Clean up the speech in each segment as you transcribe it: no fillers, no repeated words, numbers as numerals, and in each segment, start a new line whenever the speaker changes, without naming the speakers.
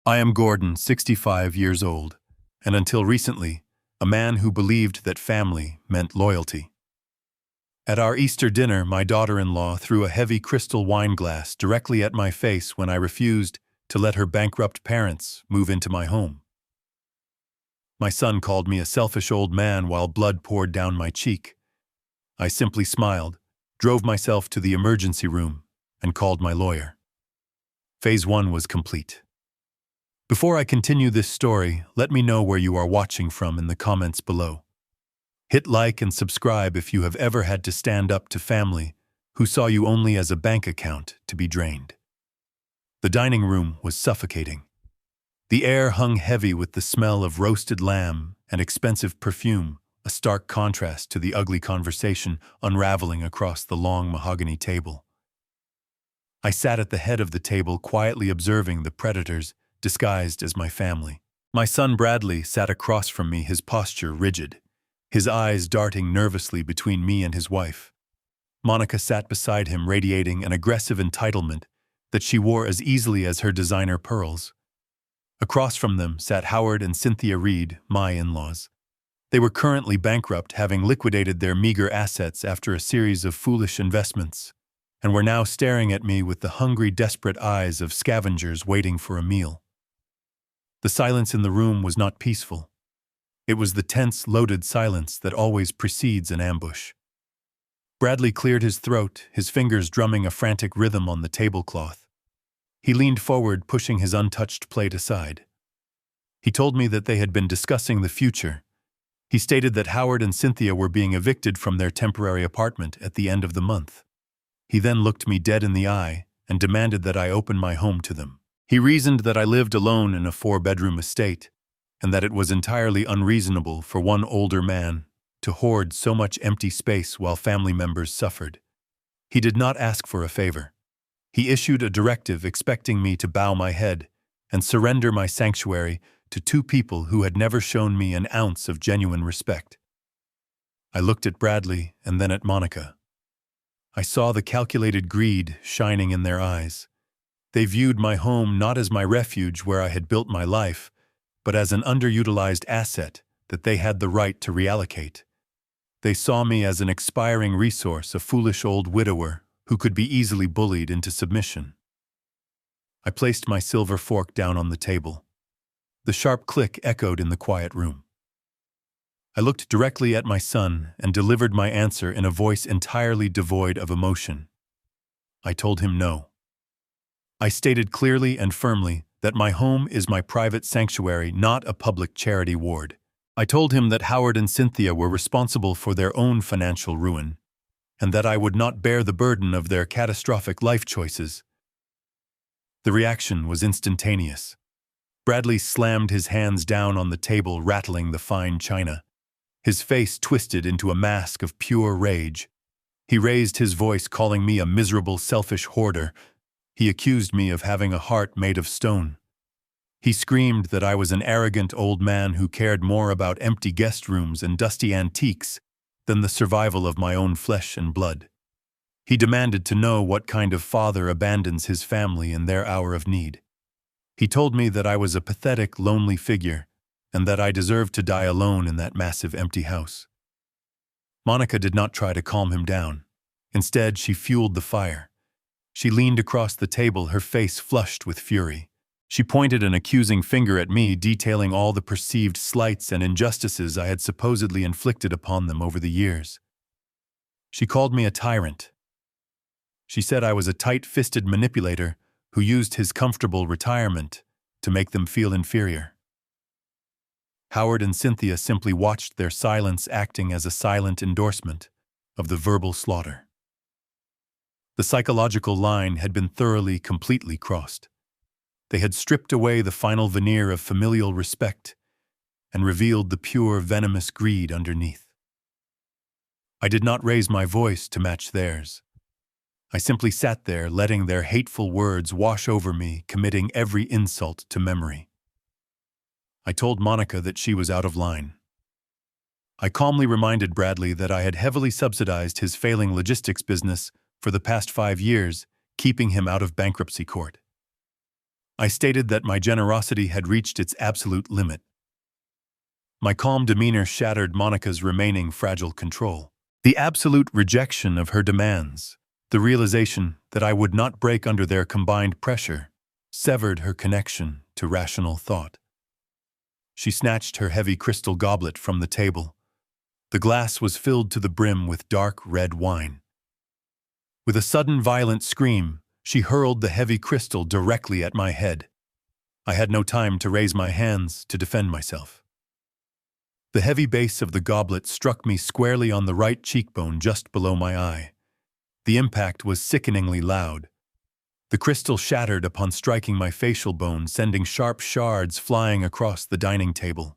I am Gordon, 65 years old, and until recently, a man who believed that family meant loyalty. At our Easter dinner, my daughter-in-law threw a heavy crystal wine glass directly at my face when I refused to let her bankrupt parents move into my home. My son called me a selfish old man while blood poured down my cheek. I simply smiled, drove myself to the emergency room, and called my lawyer. Phase 1 was complete. Before I continue this story, let me know where you are watching from in the comments below. Hit like and subscribe if you have ever had to stand up to family who saw you only as a bank account to be drained. The dining room was suffocating. The air hung heavy with the smell of roasted lamb and expensive perfume, a stark contrast to the ugly conversation unraveling across the long mahogany table. I sat at the head of the table quietly observing the predators disguised as my family. My son Bradley sat across from me, his posture rigid, his eyes darting nervously between me and his wife. Monica sat beside him, radiating an aggressive entitlement that she wore as easily as her designer pearls. Across from them sat Howard and Cynthia Reed, my in-laws. They were currently bankrupt, having liquidated their meager assets after a series of foolish investments, and were now staring at me with the hungry, desperate eyes of scavengers waiting for a meal. The silence in the room was not peaceful. It was the tense, loaded silence that always precedes an ambush. Bradley cleared his throat, his fingers drumming a frantic rhythm on the tablecloth. He leaned forward, pushing his untouched plate aside. He told me that they had been discussing the future. He stated that Howard and Cynthia were being evicted from their temporary apartment at the end of the month. He then looked me dead in the eye and demanded that I open my home to them. He reasoned that I lived alone in a 4-bedroom estate, and that it was entirely unreasonable for one older man to hoard so much empty space while family members suffered. He did not ask for a favor. He issued a directive expecting me to bow my head and surrender my sanctuary to two people who had never shown me an ounce of genuine respect. I looked at Bradley and then at Monica. I saw the calculated greed shining in their eyes. They viewed my home not as my refuge where I had built my life, but as an underutilized asset that they had the right to reallocate. They saw me as an expiring resource, a foolish old widower who could be easily bullied into submission. I placed my silver fork down on the table. The sharp click echoed in the quiet room. I looked directly at my son and delivered my answer in a voice entirely devoid of emotion. I told him no. I stated clearly and firmly that my home is my private sanctuary, not a public charity ward. I told him that Howard and Cynthia were responsible for their own financial ruin, and that I would not bear the burden of their catastrophic life choices. The reaction was instantaneous. Bradley slammed his hands down on the table, rattling the fine china. His face twisted into a mask of pure rage. He raised his voice, calling me a miserable, selfish hoarder. He accused me of having a heart made of stone. He screamed that I was an arrogant old man who cared more about empty guest rooms and dusty antiques than the survival of my own flesh and blood. He demanded to know what kind of father abandons his family in their hour of need. He told me that I was a pathetic, lonely figure, and that I deserved to die alone in that massive empty house. Monica did not try to calm him down. Instead, she fueled the fire. She leaned across the table, her face flushed with fury. She pointed an accusing finger at me, detailing all the perceived slights and injustices I had supposedly inflicted upon them over the years. She called me a tyrant. She said I was a tight-fisted manipulator who used his comfortable retirement to make them feel inferior. Howard and Cynthia simply watched, their silence acting as a silent endorsement of the verbal slaughter. The psychological line had been thoroughly, completely crossed. They had stripped away the final veneer of familial respect and revealed the pure, venomous greed underneath. I did not raise my voice to match theirs. I simply sat there, letting their hateful words wash over me, committing every insult to memory. I told Monica that she was out of line. I calmly reminded Bradley that I had heavily subsidized his failing logistics business for the past 5 years, keeping him out of bankruptcy court. I stated that my generosity had reached its absolute limit. My calm demeanor shattered Monica's remaining fragile control. The absolute rejection of her demands, the realization that I would not break under their combined pressure, severed her connection to rational thought. She snatched her heavy crystal goblet from the table. The glass was filled to the brim with dark red wine. With a sudden violent scream, she hurled the heavy crystal directly at my head. I had no time to raise my hands to defend myself. The heavy base of the goblet struck me squarely on the right cheekbone just below my eye. The impact was sickeningly loud. The crystal shattered upon striking my facial bone, sending sharp shards flying across the dining table.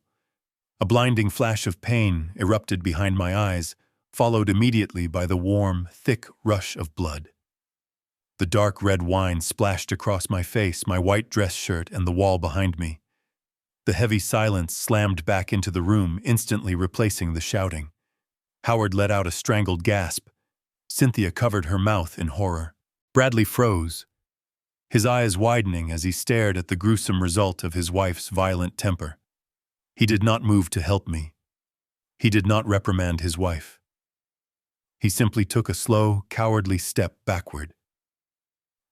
A blinding flash of pain erupted behind my eyes, followed immediately by the warm, thick rush of blood. The dark red wine splashed across my face, my white dress shirt, and the wall behind me. The heavy silence slammed back into the room, instantly replacing the shouting. Howard let out a strangled gasp. Cynthia covered her mouth in horror. Bradley froze, his eyes widening as he stared at the gruesome result of his wife's violent temper. He did not move to help me. He did not reprimand his wife. He simply took a slow, cowardly step backward.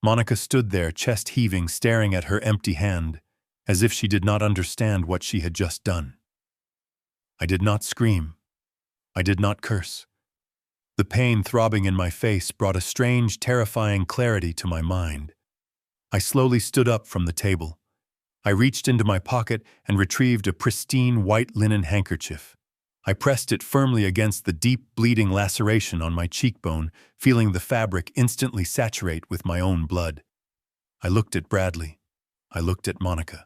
Monica stood there, chest heaving, staring at her empty hand, as if she did not understand what she had just done. I did not scream. I did not curse. The pain throbbing in my face brought a strange, terrifying clarity to my mind. I slowly stood up from the table. I reached into my pocket and retrieved a pristine white linen handkerchief. I pressed it firmly against the deep, bleeding laceration on my cheekbone, feeling the fabric instantly saturate with my own blood. I looked at Bradley. I looked at Monica.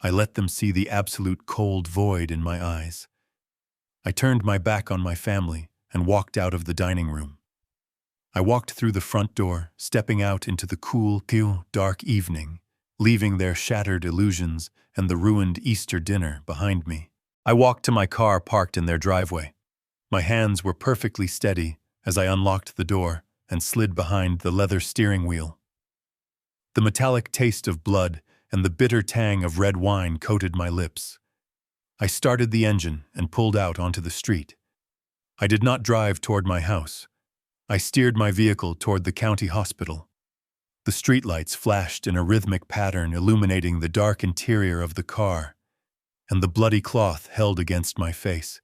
I let them see the absolute cold void in my eyes. I turned my back on my family and walked out of the dining room. I walked through the front door, stepping out into the cool, dark evening, leaving their shattered illusions and the ruined Easter dinner behind me. I walked to my car parked in their driveway. My hands were perfectly steady as I unlocked the door and slid behind the leather steering wheel. The metallic taste of blood and the bitter tang of red wine coated my lips. I started the engine and pulled out onto the street. I did not drive toward my house. I steered my vehicle toward the county hospital. The streetlights flashed in a rhythmic pattern, illuminating the dark interior of the car, and the bloody cloth held against my face.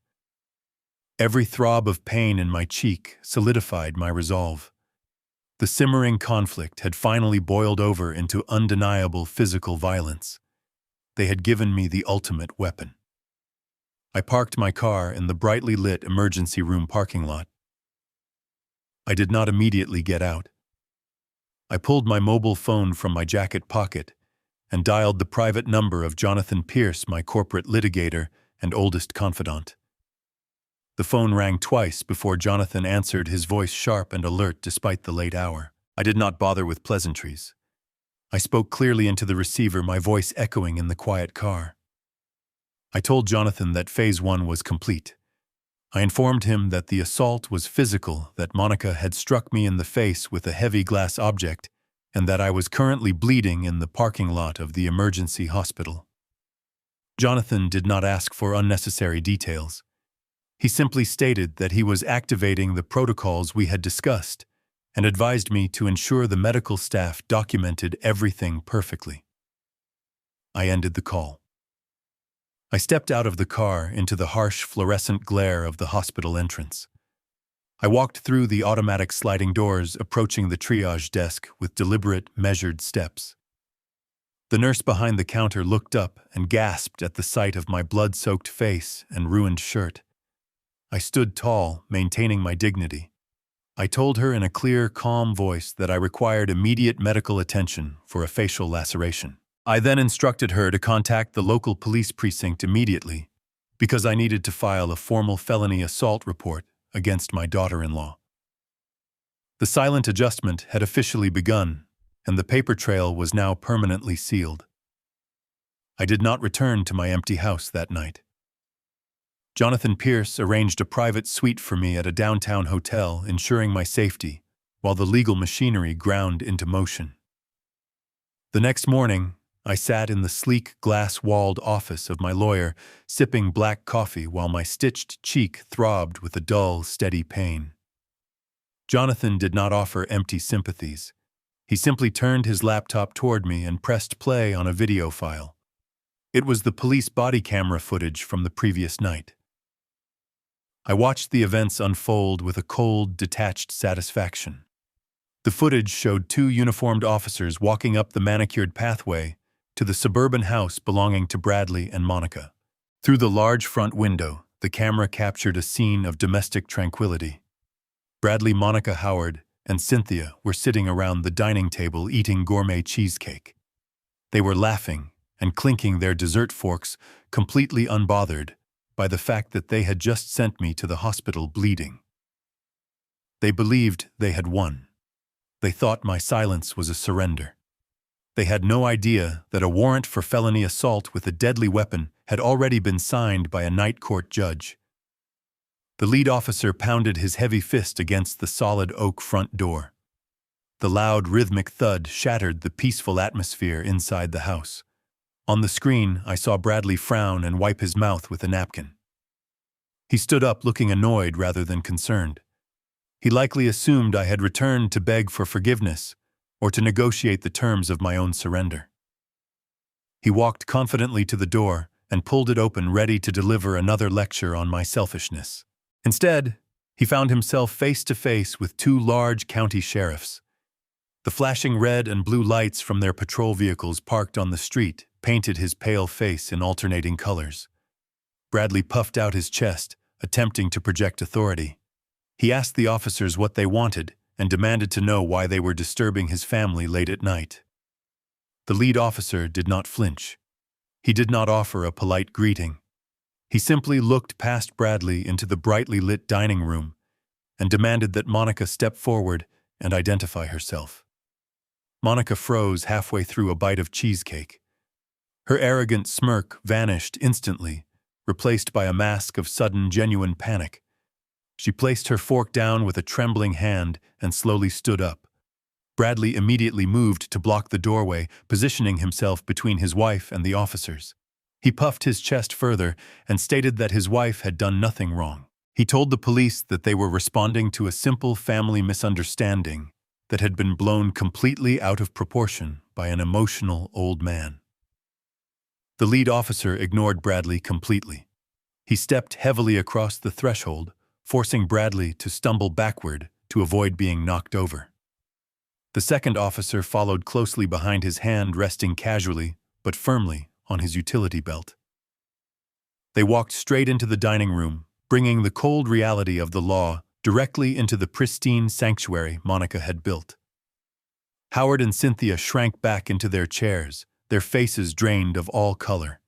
Every throb of pain in my cheek solidified my resolve. The simmering conflict had finally boiled over into undeniable physical violence. They had given me the ultimate weapon. I parked my car in the brightly lit emergency room parking lot. I did not immediately get out. I pulled my mobile phone from my jacket pocket and dialed the private number of Jonathan Pierce, my corporate litigator and oldest confidant. The phone rang twice before Jonathan answered, his voice sharp and alert despite the late hour. I did not bother with pleasantries. I spoke clearly into the receiver, my voice echoing in the quiet car. I told Jonathan that Phase 1 was complete. I informed him that the assault was physical, that Monica had struck me in the face with a heavy glass object, and that I was currently bleeding in the parking lot of the emergency hospital. Jonathan did not ask for unnecessary details. He simply stated that he was activating the protocols we had discussed and advised me to ensure the medical staff documented everything perfectly. I ended the call. I stepped out of the car into the harsh fluorescent glare of the hospital entrance. I walked through the automatic sliding doors, approaching the triage desk with deliberate, measured steps. The nurse behind the counter looked up and gasped at the sight of my blood-soaked face and ruined shirt. I stood tall, maintaining my dignity. I told her in a clear, calm voice that I required immediate medical attention for a facial laceration. I then instructed her to contact the local police precinct immediately because I needed to file a formal felony assault report against my daughter-in-law. The silent adjustment had officially begun, and the paper trail was now permanently sealed. I did not return to my empty house that night. Jonathan Pierce arranged a private suite for me at a downtown hotel, ensuring my safety, while the legal machinery ground into motion. The next morning, I sat in the sleek glass-walled office of my lawyer, sipping black coffee while my stitched cheek throbbed with a dull, steady pain. Jonathan did not offer empty sympathies. He simply turned his laptop toward me and pressed play on a video file. It was the police body camera footage from the previous night. I watched the events unfold with a cold, detached satisfaction. The footage showed two uniformed officers walking up the manicured pathway to the suburban house belonging to Bradley and Monica. Through the large front window, the camera captured a scene of domestic tranquility. Bradley, Monica Howard, and Cynthia were sitting around the dining table eating gourmet cheesecake. They were laughing and clinking their dessert forks, completely unbothered by the fact that they had just sent me to the hospital bleeding. They believed they had won. They thought my silence was a surrender. They had no idea that a warrant for felony assault with a deadly weapon had already been signed by a night court judge. The lead officer pounded his heavy fist against the solid oak front door. The loud, rhythmic thud shattered the peaceful atmosphere inside the house. On the screen, I saw Bradley frown and wipe his mouth with a napkin. He stood up looking annoyed rather than concerned. He likely assumed I had returned to beg for forgiveness or to negotiate the terms of my own surrender. He walked confidently to the door and pulled it open, ready to deliver another lecture on my selfishness. Instead, he found himself face to face with two large county sheriffs. The flashing red and blue lights from their patrol vehicles parked on the street painted his pale face in alternating colors. Bradley puffed out his chest, attempting to project authority. He asked the officers what they wanted and demanded to know why they were disturbing his family late at night. The lead officer did not flinch. He did not offer a polite greeting. He simply looked past Bradley into the brightly lit dining room and demanded that Monica step forward and identify herself. Monica froze halfway through a bite of cheesecake. Her arrogant smirk vanished instantly, replaced by a mask of sudden, genuine panic. She placed her fork down with a trembling hand and slowly stood up. Bradley immediately moved to block the doorway, positioning himself between his wife and the officers. He puffed his chest further and stated that his wife had done nothing wrong. He told the police that they were responding to a simple family misunderstanding that had been blown completely out of proportion by an emotional old man. The lead officer ignored Bradley completely. He stepped heavily across the threshold, forcing Bradley to stumble backward to avoid being knocked over. The second officer followed closely behind, his hand resting casually but firmly on his utility belt. They walked straight into the dining room, bringing the cold reality of the law directly into the pristine sanctuary Monica had built. Howard and Cynthia shrank back into their chairs, their faces drained of all color.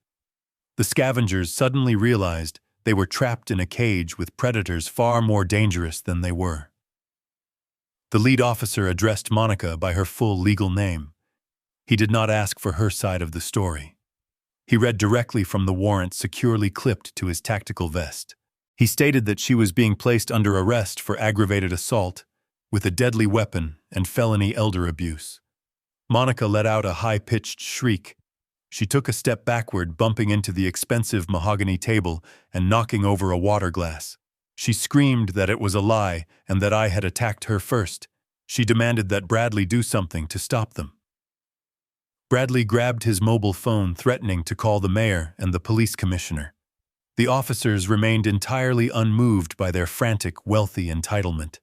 The scavengers suddenly realized they were trapped in a cage with predators far more dangerous than they were. The lead officer addressed Monica by her full legal name. He did not ask for her side of the story. He read directly from the warrant securely clipped to his tactical vest. He stated that she was being placed under arrest for aggravated assault with a deadly weapon and felony elder abuse. Monica let out a high-pitched shriek. She took a step backward, bumping into the expensive mahogany table and knocking over a water glass. She screamed that it was a lie and that I had attacked her first. She demanded that Bradley do something to stop them. Bradley grabbed his mobile phone, threatening to call the mayor and the police commissioner. The officers remained entirely unmoved by their frantic, wealthy entitlement.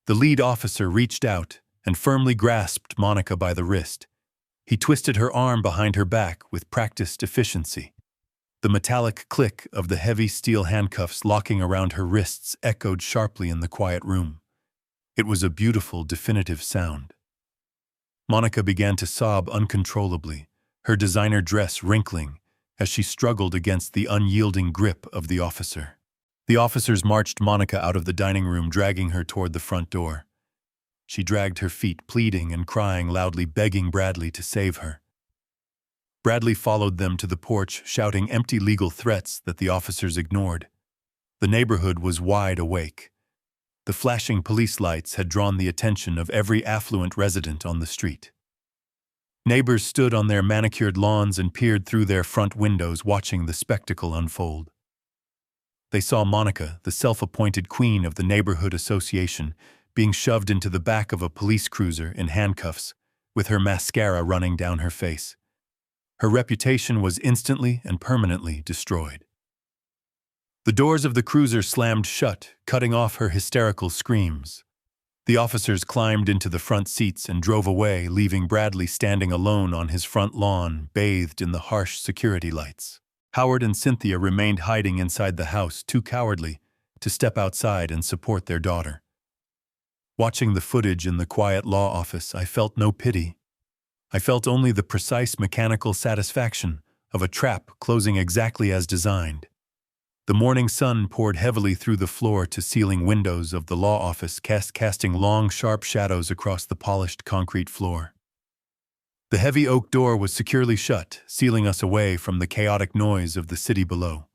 The lead officer reached out and firmly grasped Monica by the wrist. He twisted her arm behind her back with practiced efficiency. The metallic click of the heavy steel handcuffs locking around her wrists echoed sharply in the quiet room. It was a beautiful, definitive sound. Monica began to sob uncontrollably, her designer dress wrinkling as she struggled against the unyielding grip of the officer. The officers marched Monica out of the dining room, dragging her toward the front door. She dragged her feet, pleading and crying loudly, begging Bradley to save her. Bradley followed them to the porch, shouting empty legal threats that the officers ignored. The neighborhood was wide awake. The flashing police lights had drawn the attention of every affluent resident on the street. Neighbors stood on their manicured lawns and peered through their front windows, watching the spectacle unfold. They saw Monica, the self-appointed queen of the neighborhood association, being shoved into the back of a police cruiser in handcuffs, with her mascara running down her face. Her reputation was instantly and permanently destroyed. The doors of the cruiser slammed shut, cutting off her hysterical screams. The officers climbed into the front seats and drove away, leaving Bradley standing alone on his front lawn, bathed in the harsh security lights. Howard and Cynthia remained hiding inside the house, too cowardly to step outside and support their daughter. Watching the footage in the quiet law office, I felt no pity. I felt only the precise mechanical satisfaction of a trap closing exactly as designed. The morning sun poured heavily through the floor-to-ceiling windows of the law office, casting long, sharp shadows across the polished concrete floor. The heavy oak door was securely shut, sealing us away from the chaotic noise of the city below.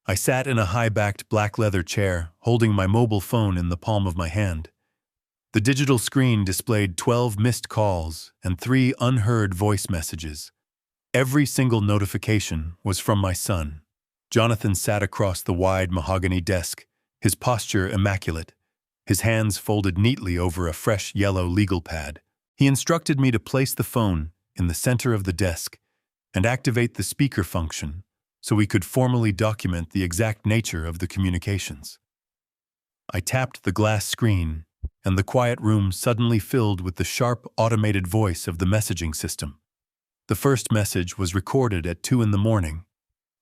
I sat in a high-backed black leather chair, holding my mobile phone in the palm of my hand. The digital screen displayed 12 missed calls and 3 unheard voice messages. Every single notification was from my son. Jonathan sat across the wide mahogany desk, his posture immaculate, his hands folded neatly over a fresh yellow legal pad. He instructed me to place the phone in the center of the desk and activate the speaker function so we could formally document the exact nature of the communications. I tapped the glass screen, and the quiet room suddenly filled with the sharp, automated voice of the messaging system. The first message was recorded at 2 a.m.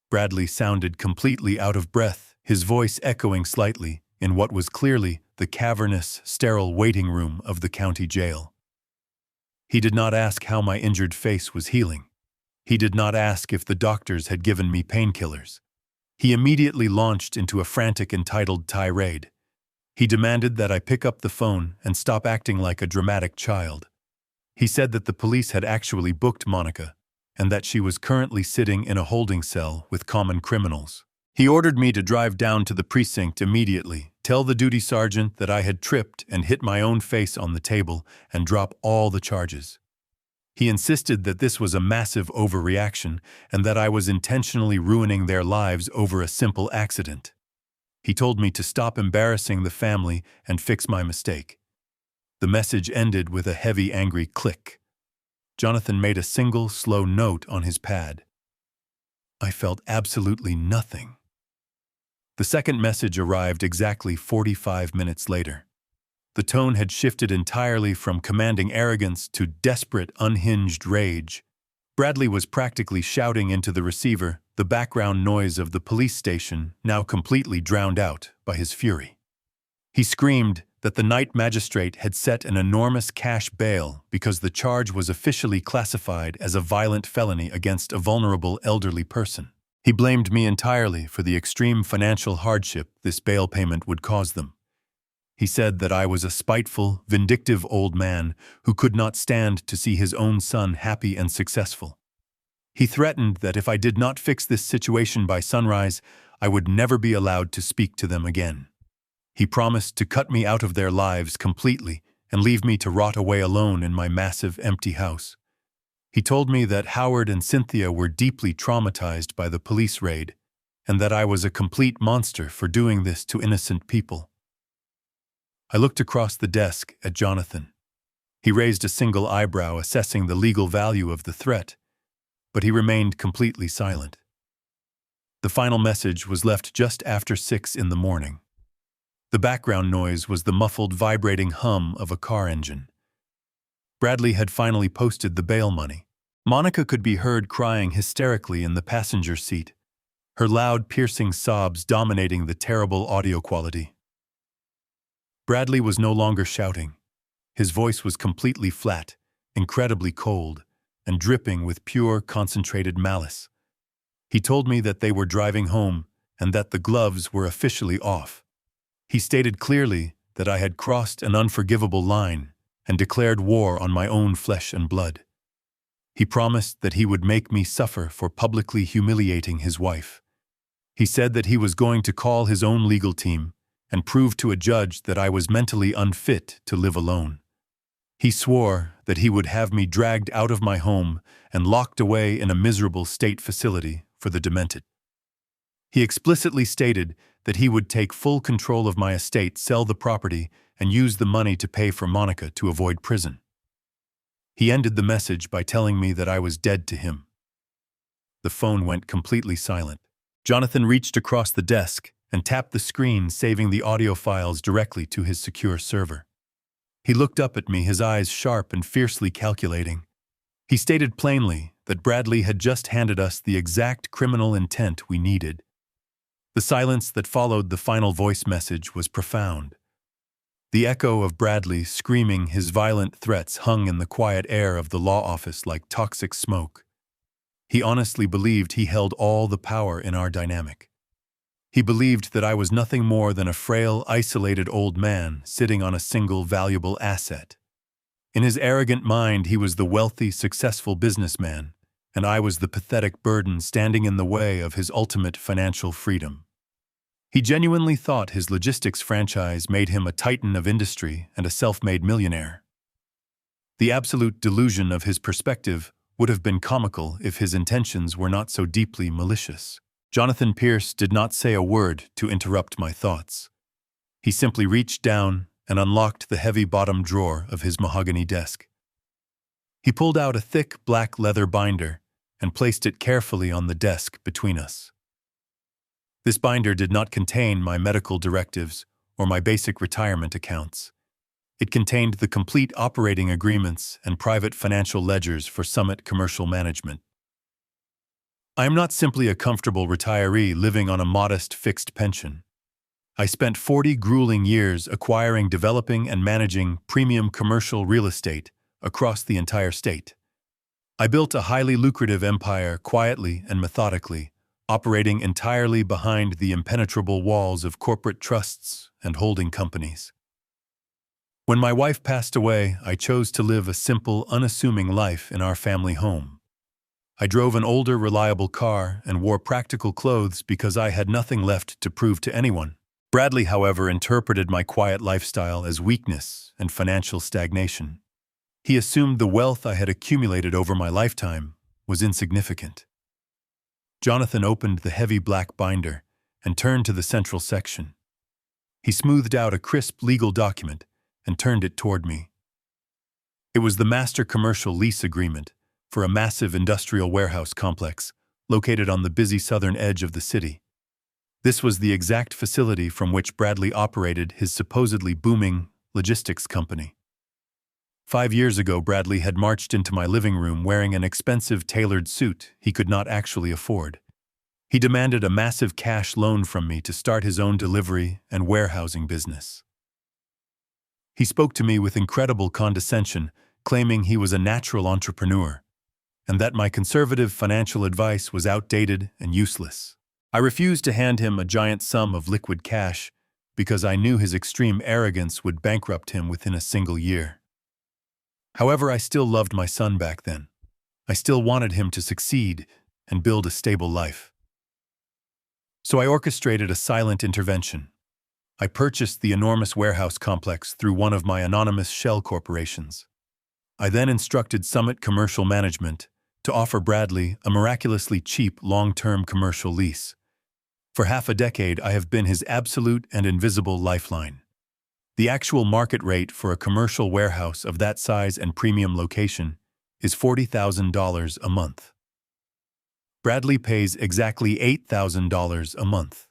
Bradley sounded completely out of breath, his voice echoing slightly in what was clearly the cavernous, sterile waiting room of the county jail. He did not ask how my injured face was healing. He did not ask if the doctors had given me painkillers. He immediately launched into a frantic, entitled tirade. He demanded that I pick up the phone and stop acting like a dramatic child. He said that the police had actually booked Monica, and that she was currently sitting in a holding cell with common criminals. He ordered me to drive down to the precinct immediately, tell the duty sergeant that I had tripped and hit my own face on the table, and drop all the charges. He insisted that this was a massive overreaction and that I was intentionally ruining their lives over a simple accident. He told me to stop embarrassing the family and fix my mistake. The message ended with a heavy, angry click. Jonathan made a single, slow note on his pad. I felt absolutely nothing. The second message arrived exactly 45 minutes later. The tone had shifted entirely from commanding arrogance to desperate, unhinged rage. Bradley was practically shouting into the receiver, the background noise of the police station now completely drowned out by his fury. He screamed that the night magistrate had set an enormous cash bail because the charge was officially classified as a violent felony against a vulnerable elderly person. He blamed me entirely for the extreme financial hardship this bail payment would cause them. He said that I was a spiteful, vindictive old man who could not stand to see his own son happy and successful. He threatened that if I did not fix this situation by sunrise, I would never be allowed to speak to them again. He promised to cut me out of their lives completely and leave me to rot away alone in my massive, empty house. He told me that Howard and Cynthia were deeply traumatized by the police raid, and that I was a complete monster for doing this to innocent people. I looked across the desk at Jonathan. He raised a single eyebrow, assessing the legal value of the threat, but he remained completely silent. The final message was left just after 6 a.m. The background noise was the muffled, vibrating hum of a car engine. Bradley had finally posted the bail money. Monica could be heard crying hysterically in the passenger seat, her loud, piercing sobs dominating the terrible audio quality. Bradley was no longer shouting. His voice was completely flat, incredibly cold, and dripping with pure, concentrated malice. He told me that they were driving home and that the gloves were officially off. He stated clearly that I had crossed an unforgivable line and declared war on my own flesh and blood. He promised that he would make me suffer for publicly humiliating his wife. He said that he was going to call his own legal team and prove to a judge that I was mentally unfit to live alone. He swore that he would have me dragged out of my home and locked away in a miserable state facility for the demented. He explicitly stated that he would take full control of my estate, sell the property, and use the money to pay for Monica to avoid prison. He ended the message by telling me that I was dead to him. The phone went completely silent. Jonathan reached across the desk and tapped the screen, saving the audio files directly to his secure server. He looked up at me, his eyes sharp and fiercely calculating. He stated plainly that Bradley had just handed us the exact criminal intent we needed. The silence that followed the final voice message was profound. The echo of Bradley screaming his violent threats hung in the quiet air of the law office like toxic smoke. He honestly believed he held all the power in our dynamic. He believed that I was nothing more than a frail, isolated old man sitting on a single valuable asset. In his arrogant mind, he was the wealthy, successful businessman, and I was the pathetic burden standing in the way of his ultimate financial freedom. He genuinely thought his logistics franchise made him a titan of industry and a self-made millionaire. The absolute delusion of his perspective would have been comical if his intentions were not so deeply malicious. Jonathan Pierce did not say a word to interrupt my thoughts. He simply reached down and unlocked the heavy bottom drawer of his mahogany desk. He pulled out a thick black leather binder and placed it carefully on the desk between us. This binder did not contain my medical directives or my basic retirement accounts. It contained the complete operating agreements and private financial ledgers for Summit Commercial Management. I am not simply a comfortable retiree living on a modest fixed pension. I spent 40 grueling years acquiring, developing, and managing premium commercial real estate across the entire state. I built a highly lucrative empire quietly and methodically, operating entirely behind the impenetrable walls of corporate trusts and holding companies. When my wife passed away, I chose to live a simple, unassuming life in our family home. I drove an older, reliable car and wore practical clothes because I had nothing left to prove to anyone. Bradley, however, interpreted my quiet lifestyle as weakness and financial stagnation. He assumed the wealth I had accumulated over my lifetime was insignificant. Jonathan opened the heavy black binder and turned to the central section. He smoothed out a crisp legal document and turned it toward me. It was the master commercial lease agreement for a massive industrial warehouse complex located on the busy southern edge of the city. This was the exact facility from which Bradley operated his supposedly booming logistics company. 5 years ago, Bradley had marched into my living room wearing an expensive tailored suit he could not actually afford. He demanded a massive cash loan from me to start his own delivery and warehousing business. He spoke to me with incredible condescension, claiming he was a natural entrepreneur, and that my conservative financial advice was outdated and useless. I refused to hand him a giant sum of liquid cash because I knew his extreme arrogance would bankrupt him within a single year. However, I still loved my son back then. I still wanted him to succeed and build a stable life. So I orchestrated a silent intervention. I purchased the enormous warehouse complex through one of my anonymous shell corporations. I then instructed Summit Commercial Management to offer Bradley a miraculously cheap long-term commercial lease. For half a decade, I have been his absolute and invisible lifeline. The actual market rate for a commercial warehouse of that size and premium location is $40,000 a month. Bradley pays exactly $8,000 a month.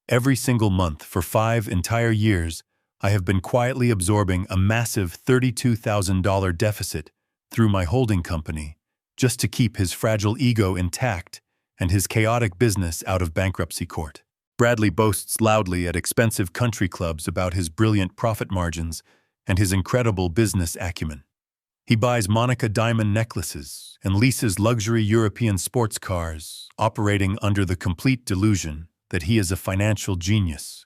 Every single month for 5 entire years, I have been quietly absorbing a massive $32,000 deficit through my holding company just to keep his fragile ego intact and his chaotic business out of bankruptcy court. Bradley boasts loudly at expensive country clubs about his brilliant profit margins and his incredible business acumen. He buys Monica diamond necklaces and leases luxury European sports cars, operating under the complete delusion that he is a financial genius.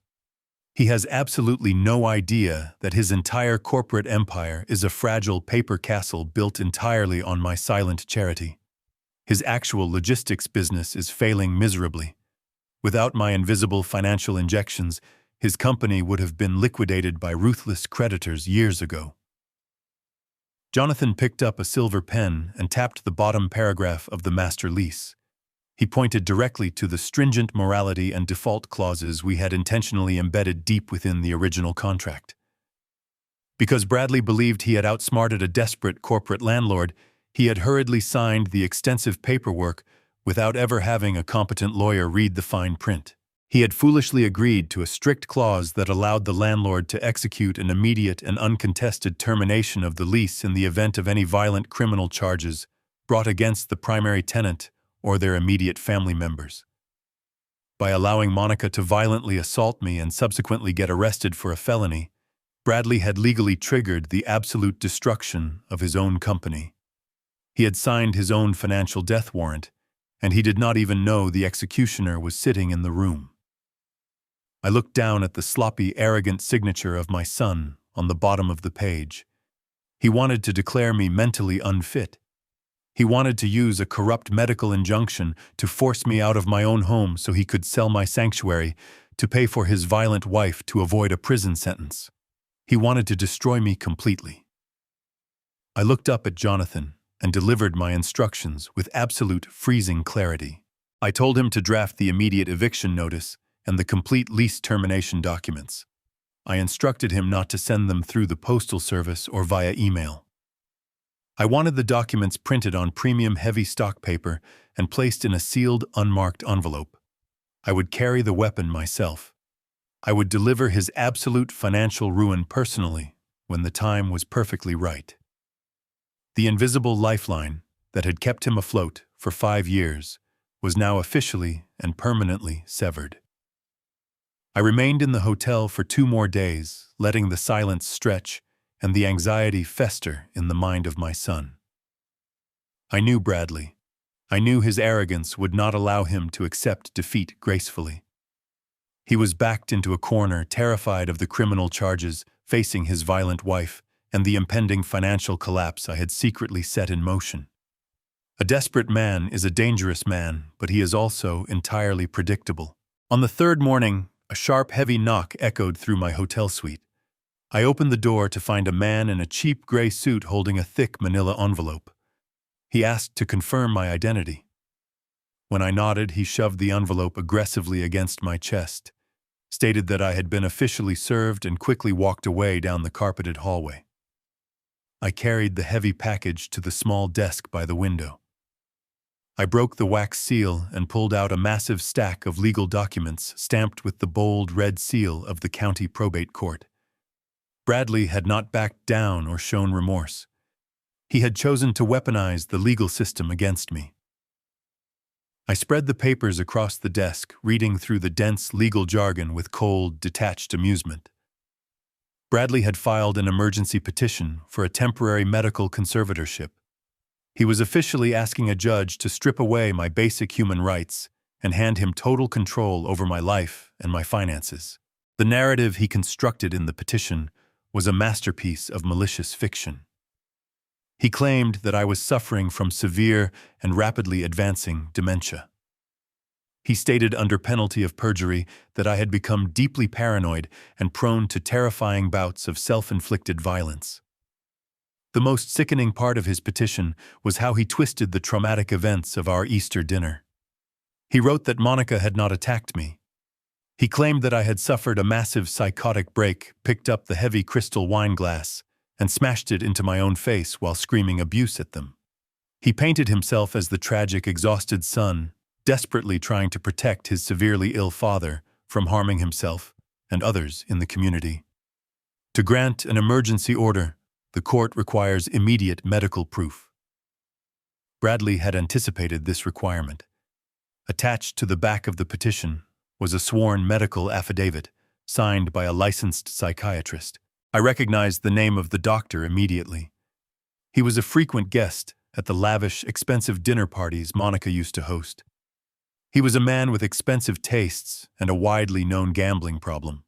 He has absolutely no idea that his entire corporate empire is a fragile paper castle built entirely on my silent charity. His actual logistics business is failing miserably. Without my invisible financial injections, his company would have been liquidated by ruthless creditors years ago. Jonathan picked up a silver pen and tapped the bottom paragraph of the master lease. He pointed directly to the stringent morality and default clauses we had intentionally embedded deep within the original contract. Because Bradley believed he had outsmarted a desperate corporate landlord, he had hurriedly signed the extensive paperwork without ever having a competent lawyer read the fine print. He had foolishly agreed to a strict clause that allowed the landlord to execute an immediate and uncontested termination of the lease in the event of any violent criminal charges brought against the primary tenant or their immediate family members. By allowing Monica to violently assault me and subsequently get arrested for a felony, Bradley had legally triggered the absolute destruction of his own company. He had signed his own financial death warrant, and he did not even know the executioner was sitting in the room. I looked down at the sloppy, arrogant signature of my son on the bottom of the page. He wanted to declare me mentally unfit. He wanted to use a corrupt medical injunction to force me out of my own home so he could sell my sanctuary to pay for his violent wife to avoid a prison sentence. He wanted to destroy me completely. I looked up at Jonathan and delivered my instructions with absolute freezing clarity. I told him to draft the immediate eviction notice and the complete lease termination documents. I instructed him not to send them through the postal service or via email. I wanted the documents printed on premium heavy stock paper and placed in a sealed, unmarked envelope. I would carry the weapon myself. I would deliver his absolute financial ruin personally when the time was perfectly right. The invisible lifeline that had kept him afloat for 5 years was now officially and permanently severed. I remained in the hotel for 2 more days, letting the silence stretch and the anxiety fester in the mind of my son. I knew Bradley. I knew his arrogance would not allow him to accept defeat gracefully. He was backed into a corner, terrified of the criminal charges facing his violent wife and the impending financial collapse I had secretly set in motion. A desperate man is a dangerous man, but he is also entirely predictable. On the 3rd morning, a sharp, heavy knock echoed through my hotel suite. I opened the door to find a man in a cheap gray suit holding a thick manila envelope. He asked to confirm my identity. When I nodded, he shoved the envelope aggressively against my chest, stated that I had been officially served, and quickly walked away down the carpeted hallway. I carried the heavy package to the small desk by the window. I broke the wax seal and pulled out a massive stack of legal documents stamped with the bold red seal of the county probate court. Bradley had not backed down or shown remorse. He had chosen to weaponize the legal system against me. I spread the papers across the desk, reading through the dense legal jargon with cold, detached amusement. Bradley had filed an emergency petition for a temporary medical conservatorship. He was officially asking a judge to strip away my basic human rights and hand him total control over my life and my finances. The narrative he constructed in the petition was a masterpiece of malicious fiction. He claimed that I was suffering from severe and rapidly advancing dementia. He stated under penalty of perjury that I had become deeply paranoid and prone to terrifying bouts of self-inflicted violence. The most sickening part of his petition was how he twisted the traumatic events of our Easter dinner. He wrote that Monica had not attacked me. He claimed that I had suffered a massive psychotic break, picked up the heavy crystal wine glass, and smashed it into my own face while screaming abuse at them. He painted himself as the tragic, exhausted son, desperately trying to protect his severely ill father from harming himself and others in the community. To grant an emergency order, the court requires immediate medical proof. Bradley had anticipated this requirement. Attached to the back of the petition was a sworn medical affidavit signed by a licensed psychiatrist. I recognized the name of the doctor immediately. He was a frequent guest at the lavish, expensive dinner parties Monica used to host. He was a man with expensive tastes and a widely known gambling problem.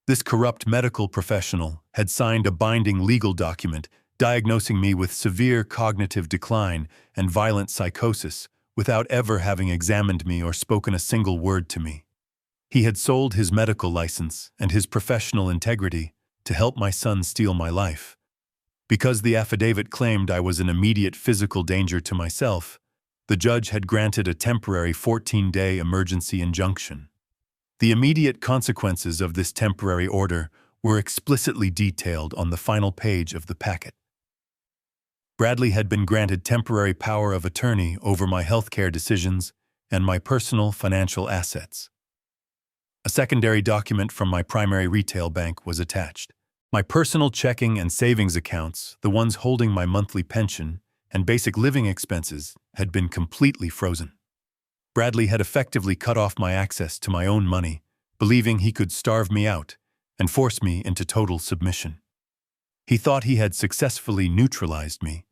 This corrupt medical professional had signed a binding legal document diagnosing me with severe cognitive decline and violent psychosis without ever having examined me or spoken a single word to me. He had sold his medical license and his professional integrity to help my son steal my life. Because the affidavit claimed I was an immediate physical danger to myself, the judge had granted a temporary 14-day emergency injunction. The immediate consequences of this temporary order were explicitly detailed on the final page of the packet. Bradley had been granted temporary power of attorney over my healthcare decisions and my personal financial assets. A secondary document from my primary retail bank was attached. My personal checking and savings accounts, the ones holding my monthly pension and basic living expenses, had been completely frozen. Bradley had effectively cut off my access to my own money, believing he could starve me out and force me into total submission. He thought he had successfully neutralized me.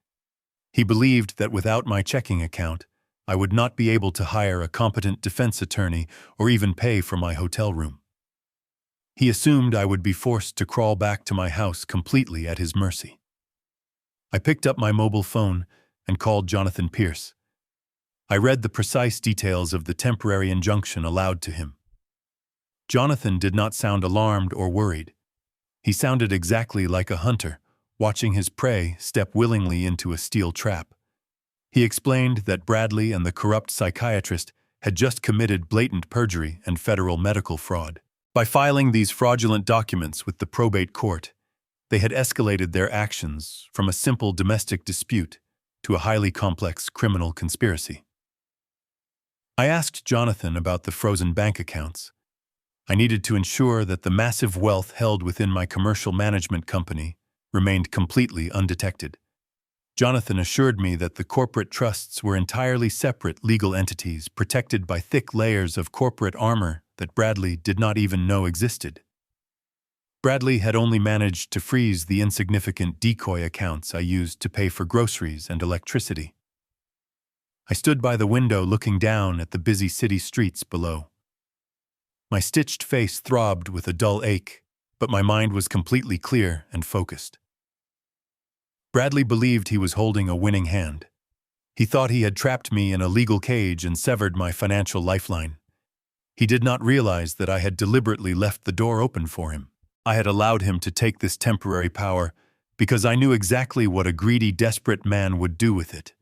He believed that without my checking account, I would not be able to hire a competent defense attorney or even pay for my hotel room. He assumed I would be forced to crawl back to my house completely at his mercy. I picked up my mobile phone and called Jonathan Pierce. I read the precise details of the temporary injunction aloud to him. Jonathan did not sound alarmed or worried. He sounded exactly like a hunter, watching his prey step willingly into a steel trap. He explained that Bradley and the corrupt psychiatrist had just committed blatant perjury and federal medical fraud. By filing these fraudulent documents with the probate court, they had escalated their actions from a simple domestic dispute to a highly complex criminal conspiracy. I asked Jonathan about the frozen bank accounts. I needed to ensure that the massive wealth held within my commercial management company remained completely undetected. Jonathan assured me that the corporate trusts were entirely separate legal entities protected by thick layers of corporate armor that Bradley did not even know existed. Bradley had only managed to freeze the insignificant decoy accounts I used to pay for groceries and electricity. I stood by the window looking down at the busy city streets below. My stitched face throbbed with a dull ache, but my mind was completely clear and focused. Bradley believed he was holding a winning hand. He thought he had trapped me in a legal cage and severed my financial lifeline. He did not realize that I had deliberately left the door open for him. I had allowed him to take this temporary power because I knew exactly what a greedy, desperate man would do with it.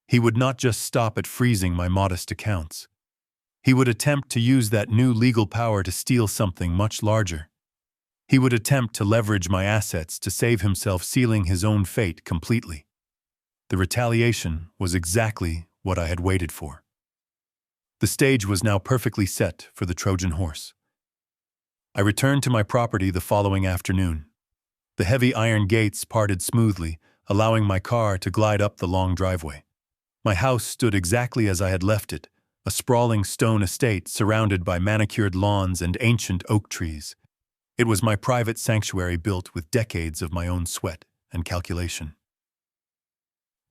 He would not just stop at freezing my modest accounts. He would attempt to use that new legal power to steal something much larger. He would attempt to leverage my assets to save himself, sealing his own fate completely. The retaliation was exactly what I had waited for. The stage was now perfectly set for the Trojan horse. I returned to my property the following afternoon. The heavy iron gates parted smoothly, allowing my car to glide up the long driveway. My house stood exactly as I had left it, a sprawling stone estate surrounded by manicured lawns and ancient oak trees. It was my private sanctuary built with decades of my own sweat and calculation.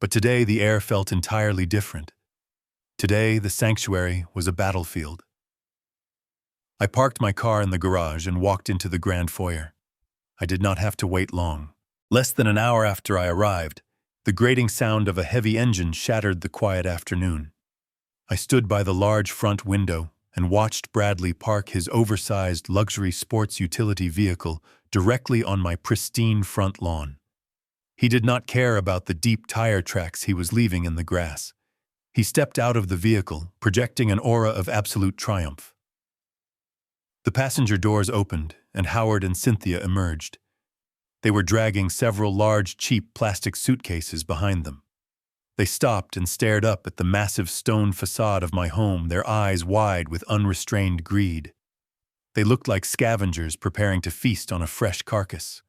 But today the air felt entirely different. Today the sanctuary was a battlefield. I parked my car in the garage and walked into the grand foyer. I did not have to wait long. Less than an hour after I arrived, the grating sound of a heavy engine shattered the quiet afternoon. I stood by the large front window and watched Bradley park his oversized luxury sports utility vehicle directly on my pristine front lawn. He did not care about the deep tire tracks he was leaving in the grass. He stepped out of the vehicle, projecting an aura of absolute triumph. The passenger doors opened, and Howard and Cynthia emerged. They were dragging several large, cheap plastic suitcases behind them. They stopped and stared up at the massive stone facade of my home, their eyes wide with unrestrained greed. They looked like scavengers preparing to feast on a fresh carcass.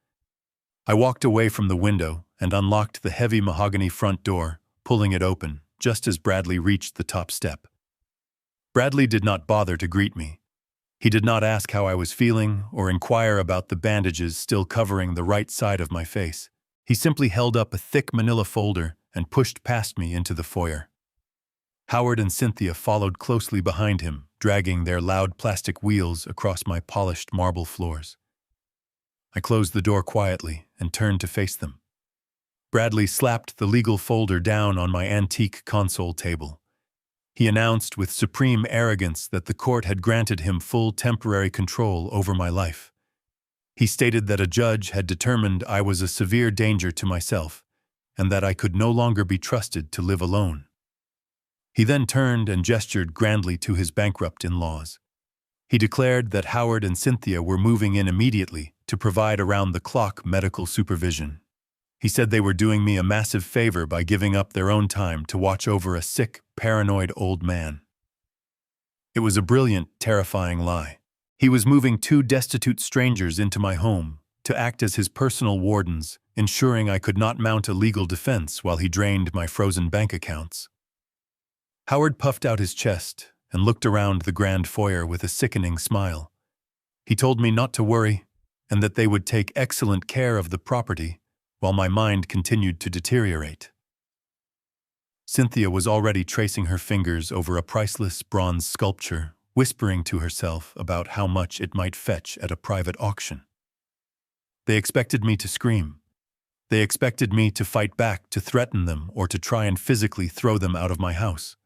I walked away from the window and unlocked the heavy mahogany front door, pulling it open, just as Bradley reached the top step. Bradley did not bother to greet me. He did not ask how I was feeling or inquire about the bandages still covering the right side of my face. He simply held up a thick manila folder and pushed past me into the foyer. Howard and Cynthia followed closely behind him, dragging their loud plastic wheels across my polished marble floors. I closed the door quietly and turned to face them. Bradley slapped the legal folder down on my antique console table. He announced with supreme arrogance that the court had granted him full temporary control over my life. He stated that a judge had determined I was a severe danger to myself, and that I could no longer be trusted to live alone. He then turned and gestured grandly to his bankrupt in-laws. He declared that Howard and Cynthia were moving in immediately to provide around-the-clock medical supervision. He said they were doing me a massive favor by giving up their own time to watch over a sick, paranoid old man. It was a brilliant, terrifying lie. He was moving two destitute strangers into my home to act as his personal wardens, ensuring I could not mount a legal defense while he drained my frozen bank accounts. Howard puffed out his chest and looked around the grand foyer with a sickening smile. He told me not to worry and that they would take excellent care of the property while my mind continued to deteriorate. Cynthia was already tracing her fingers over a priceless bronze sculpture, whispering to herself about how much it might fetch at a private auction. They expected me to scream. They expected me to fight back, to threaten them, or to try and physically throw them out of my house.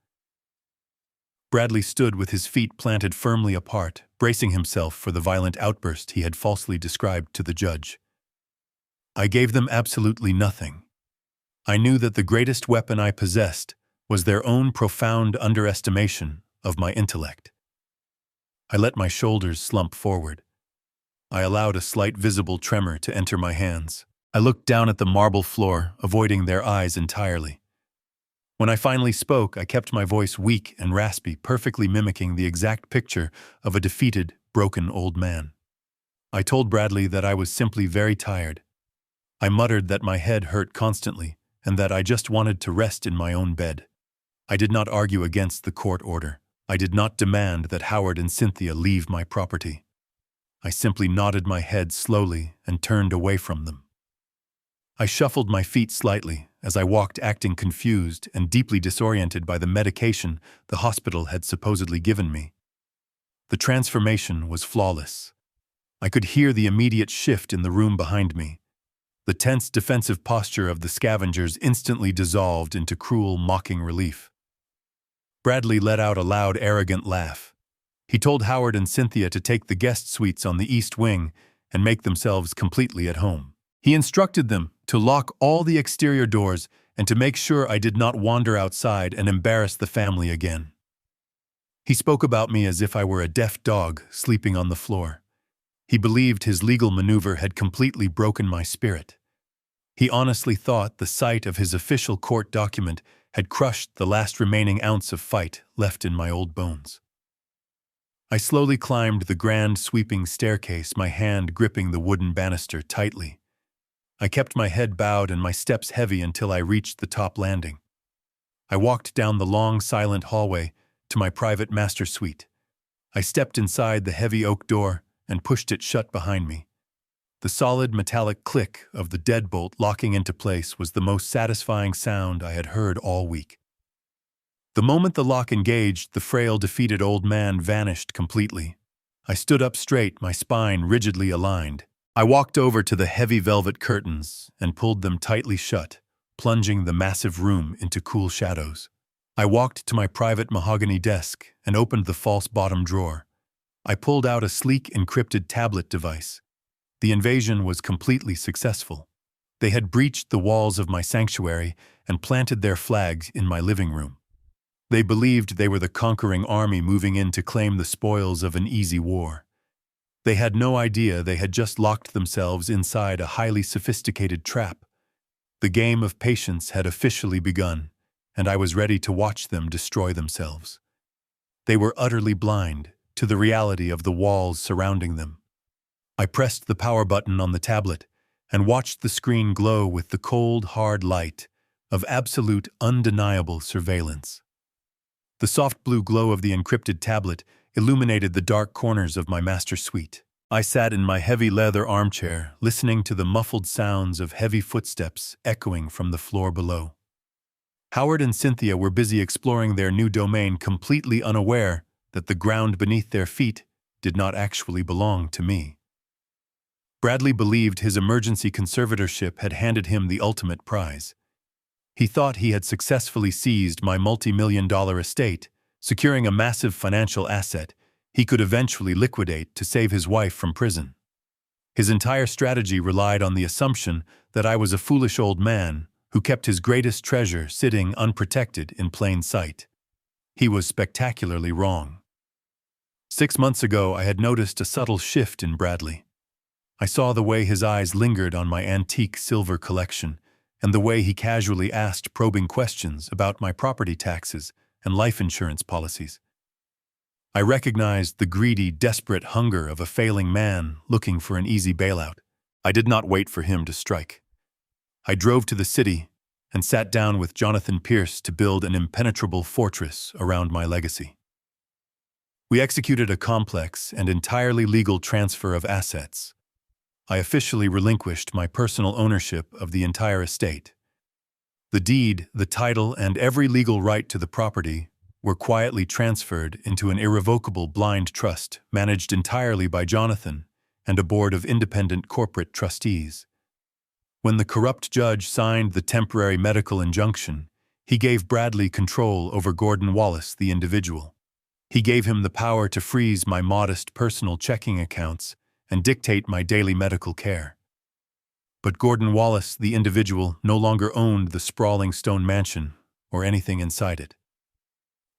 Bradley stood with his feet planted firmly apart, bracing himself for the violent outburst he had falsely described to the judge. I gave them absolutely nothing. I knew that the greatest weapon I possessed was their own profound underestimation of my intellect. I let my shoulders slump forward. I allowed a slight visible tremor to enter my hands. I looked down at the marble floor, avoiding their eyes entirely. When I finally spoke, I kept my voice weak and raspy, perfectly mimicking the exact picture of a defeated, broken old man. I told Bradley that I was simply very tired. I muttered that my head hurt constantly and that I just wanted to rest in my own bed. I did not argue against the court order. I did not demand that Howard and Cynthia leave my property. I simply nodded my head slowly and turned away from them. I shuffled my feet slightly as I walked, acting confused and deeply disoriented by the medication the hospital had supposedly given me. The transformation was flawless. I could hear the immediate shift in the room behind me. The tense defensive posture of the scavengers instantly dissolved into cruel, mocking relief. Bradley let out a loud, arrogant laugh. He told Howard and Cynthia to take the guest suites on the east wing and make themselves completely at home. He instructed them to lock all the exterior doors and to make sure I did not wander outside and embarrass the family again. He spoke about me as if I were a deaf dog sleeping on the floor. He believed his legal maneuver had completely broken my spirit. He honestly thought the sight of his official court document had crushed the last remaining ounce of fight left in my old bones. I slowly climbed the grand sweeping staircase, my hand gripping the wooden banister tightly. I kept my head bowed and my steps heavy until I reached the top landing. I walked down the long, silent hallway to my private master suite. I stepped inside the heavy oak door and pushed it shut behind me. The solid metallic click of the deadbolt locking into place was the most satisfying sound I had heard all week. The moment the lock engaged, the frail, defeated old man vanished completely. I stood up straight, my spine rigidly aligned. I walked over to the heavy velvet curtains and pulled them tightly shut, plunging the massive room into cool shadows. I walked to my private mahogany desk and opened the false bottom drawer. I pulled out a sleek encrypted tablet device. The invasion was completely successful. They had breached the walls of my sanctuary and planted their flags in my living room. They believed they were the conquering army moving in to claim the spoils of an easy war. They had no idea they had just locked themselves inside a highly sophisticated trap. The game of patience had officially begun, and I was ready to watch them destroy themselves. They were utterly blind to the reality of the walls surrounding them. I pressed the power button on the tablet and watched the screen glow with the cold, hard light of absolute, undeniable surveillance. The soft blue glow of the encrypted tablet illuminated the dark corners of my master suite. I sat in my heavy leather armchair, listening to the muffled sounds of heavy footsteps echoing from the floor below. Howard and Cynthia were busy exploring their new domain, completely unaware that the ground beneath their feet did not actually belong to me. Bradley believed his emergency conservatorship had handed him the ultimate prize. He thought he had successfully seized my multi-million-dollar estate, securing a massive financial asset he could eventually liquidate to save his wife from prison. His entire strategy relied on the assumption that I was a foolish old man who kept his greatest treasure sitting unprotected in plain sight. He was spectacularly wrong. 6 months ago, I had noticed a subtle shift in Bradley. I saw the way his eyes lingered on my antique silver collection, and the way he casually asked probing questions about my property taxes and life insurance policies. I recognized the greedy, desperate hunger of a failing man looking for an easy bailout. I did not wait for him to strike. I drove to the city and sat down with Jonathan Pierce to build an impenetrable fortress around my legacy. We executed a complex and entirely legal transfer of assets. I officially relinquished my personal ownership of the entire estate. The deed, the title, and every legal right to the property were quietly transferred into an irrevocable blind trust managed entirely by Jonathan and a board of independent corporate trustees. When the corrupt judge signed the temporary medical injunction, he gave Bradley control over Gordon Wallace, the individual. He gave him the power to freeze my modest personal checking accounts and dictate my daily medical care. But Gordon Wallace, the individual, no longer owned the sprawling stone mansion or anything inside it.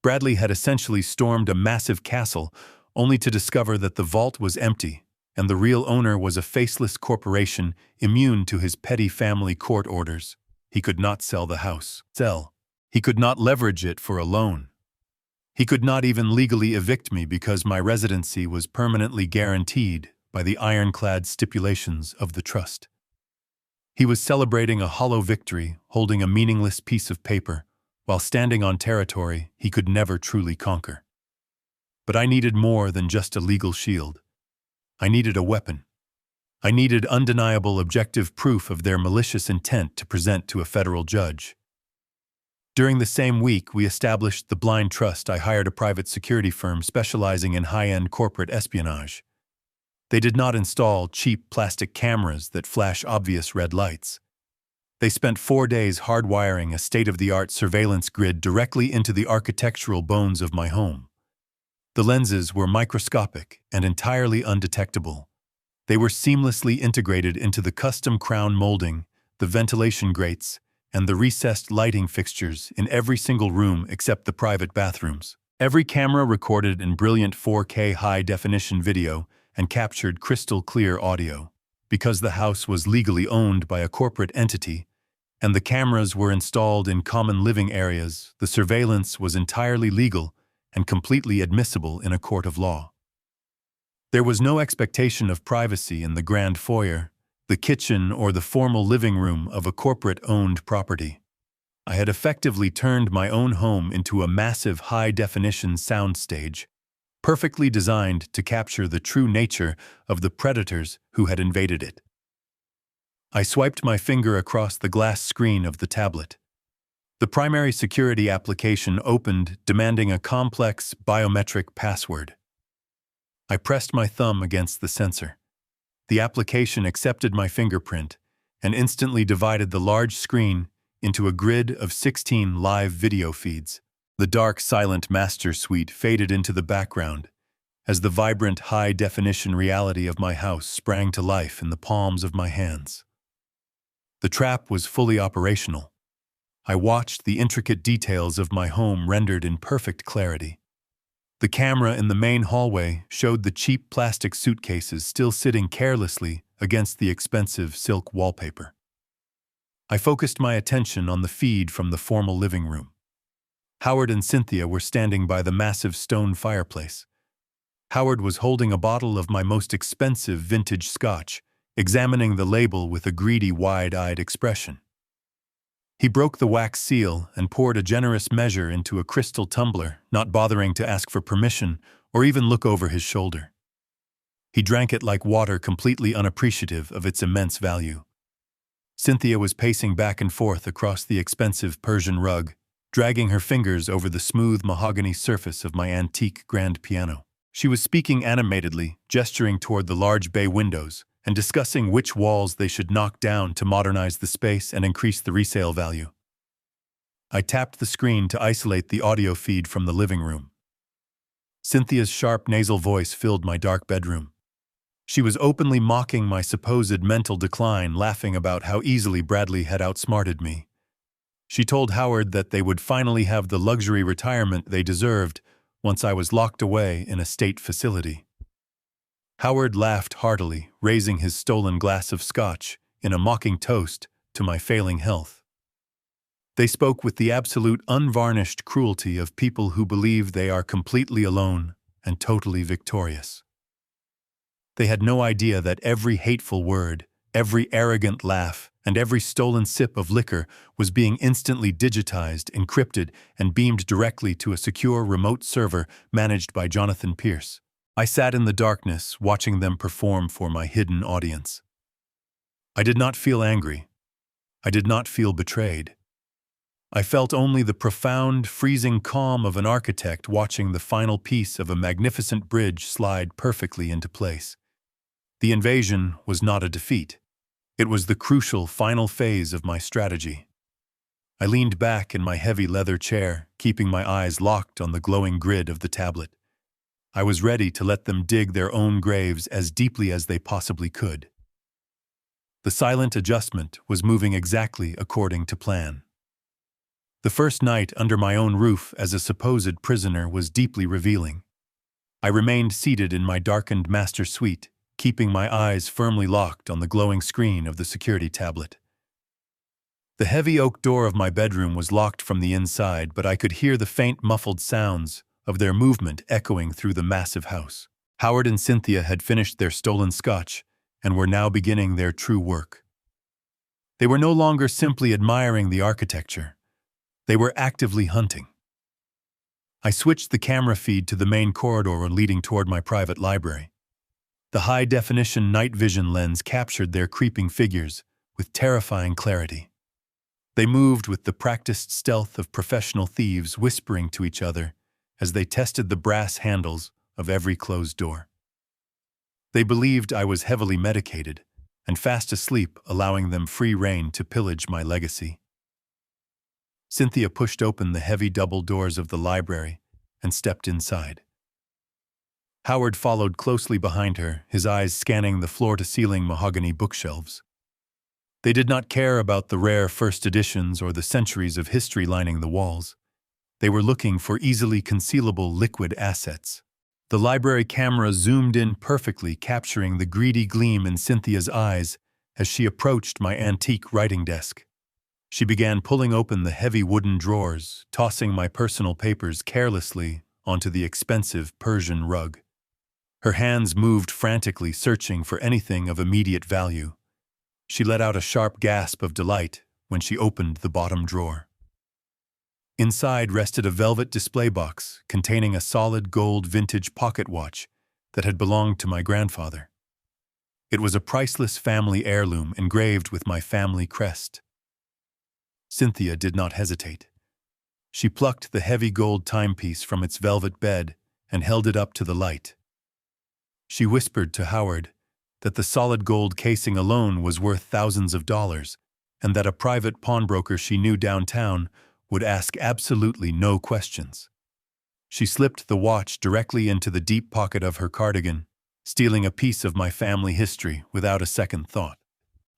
Bradley had essentially stormed a massive castle only to discover that the vault was empty and the real owner was a faceless corporation immune to his petty family court orders. He could not sell the house. He could not leverage it for a loan. He could not even legally evict me because my residency was permanently guaranteed by the ironclad stipulations of the trust. He was celebrating a hollow victory, holding a meaningless piece of paper, while standing on territory he could never truly conquer. But I needed more than just a legal shield. I needed a weapon. I needed undeniable objective proof of their malicious intent to present to a federal judge. During the same week we established the blind trust, I hired a private security firm specializing in high-end corporate espionage. They did not install cheap plastic cameras that flash obvious red lights. They spent 4 days hardwiring a state-of-the-art surveillance grid directly into the architectural bones of my home. The lenses were microscopic and entirely undetectable. They were seamlessly integrated into the custom crown molding, the ventilation grates, and the recessed lighting fixtures in every single room except the private bathrooms. Every camera recorded in brilliant 4K high-definition video and captured crystal-clear audio. Because the house was legally owned by a corporate entity, and the cameras were installed in common living areas, the surveillance was entirely legal and completely admissible in a court of law. There was no expectation of privacy in the grand foyer, the kitchen, or the formal living room of a corporate-owned property. I had effectively turned my own home into a massive high-definition soundstage, perfectly designed to capture the true nature of the predators who had invaded it. I swiped my finger across the glass screen of the tablet. The primary security application opened, demanding a complex biometric password. I pressed my thumb against the sensor. The application accepted my fingerprint and instantly divided the large screen into a grid of 16 live video feeds. The dark, silent master suite faded into the background as the vibrant, high-definition reality of my house sprang to life in the palms of my hands. The trap was fully operational. I watched the intricate details of my home rendered in perfect clarity. The camera in the main hallway showed the cheap plastic suitcases still sitting carelessly against the expensive silk wallpaper. I focused my attention on the feed from the formal living room. Howard and Cynthia were standing by the massive stone fireplace. Howard was holding a bottle of my most expensive vintage scotch, examining the label with a greedy, wide-eyed expression. He broke the wax seal and poured a generous measure into a crystal tumbler, not bothering to ask for permission or even look over his shoulder. He drank it like water, completely unappreciative of its immense value. Cynthia was pacing back and forth across the expensive Persian rug, dragging her fingers over the smooth mahogany surface of my antique grand piano. She was speaking animatedly, gesturing toward the large bay windows, and discussing which walls they should knock down to modernize the space and increase the resale value. I tapped the screen to isolate the audio feed from the living room. Cynthia's sharp nasal voice filled my dark bedroom. She was openly mocking my supposed mental decline, laughing about how easily Bradley had outsmarted me. She told Howard that they would finally have the luxury retirement they deserved once I was locked away in a state facility. Howard laughed heartily, raising his stolen glass of scotch in a mocking toast to my failing health. They spoke with the absolute unvarnished cruelty of people who believe they are completely alone and totally victorious. They had no idea that every hateful word, every arrogant laugh, and every stolen sip of liquor was being instantly digitized, encrypted, and beamed directly to a secure remote server managed by Jonathan Pierce. I sat in the darkness, watching them perform for my hidden audience. I did not feel angry. I did not feel betrayed. I felt only the profound, freezing calm of an architect watching the final piece of a magnificent bridge slide perfectly into place. The invasion was not a defeat. It was the crucial final phase of my strategy. I leaned back in my heavy leather chair, keeping my eyes locked on the glowing grid of the tablet. I was ready to let them dig their own graves as deeply as they possibly could. The silent adjustment was moving exactly according to plan. The first night under my own roof as a supposed prisoner was deeply revealing. I remained seated in my darkened master suite, keeping my eyes firmly locked on the glowing screen of the security tablet. The heavy oak door of my bedroom was locked from the inside, but I could hear the faint muffled sounds of their movement echoing through the massive house. Howard and Cynthia had finished their stolen scotch and were now beginning their true work. They were no longer simply admiring the architecture. They were actively hunting. I switched the camera feed to the main corridor leading toward my private library. The high-definition night vision lens captured their creeping figures with terrifying clarity. They moved with the practiced stealth of professional thieves, whispering to each other as they tested the brass handles of every closed door. They believed I was heavily medicated and fast asleep, allowing them free rein to pillage my legacy. Cynthia pushed open the heavy double doors of the library and stepped inside. Howard followed closely behind her, his eyes scanning the floor-to-ceiling mahogany bookshelves. They did not care about the rare first editions or the centuries of history lining the walls. They were looking for easily concealable liquid assets. The library camera zoomed in perfectly, capturing the greedy gleam in Cynthia's eyes as she approached my antique writing desk. She began pulling open the heavy wooden drawers, tossing my personal papers carelessly onto the expensive Persian rug. Her hands moved frantically, searching for anything of immediate value. She let out a sharp gasp of delight when she opened the bottom drawer. Inside rested a velvet display box containing a solid gold vintage pocket watch that had belonged to my grandfather. It was a priceless family heirloom engraved with my family crest. Cynthia did not hesitate. She plucked the heavy gold timepiece from its velvet bed and held it up to the light. She whispered to Howard that the solid gold casing alone was worth thousands of dollars, and that a private pawnbroker she knew downtown would ask absolutely no questions. She slipped the watch directly into the deep pocket of her cardigan, stealing a piece of my family history without a second thought.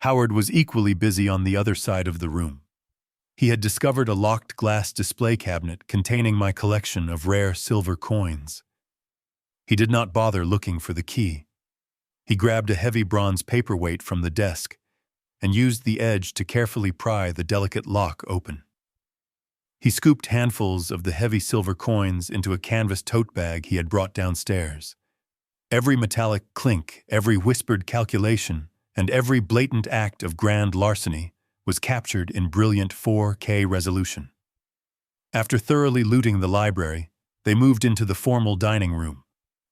Howard was equally busy on the other side of the room. He had discovered a locked glass display cabinet containing my collection of rare silver coins. He did not bother looking for the key. He grabbed a heavy bronze paperweight from the desk and used the edge to carefully pry the delicate lock open. He scooped handfuls of the heavy silver coins into a canvas tote bag he had brought downstairs. Every metallic clink, every whispered calculation, and every blatant act of grand larceny was captured in brilliant 4K resolution. After thoroughly looting the library, they moved into the formal dining room.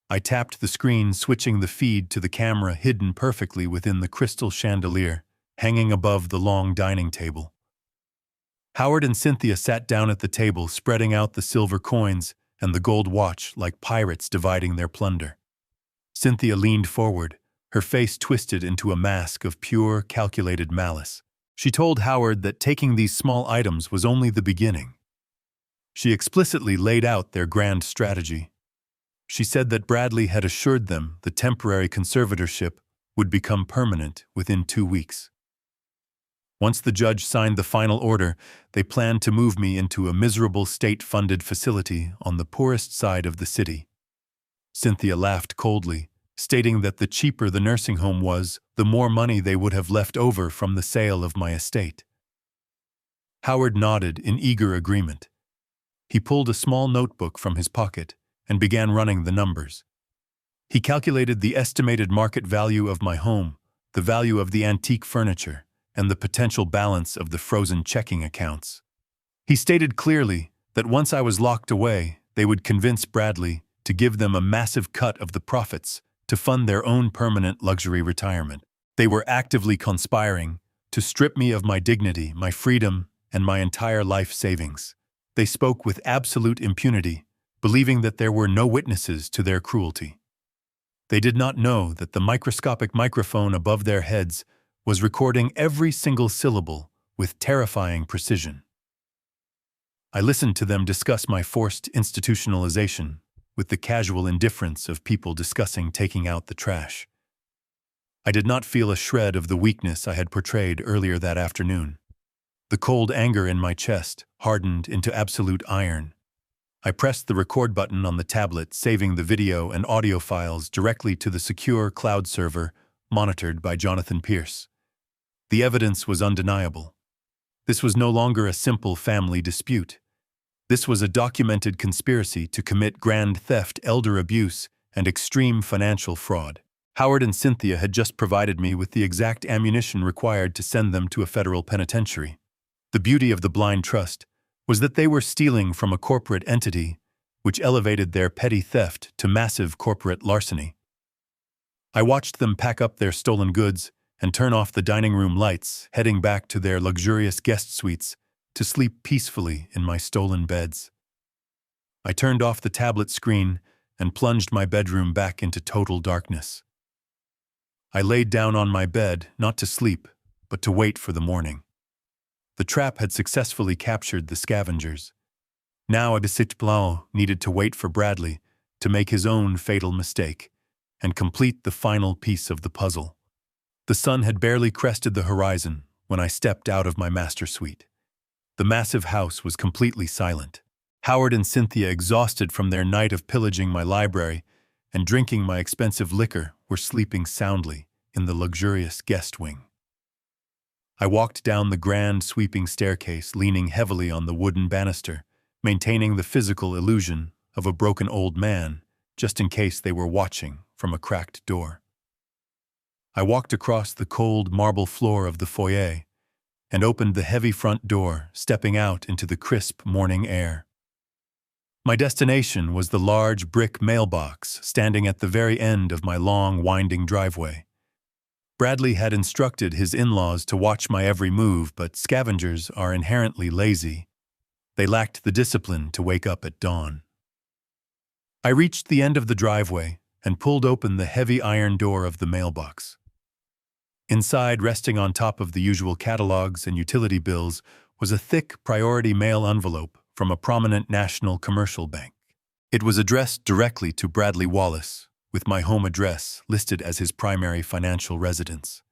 I tapped the screen, switching the feed to the camera hidden perfectly within the crystal chandelier hanging above the long dining table. Howard and Cynthia sat down at the table, spreading out the silver coins and the gold watch like pirates dividing their plunder. Cynthia leaned forward, her face twisted into a mask of pure, calculated malice. She told Howard that taking these small items was only the beginning. She explicitly laid out their grand strategy. She said that Bradley had assured them the temporary conservatorship would become permanent within 2 weeks. Once the judge signed the final order, they planned to move me into a miserable state-funded facility on the poorest side of the city. Cynthia laughed coldly, stating that the cheaper the nursing home was, the more money they would have left over from the sale of my estate. Howard nodded in eager agreement. He pulled a small notebook from his pocket and began running the numbers. He calculated the estimated market value of my home, the value of the antique furniture, and the potential balance of the frozen checking accounts. He stated clearly that once I was locked away, they would convince Bradley to give them a massive cut of the profits to fund their own permanent luxury retirement. They were actively conspiring to strip me of my dignity, my freedom, and my entire life savings. They spoke with absolute impunity, believing that there were no witnesses to their cruelty. They did not know that the microscopic microphone above their heads was recording every single syllable with terrifying precision. I listened to them discuss my forced institutionalization with the casual indifference of people discussing taking out the trash. I did not feel a shred of the weakness I had portrayed earlier that afternoon. The cold anger in my chest hardened into absolute iron. I pressed the record button on the tablet, saving the video and audio files directly to the secure cloud server monitored by Jonathan Pierce. The evidence was undeniable. This was no longer a simple family dispute. This was a documented conspiracy to commit grand theft, elder abuse, and extreme financial fraud. Howard and Cynthia had just provided me with the exact ammunition required to send them to a federal penitentiary. The beauty of the blind trust was that they were stealing from a corporate entity, which elevated their petty theft to massive corporate larceny. I watched them pack up their stolen goods and turn off the dining room lights, heading back to their luxurious guest suites to sleep peacefully in my stolen beds. I turned off the tablet screen and plunged my bedroom back into total darkness. I laid down on my bed, not to sleep, but to wait for the morning. The trap had successfully captured the scavengers. Now Abissit Blau needed to wait for Bradley to make his own fatal mistake and complete the final piece of the puzzle. The sun had barely crested the horizon when I stepped out of my master suite. The massive house was completely silent. Howard and Cynthia, exhausted from their night of pillaging my library and drinking my expensive liquor, were sleeping soundly in the luxurious guest wing. I walked down the grand, sweeping staircase, leaning heavily on the wooden banister, maintaining the physical illusion of a broken old man, just in case they were watching from a cracked door. I walked across the cold marble floor of the foyer and opened the heavy front door, stepping out into the crisp morning air. My destination was the large brick mailbox standing at the very end of my long, winding driveway. Bradley had instructed his in-laws to watch my every move, but scavengers are inherently lazy. They lacked the discipline to wake up at dawn. I reached the end of the driveway and pulled open the heavy iron door of the mailbox. Inside, resting on top of the usual catalogs and utility bills, was a thick priority mail envelope from a prominent national commercial bank. It was addressed directly to Bradley Wallace, with my home address listed as his primary financial residence.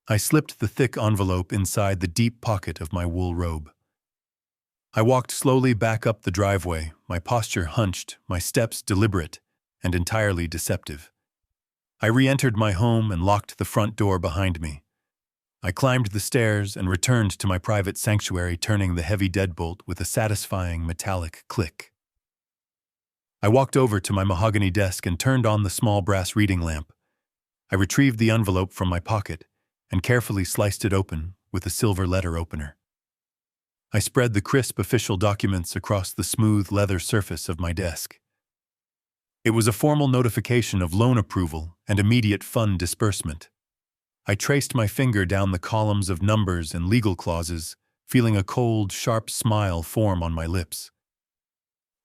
I slipped the thick envelope inside the deep pocket of my wool robe. I walked slowly back up the driveway, my posture hunched, my steps deliberate and entirely deceptive. I re-entered my home and locked the front door behind me. I climbed the stairs and returned to my private sanctuary, turning the heavy deadbolt with a satisfying metallic click. I walked over to my mahogany desk and turned on the small brass reading lamp. I retrieved the envelope from my pocket and carefully sliced it open with a silver letter opener. I spread the crisp official documents across the smooth leather surface of my desk. It was a formal notification of loan approval and immediate fund disbursement. I traced my finger down the columns of numbers and legal clauses, feeling a cold, sharp smile form on my lips.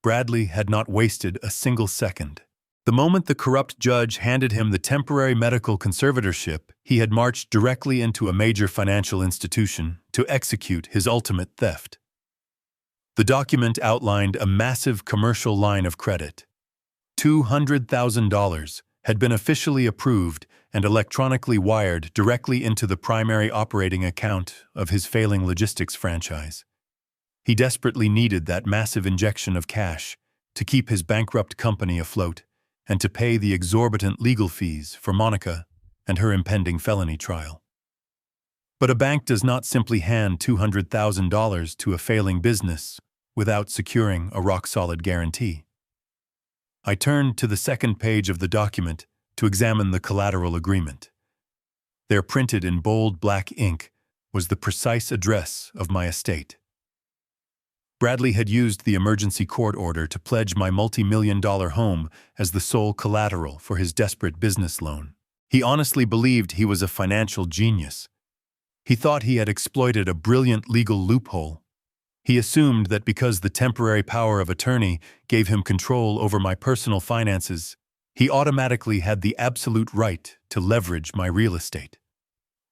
Bradley had not wasted a single second. The moment the corrupt judge handed him the temporary medical conservatorship, he had marched directly into a major financial institution to execute his ultimate theft. The document outlined a massive commercial line of credit. $200,000 had been officially approved and electronically wired directly into the primary operating account of his failing logistics franchise. He desperately needed that massive injection of cash to keep his bankrupt company afloat and to pay the exorbitant legal fees for Monica and her impending felony trial. But a bank does not simply hand $200,000 to a failing business without securing a rock-solid guarantee. I turned to the second page of the document to examine the collateral agreement. There, printed in bold black ink, was the precise address of my estate. Bradley had used the emergency court order to pledge my multi-million-dollar home as the sole collateral for his desperate business loan. He honestly believed he was a financial genius. He thought he had exploited a brilliant legal loophole. He assumed that because the temporary power of attorney gave him control over my personal finances, he automatically had the absolute right to leverage my real estate.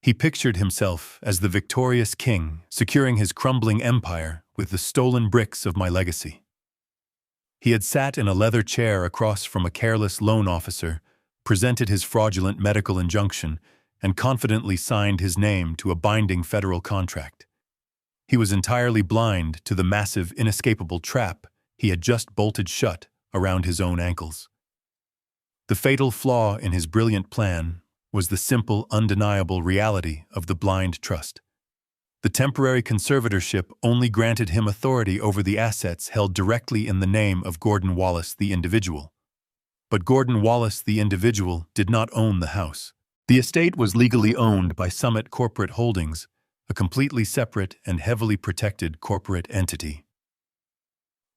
He pictured himself as the victorious king, securing his crumbling empire with the stolen bricks of my legacy. He had sat in a leather chair across from a careless loan officer, presented his fraudulent medical injunction, and confidently signed his name to a binding federal contract. He was entirely blind to the massive, inescapable trap he had just bolted shut around his own ankles. The fatal flaw in his brilliant plan was the simple, undeniable reality of the blind trust. The temporary conservatorship only granted him authority over the assets held directly in the name of Gordon Wallace the individual. But Gordon Wallace the individual did not own the house. The estate was legally owned by Summit Corporate Holdings, a completely separate and heavily protected corporate entity.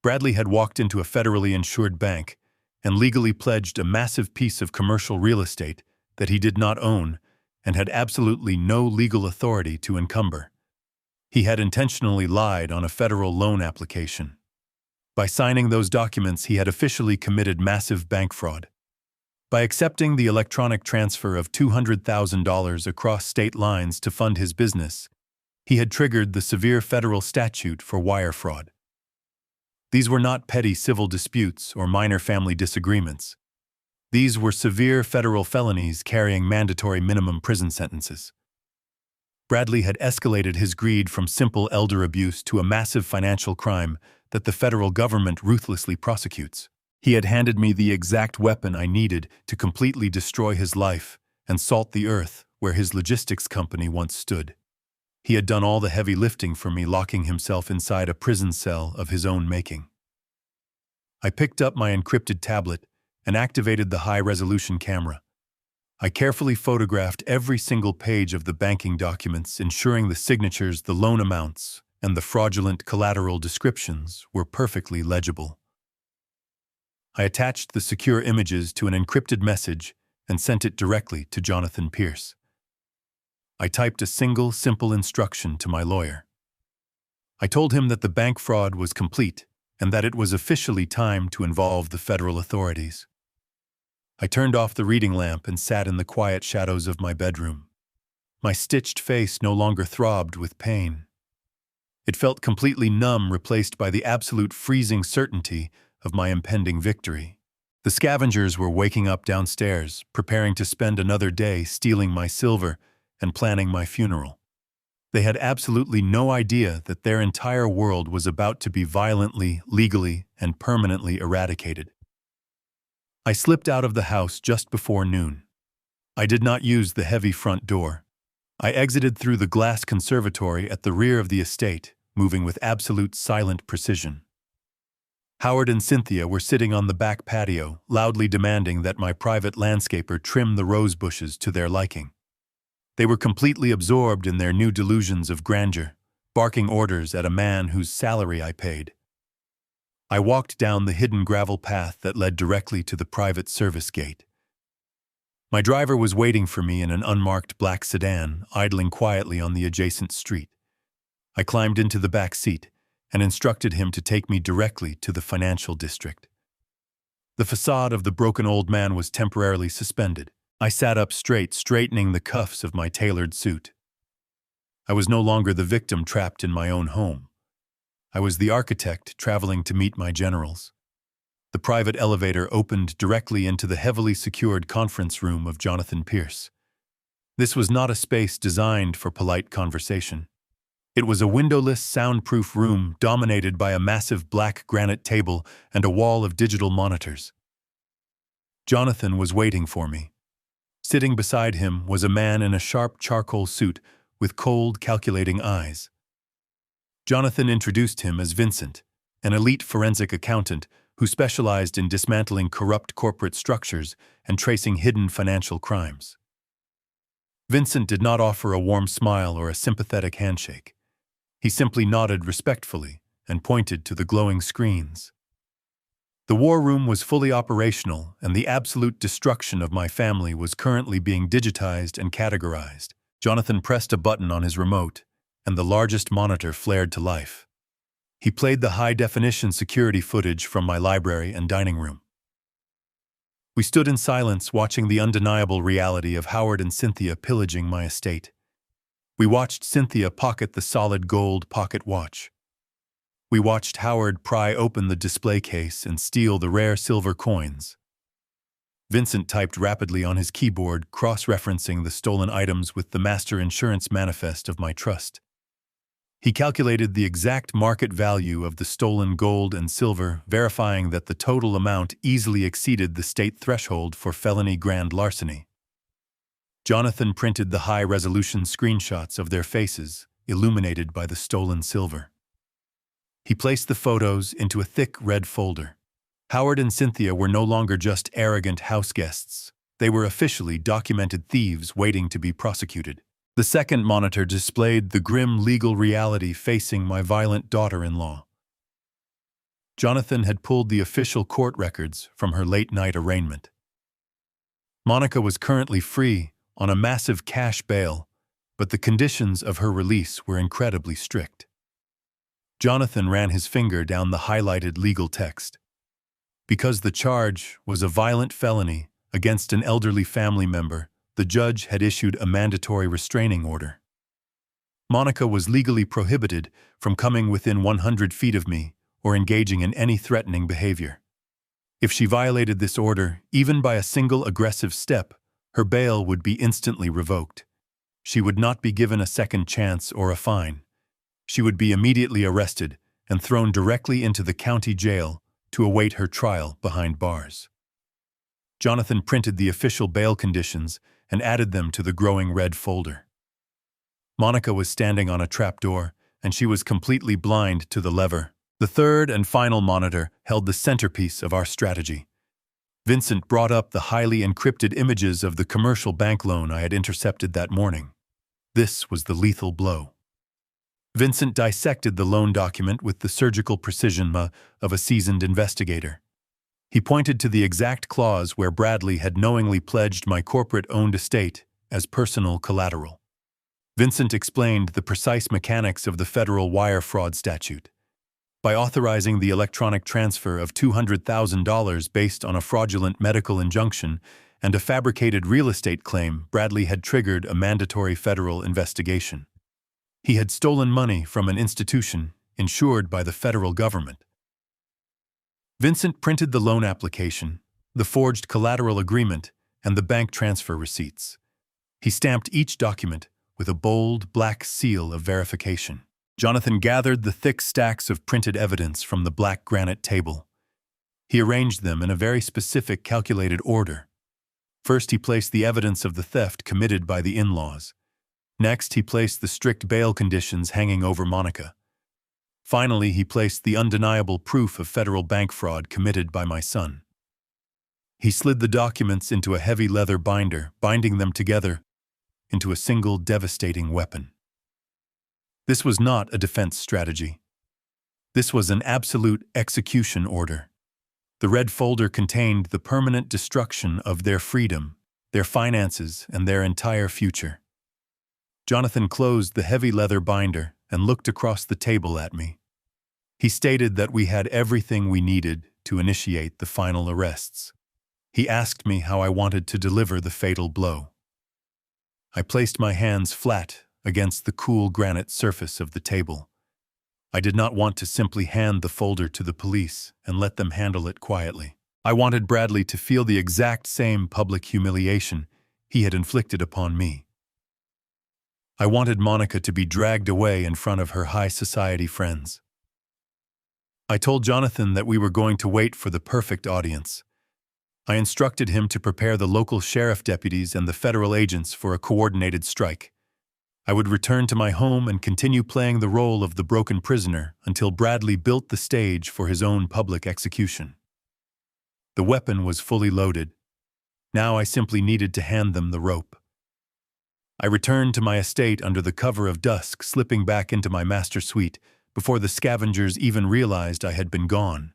Bradley had walked into a federally insured bank and legally pledged a massive piece of commercial real estate that he did not own and had absolutely no legal authority to encumber. He had intentionally lied on a federal loan application. By signing those documents, he had officially committed massive bank fraud. By accepting the electronic transfer of $200,000 across state lines to fund his business, he had triggered the severe federal statute for wire fraud. These were not petty civil disputes or minor family disagreements. These were severe federal felonies carrying mandatory minimum prison sentences. Bradley had escalated his greed from simple elder abuse to a massive financial crime that the federal government ruthlessly prosecutes. He had handed me the exact weapon I needed to completely destroy his life and salt the earth where his logistics company once stood. He had done all the heavy lifting for me, locking himself inside a prison cell of his own making. I picked up my encrypted tablet and activated the high-resolution camera. I carefully photographed every single page of the banking documents, ensuring the signatures, the loan amounts, and the fraudulent collateral descriptions were perfectly legible. I attached the secure images to an encrypted message and sent it directly to Jonathan Pierce. I typed a single, simple instruction to my lawyer. I told him that the bank fraud was complete and that it was officially time to involve the federal authorities. I turned off the reading lamp and sat in the quiet shadows of my bedroom. My stitched face no longer throbbed with pain. It felt completely numb, replaced by the absolute freezing certainty of my impending victory. The scavengers were waking up downstairs, preparing to spend another day stealing my silver and planning my funeral. They had absolutely no idea that their entire world was about to be violently, legally, and permanently eradicated. I slipped out of the house just before noon. I did not use the heavy front door. I exited through the glass conservatory at the rear of the estate, moving with absolute silent precision. Howard and Cynthia were sitting on the back patio, loudly demanding that my private landscaper trim the rose bushes to their liking. They were completely absorbed in their new delusions of grandeur, barking orders at a man whose salary I paid. I walked down the hidden gravel path that led directly to the private service gate. My driver was waiting for me in an unmarked black sedan, idling quietly on the adjacent street. I climbed into the back seat and instructed him to take me directly to the financial district. The facade of the broken old man was temporarily suspended. I sat up straight, straightening the cuffs of my tailored suit. I was no longer the victim trapped in my own home. I was the architect traveling to meet my generals. The The private elevator opened directly into the heavily secured conference room of Jonathan Pierce. This was not a space designed for polite conversation. It was a windowless, soundproof room dominated by a massive black granite table and a wall of digital monitors. Jonathan was waiting for me. Sitting beside him was a man in a sharp charcoal suit with cold, calculating eyes. Jonathan introduced him as Vincent, an elite forensic accountant who specialized in dismantling corrupt corporate structures and tracing hidden financial crimes. Vincent did not offer a warm smile or a sympathetic handshake. He simply nodded respectfully and pointed to the glowing screens. The war room was fully operational, and the absolute destruction of my family was currently being digitized and categorized. Jonathan pressed a button on his remote, and the largest monitor flared to life. He played the high-definition security footage from my library and dining room. We stood in silence, watching the undeniable reality of Howard and Cynthia pillaging my estate. We watched Cynthia pocket the solid gold pocket watch. We watched Howard pry open the display case and steal the rare silver coins. Vincent typed rapidly on his keyboard, cross-referencing the stolen items with the master insurance manifest of my trust. He calculated the exact market value of the stolen gold and silver, verifying that the total amount easily exceeded the state threshold for felony grand larceny. Jonathan printed the high-resolution screenshots of their faces, illuminated by the stolen silver. He placed the photos into a thick red folder. Howard and Cynthia were no longer just arrogant house guests. They were officially documented thieves waiting to be prosecuted. The second monitor displayed the grim legal reality facing my violent daughter-in-law. Jonathan had pulled the official court records from her late-night arraignment. Monica was currently free on a massive cash bail, but the conditions of her release were incredibly strict. Jonathan ran his finger down the highlighted legal text. Because the charge was a violent felony against an elderly family member, the judge had issued a mandatory restraining order. Monica was legally prohibited from coming within 100 feet of me or engaging in any threatening behavior. If she violated this order, even by a single aggressive step, her bail would be instantly revoked. She would not be given a second chance or a fine. She would be immediately arrested and thrown directly into the county jail to await her trial behind bars. Jonathan printed the official bail conditions and added them to the growing red folder. Monica was standing on a trapdoor, and she was completely blind to the lever. The third and final monitor held the centerpiece of our strategy. Vincent brought up the highly encrypted images of the commercial bank loan I had intercepted that morning. This was the lethal blow. Vincent dissected the loan document with the surgical precision of a seasoned investigator. He pointed to the exact clause where Bradley had knowingly pledged my corporate-owned estate as personal collateral. Vincent explained the precise mechanics of the federal wire fraud statute. By authorizing the electronic transfer of $200,000 based on a fraudulent medical injunction and a fabricated real estate claim, Bradley had triggered a mandatory federal investigation. He had stolen money from an institution insured by the federal government. Vincent printed the loan application, the forged collateral agreement, and the bank transfer receipts. He stamped each document with a bold, black seal of verification. Jonathan gathered the thick stacks of printed evidence from the black granite table. He arranged them in a very specific, calculated order. First, he placed the evidence of the theft committed by the in-laws. Next, he placed the strict bail conditions hanging over Monica. Finally, he placed the undeniable proof of federal bank fraud committed by my son. He slid the documents into a heavy leather binder, binding them together into a single devastating weapon. This was not a defense strategy. This was an absolute execution order. The red folder contained the permanent destruction of their freedom, their finances, and their entire future. Jonathan closed the heavy leather binder and looked across the table at me. He stated that we had everything we needed to initiate the final arrests. He asked me how I wanted to deliver the fatal blow. I placed my hands flat against the cool granite surface of the table. I did not want to simply hand the folder to the police and let them handle it quietly. I wanted Bradley to feel the exact same public humiliation he had inflicted upon me. I wanted Monica to be dragged away in front of her high society friends. I told Jonathan that we were going to wait for the perfect audience. I instructed him to prepare the local sheriff deputies and the federal agents for a coordinated strike. I would return to my home and continue playing the role of the broken prisoner until Bradley built the stage for his own public execution. The weapon was fully loaded. Now I simply needed to hand them the rope. I returned to my estate under the cover of dusk, slipping back into my master suite before the scavengers even realized I had been gone.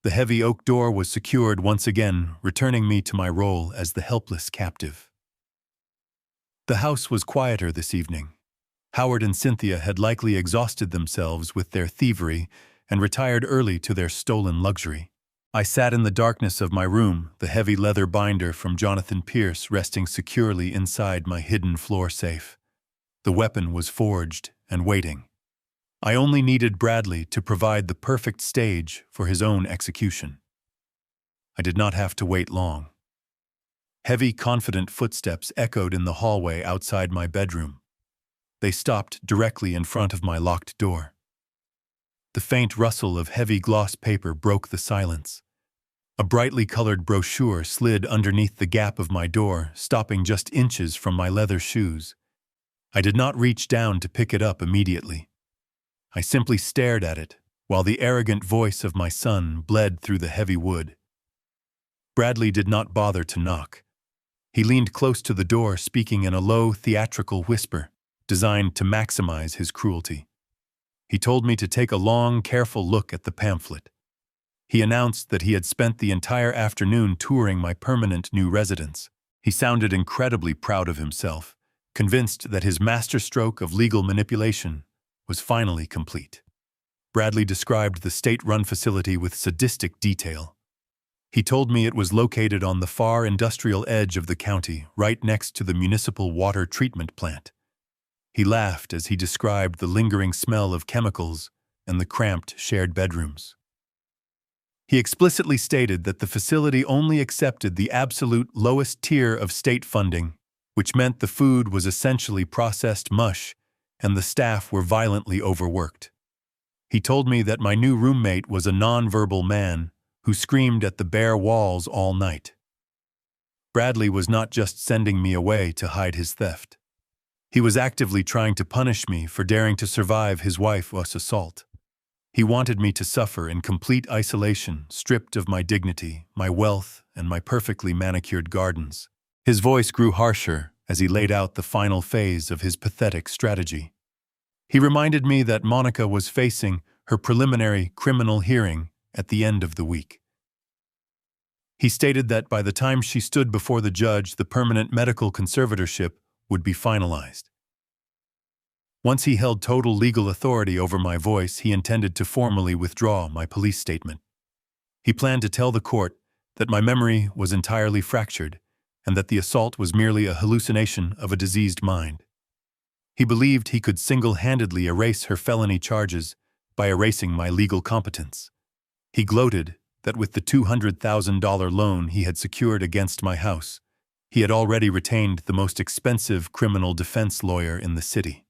The heavy oak door was secured once again, returning me to my role as the helpless captive. The house was quieter this evening. Howard and Cynthia had likely exhausted themselves with their thievery and retired early to their stolen luxury. I sat in the darkness of my room, the heavy leather binder from Jonathan Pierce resting securely inside my hidden floor safe. The weapon was forged and waiting. I only needed Bradley to provide the perfect stage for his own execution. I did not have to wait long. Heavy, confident footsteps echoed in the hallway outside my bedroom. They stopped directly in front of my locked door. The faint rustle of heavy gloss paper broke the silence. A brightly colored brochure slid underneath the gap of my door, stopping just inches from my leather shoes. I did not reach down to pick it up immediately. I simply stared at it, while the arrogant voice of my son bled through the heavy wood. Bradley did not bother to knock. He leaned close to the door, speaking in a low, theatrical whisper, designed to maximize his cruelty. He told me to take a long, careful look at the pamphlet. He announced that he had spent the entire afternoon touring my permanent new residence. He sounded incredibly proud of himself, convinced that his masterstroke of legal manipulation was finally complete. Bradley described the state-run facility with sadistic detail. He told me it was located on the far industrial edge of the county, right next to the municipal water treatment plant. He laughed as he described the lingering smell of chemicals and the cramped shared bedrooms. He explicitly stated that the facility only accepted the absolute lowest tier of state funding, which meant the food was essentially processed mush and the staff were violently overworked. He told me that my new roommate was a nonverbal man who screamed at the bare walls all night. Bradley was not just sending me away to hide his theft. He was actively trying to punish me for daring to survive his wife's assault. He wanted me to suffer in complete isolation, stripped of my dignity, my wealth, and my perfectly manicured gardens. His voice grew harsher as he laid out the final phase of his pathetic strategy. He reminded me that Monica was facing her preliminary criminal hearing at the end of the week. He stated that by the time she stood before the judge, the permanent medical conservatorship would be finalized. Once he held total legal authority over my voice, he intended to formally withdraw my police statement. He planned to tell the court that my memory was entirely fractured and that the assault was merely a hallucination of a diseased mind. He believed he could single-handedly erase her felony charges by erasing my legal competence. He gloated that with the $200,000 loan he had secured against my house, he had already retained the most expensive criminal defense lawyer in the city.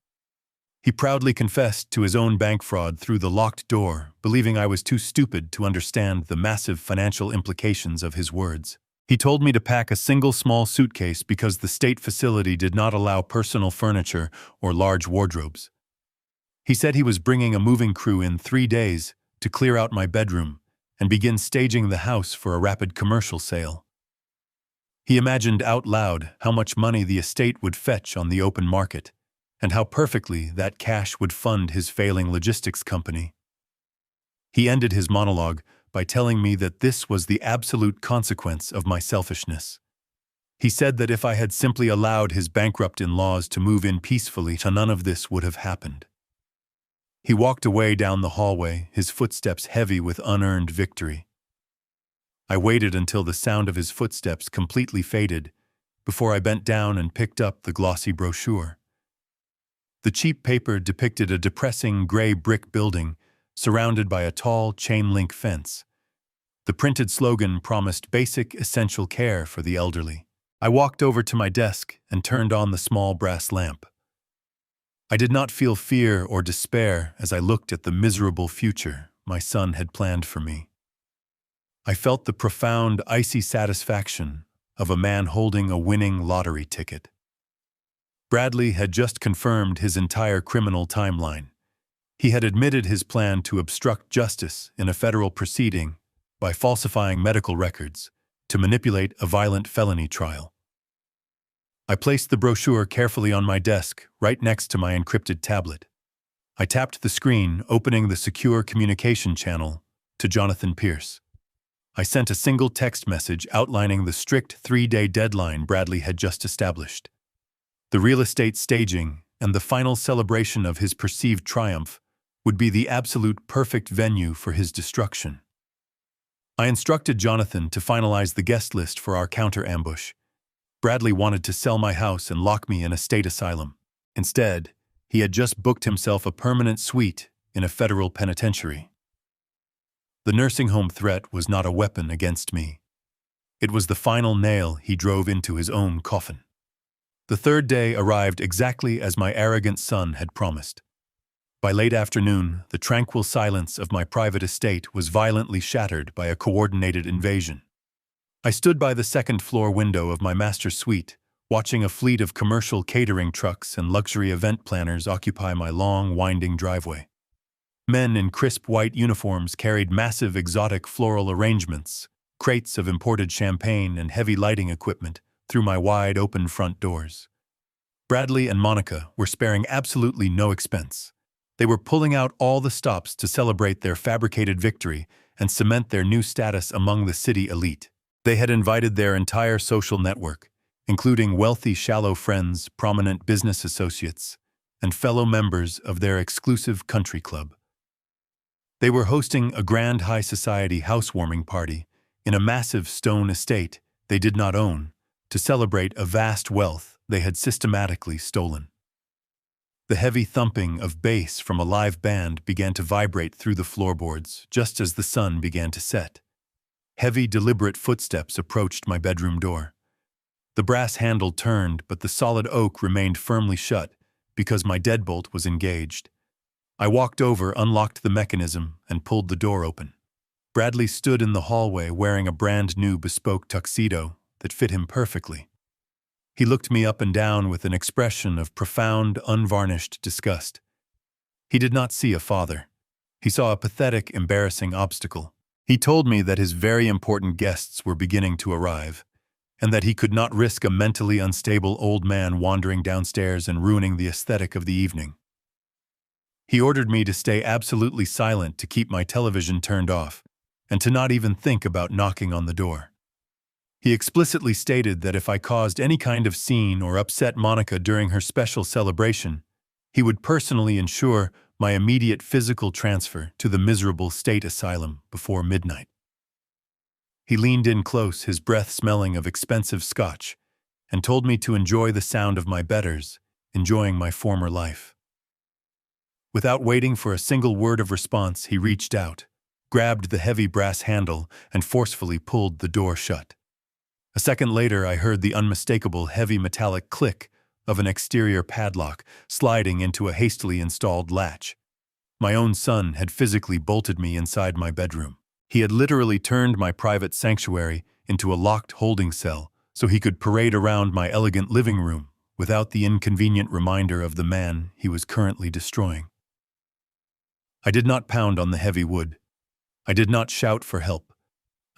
He proudly confessed to his own bank fraud through the locked door, believing I was too stupid to understand the massive financial implications of his words. He told me to pack a single small suitcase because the state facility did not allow personal furniture or large wardrobes. He said he was bringing a moving crew in 3 days to clear out my bedroom and begin staging the house for a rapid commercial sale. He imagined out loud how much money the estate would fetch on the open market, and how perfectly that cash would fund his failing logistics company. He ended his monologue by telling me that this was the absolute consequence of my selfishness. He said that if I had simply allowed his bankrupt in-laws to move in peacefully, none of this would have happened. He walked away down the hallway, his footsteps heavy with unearned victory. I waited until the sound of his footsteps completely faded before I bent down and picked up the glossy brochure. The cheap paper depicted a depressing gray brick building surrounded by a tall chain-link fence. The printed slogan promised basic, essential care for the elderly. I walked over to my desk and turned on the small brass lamp. I did not feel fear or despair as I looked at the miserable future my son had planned for me. I felt the profound, icy satisfaction of a man holding a winning lottery ticket. Bradley had just confirmed his entire criminal timeline. He had admitted his plan to obstruct justice in a federal proceeding by falsifying medical records to manipulate a violent felony trial. I placed the brochure carefully on my desk, right next to my encrypted tablet. I tapped the screen, opening the secure communication channel to Jonathan Pierce. I sent a single text message outlining the strict 3-day deadline Bradley had just established. The real estate staging and the final celebration of his perceived triumph would be the absolute perfect venue for his destruction. I instructed Jonathan to finalize the guest list for our counter-ambush. Bradley wanted to sell my house and lock me in a state asylum. Instead, he had just booked himself a permanent suite in a federal penitentiary. The nursing home threat was not a weapon against me. It was the final nail he drove into his own coffin. The third day arrived exactly as my arrogant son had promised. By late afternoon, the tranquil silence of my private estate was violently shattered by a coordinated invasion. I stood by the second-floor window of my master's suite, watching a fleet of commercial catering trucks and luxury event planners occupy my long, winding driveway. Men in crisp white uniforms carried massive exotic floral arrangements, crates of imported champagne and heavy lighting equipment through my wide-open front doors. Bradley and Monica were sparing absolutely no expense. They were pulling out all the stops to celebrate their fabricated victory and cement their new status among the city elite. They had invited their entire social network, including wealthy, shallow friends, prominent business associates, and fellow members of their exclusive country club. They were hosting a grand high society housewarming party in a massive stone estate they did not own to celebrate a vast wealth they had systematically stolen. The heavy thumping of bass from a live band began to vibrate through the floorboards just as the sun began to set. Heavy, deliberate footsteps approached my bedroom door. The brass handle turned, but the solid oak remained firmly shut because my deadbolt was engaged. I walked over, unlocked the mechanism, and pulled the door open. Bradley stood in the hallway wearing a brand-new bespoke tuxedo that fit him perfectly. He looked me up and down with an expression of profound, unvarnished disgust. He did not see a father. He saw a pathetic, embarrassing obstacle. He told me that his very important guests were beginning to arrive, and that he could not risk a mentally unstable old man wandering downstairs and ruining the aesthetic of the evening. He ordered me to stay absolutely silent, to keep my television turned off, and to not even think about knocking on the door. He explicitly stated that if I caused any kind of scene or upset Monica during her special celebration, he would personally ensure my immediate physical transfer to the miserable state asylum before midnight. He leaned in close, his breath smelling of expensive scotch, and told me to enjoy the sound of my betters, enjoying my former life. Without waiting for a single word of response, he reached out, grabbed the heavy brass handle, and forcefully pulled the door shut. A second later, I heard the unmistakable heavy metallic click of an exterior padlock sliding into a hastily installed latch. My own son had physically bolted me inside my bedroom. He had literally turned my private sanctuary into a locked holding cell so he could parade around my elegant living room without the inconvenient reminder of the man he was currently destroying. I did not pound on the heavy wood. I did not shout for help.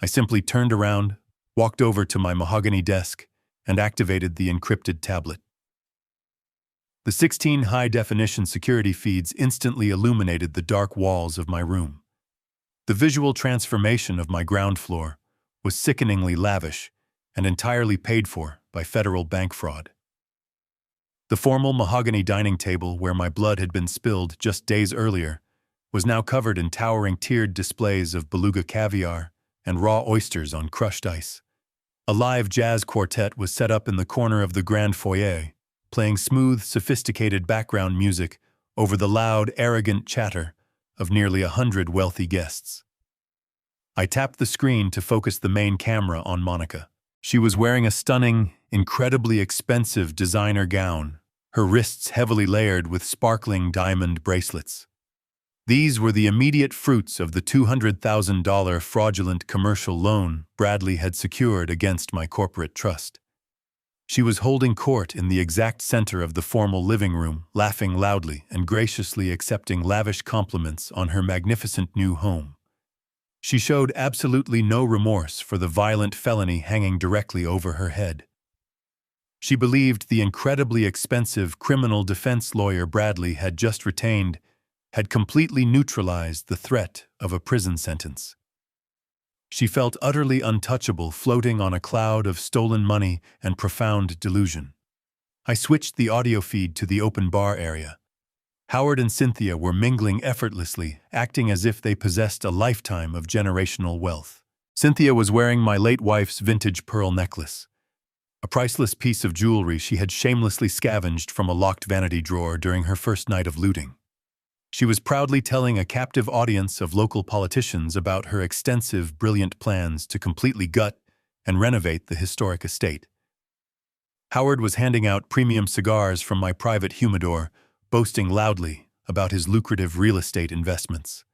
I simply turned around, walked over to my mahogany desk, and activated the encrypted tablet. The 16 high-definition security feeds instantly illuminated the dark walls of my room. The visual transformation of my ground floor was sickeningly lavish and entirely paid for by federal bank fraud. The formal mahogany dining table where my blood had been spilled just days earlier was now covered in towering tiered displays of beluga caviar and raw oysters on crushed ice. A live jazz quartet was set up in the corner of the grand foyer, playing smooth, sophisticated background music over the loud, arrogant chatter of nearly 100 wealthy guests. I tapped the screen to focus the main camera on Monica. She was wearing a stunning, incredibly expensive designer gown, her wrists heavily layered with sparkling diamond bracelets. These were the immediate fruits of the $200,000 fraudulent commercial loan Bradley had secured against my corporate trust. She was holding court in the exact center of the formal living room, laughing loudly and graciously accepting lavish compliments on her magnificent new home. She showed absolutely no remorse for the violent felony hanging directly over her head. She believed the incredibly expensive criminal defense lawyer Bradley had just retained had completely neutralized the threat of a prison sentence. She felt utterly untouchable, floating on a cloud of stolen money and profound delusion. I switched the audio feed to the open bar area. Howard and Cynthia were mingling effortlessly, acting as if they possessed a lifetime of generational wealth. Cynthia was wearing my late wife's vintage pearl necklace, a priceless piece of jewelry she had shamelessly scavenged from a locked vanity drawer during her first night of looting. She was proudly telling a captive audience of local politicians about her extensive, brilliant plans to completely gut and renovate the historic estate. Howard was handing out premium cigars from my private humidor, boasting loudly about his lucrative real estate investments.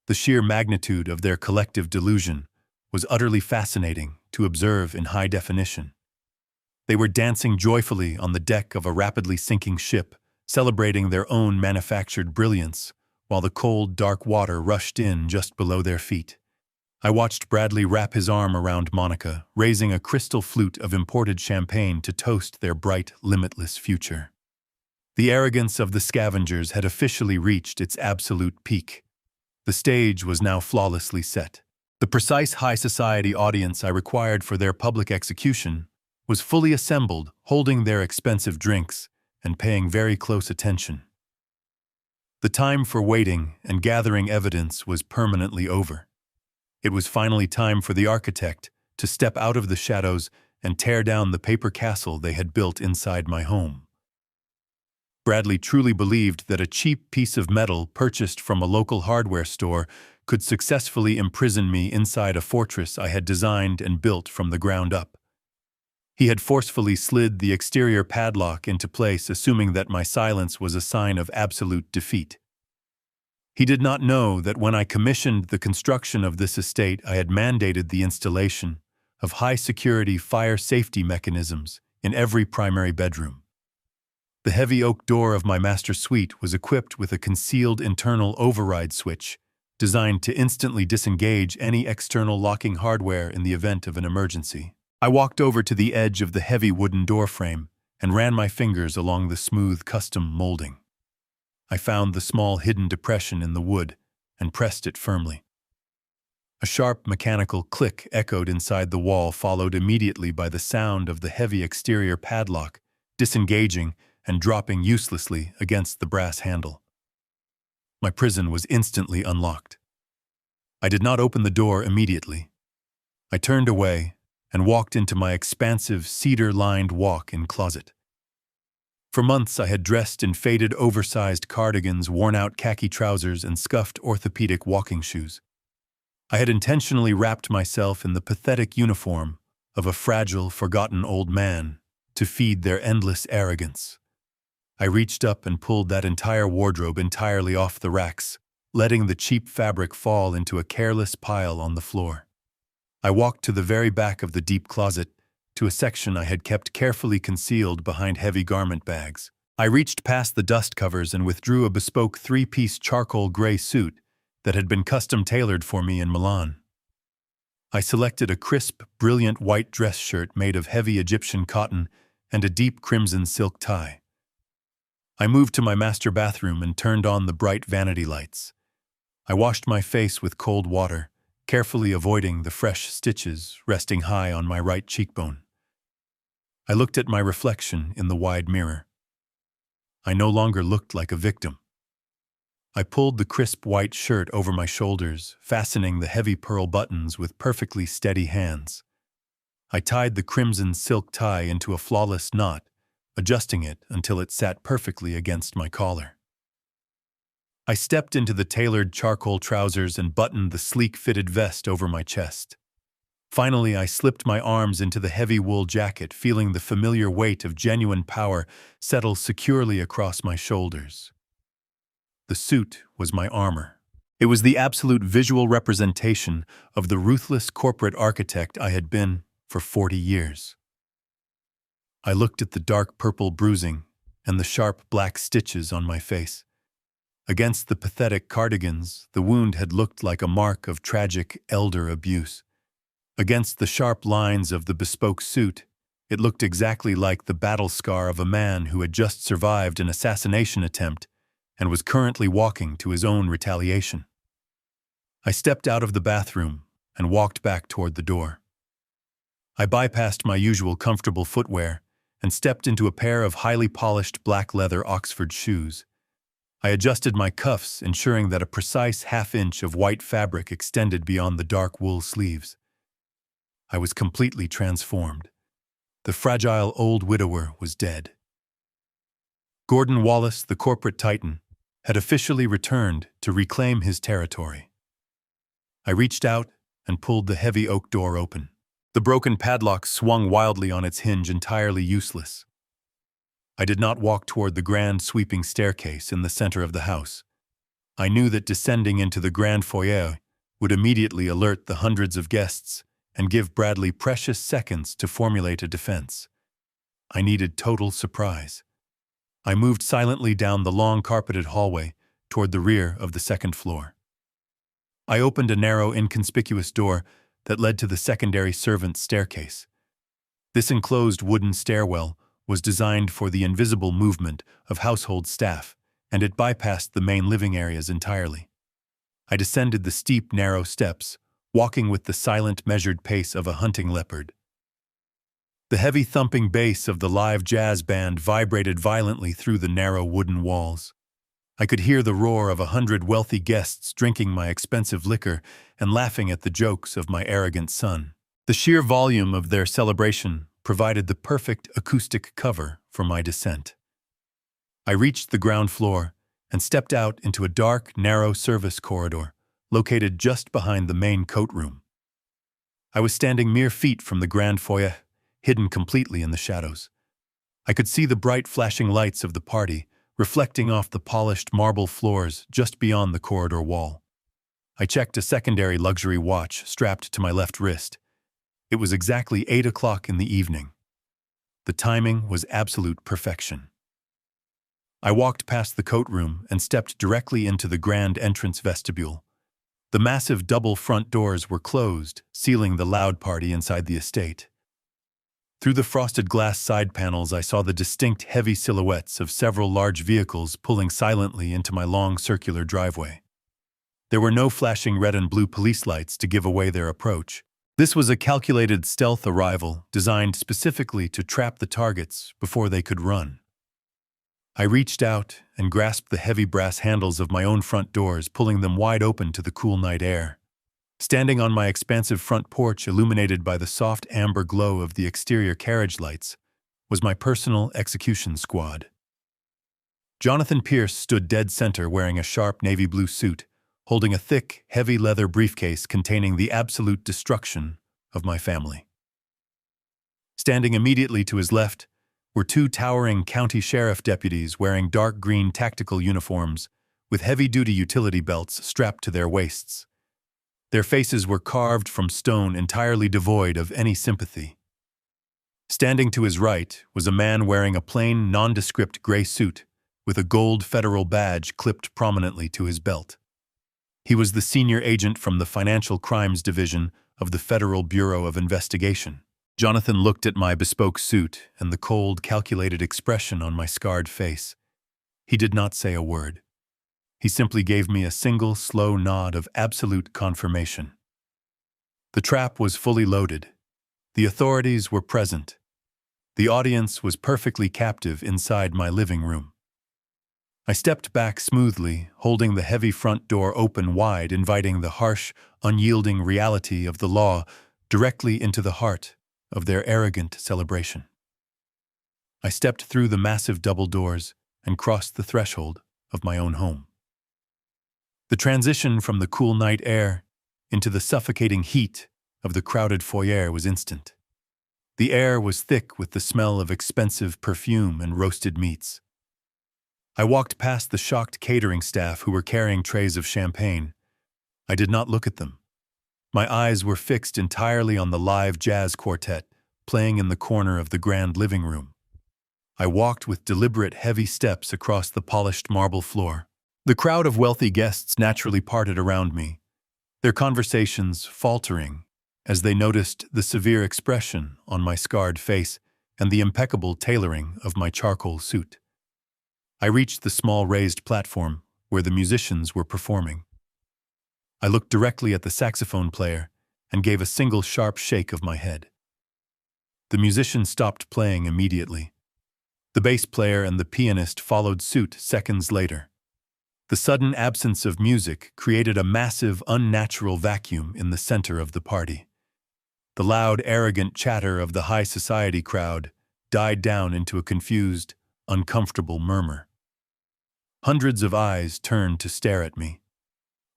The sheer magnitude of their collective delusion was utterly fascinating to observe in high definition. They were dancing joyfully on the deck of a rapidly sinking ship, celebrating their own manufactured brilliance, while the cold, dark water rushed in just below their feet. I watched Bradley wrap his arm around Monica, raising a crystal flute of imported champagne to toast their bright, limitless future. The arrogance of the scavengers had officially reached its absolute peak. The stage was now flawlessly set. The precise high society audience I required for their public execution was fully assembled, holding their expensive drinks and paying very close attention. The time for waiting and gathering evidence was permanently over. It was finally time for the architect to step out of the shadows and tear down the paper castle they had built inside my home. Bradley truly believed that a cheap piece of metal purchased from a local hardware store could successfully imprison me inside a fortress I had designed and built from the ground up. He had forcefully slid the exterior padlock into place, assuming that my silence was a sign of absolute defeat. He did not know that when I commissioned the construction of this estate, I had mandated the installation of high-security fire safety mechanisms in every primary bedroom. The heavy oak door of my master suite was equipped with a concealed internal override switch designed to instantly disengage any external locking hardware in the event of an emergency. I walked over to the edge of the heavy wooden door frame and ran my fingers along the smooth custom molding. I found the small hidden depression in the wood and pressed it firmly. A sharp mechanical click echoed inside the wall, followed immediately by the sound of the heavy exterior padlock disengaging and dropping uselessly against the brass handle. My prison was instantly unlocked. I did not open the door immediately. I turned away and walked into my expansive, cedar-lined walk-in closet. For months I had dressed in faded, oversized cardigans, worn-out khaki trousers, and scuffed orthopedic walking shoes. I had intentionally wrapped myself in the pathetic uniform of a fragile, forgotten old man to feed their endless arrogance. I reached up and pulled that entire wardrobe entirely off the racks, letting the cheap fabric fall into a careless pile on the floor. I walked to the very back of the deep closet, to a section I had kept carefully concealed behind heavy garment bags. I reached past the dust covers and withdrew a bespoke three-piece charcoal gray suit that had been custom-tailored for me in Milan. I selected a crisp, brilliant white dress shirt made of heavy Egyptian cotton and a deep crimson silk tie. I moved to my master bathroom and turned on the bright vanity lights. I washed my face with cold water, carefully avoiding the fresh stitches resting high on my right cheekbone. I looked at my reflection in the wide mirror. I no longer looked like a victim. I pulled the crisp white shirt over my shoulders, fastening the heavy pearl buttons with perfectly steady hands. I tied the crimson silk tie into a flawless knot adjusting it until it sat perfectly against my collar. I stepped into the tailored charcoal trousers and buttoned the sleek fitted vest over my chest. Finally, I slipped my arms into the heavy wool jacket, feeling the familiar weight of genuine power settle securely across my shoulders. The suit was my armor. It was the absolute visual representation of the ruthless corporate architect I had been for 40 years. I looked at the dark purple bruising and the sharp black stitches on my face. Against the pathetic cardigans, the wound had looked like a mark of tragic elder abuse. Against the sharp lines of the bespoke suit, it looked exactly like the battle scar of a man who had just survived an assassination attempt and was currently walking to his own retaliation. I stepped out of the bathroom and walked back toward the door. I bypassed my usual comfortable footwear and stepped into a pair of highly polished black leather Oxford shoes. I adjusted my cuffs, ensuring that a precise half-inch of white fabric extended beyond the dark wool sleeves. I was completely transformed. The fragile old widower was dead. Gordon Wallace, the corporate titan, had officially returned to reclaim his territory. I reached out and pulled the heavy oak door open. The broken padlock swung wildly on its hinge, entirely useless. I did not walk toward the grand sweeping staircase in the center of the house. I knew that descending into the grand foyer would immediately alert the hundreds of guests and give Bradley precious seconds to formulate a defense. I needed total surprise. I moved silently down the long carpeted hallway toward the rear of the second floor. I opened a narrow, inconspicuous door that led to the secondary servants' staircase. This enclosed wooden stairwell was designed for the invisible movement of household staff, and it bypassed the main living areas entirely. I descended the steep, narrow steps, walking with the silent, measured pace of a hunting leopard. The heavy thumping bass of the live jazz band vibrated violently through the narrow wooden walls. I could hear the roar of 100 wealthy guests drinking my expensive liquor and laughing at the jokes of my arrogant son. The sheer volume of their celebration provided the perfect acoustic cover for my descent. I reached the ground floor and stepped out into a dark, narrow service corridor located just behind the main coat room. I was standing mere feet from the grand foyer, hidden completely in the shadows. I could see the bright flashing lights of the party reflecting off the polished marble floors just beyond the corridor wall. I checked a secondary luxury watch strapped to my left wrist. It was exactly 8 o'clock in the evening. The timing was absolute perfection. I walked past the coat room and stepped directly into the grand entrance vestibule. The massive double front doors were closed, sealing the loud party inside the estate. Through the frosted glass side panels, I saw the distinct heavy silhouettes of several large vehicles pulling silently into my long circular driveway. There were no flashing red and blue police lights to give away their approach. This was a calculated stealth arrival designed specifically to trap the targets before they could run. I reached out and grasped the heavy brass handles of my own front doors, pulling them wide open to the cool night air. Standing on my expansive front porch, illuminated by the soft amber glow of the exterior carriage lights, was my personal execution squad. Jonathan Pierce stood dead center wearing a sharp navy blue suit, holding a thick, heavy leather briefcase containing the absolute destruction of my family. Standing immediately to his left were 2 towering county sheriff deputies wearing dark green tactical uniforms with heavy-duty utility belts strapped to their waists. Their faces were carved from stone, entirely devoid of any sympathy. Standing to his right was a man wearing a plain, nondescript gray suit with a gold federal badge clipped prominently to his belt. He was the senior agent from the Financial Crimes Division of the Federal Bureau of Investigation. Jonathan looked at my bespoke suit and the cold, calculated expression on my scarred face. He did not say a word. He simply gave me a single, slow nod of absolute confirmation. The trap was fully loaded. The authorities were present. The audience was perfectly captive inside my living room. I stepped back smoothly, holding the heavy front door open wide, inviting the harsh, unyielding reality of the law directly into the heart of their arrogant celebration. I stepped through the massive double doors and crossed the threshold of my own home. The transition from the cool night air into the suffocating heat of the crowded foyer was instant. The air was thick with the smell of expensive perfume and roasted meats. I walked past the shocked catering staff who were carrying trays of champagne. I did not look at them. My eyes were fixed entirely on the live jazz quartet playing in the corner of the grand living room. I walked with deliberate, heavy steps across the polished marble floor. The crowd of wealthy guests naturally parted around me, their conversations faltering as they noticed the severe expression on my scarred face and the impeccable tailoring of my charcoal suit. I reached the small raised platform where the musicians were performing. I looked directly at the saxophone player and gave a single sharp shake of my head. The musician stopped playing immediately. The bass player and the pianist followed suit seconds later. The sudden absence of music created a massive, unnatural vacuum in the center of the party. The loud, arrogant chatter of the high society crowd died down into a confused, uncomfortable murmur. Hundreds of eyes turned to stare at me.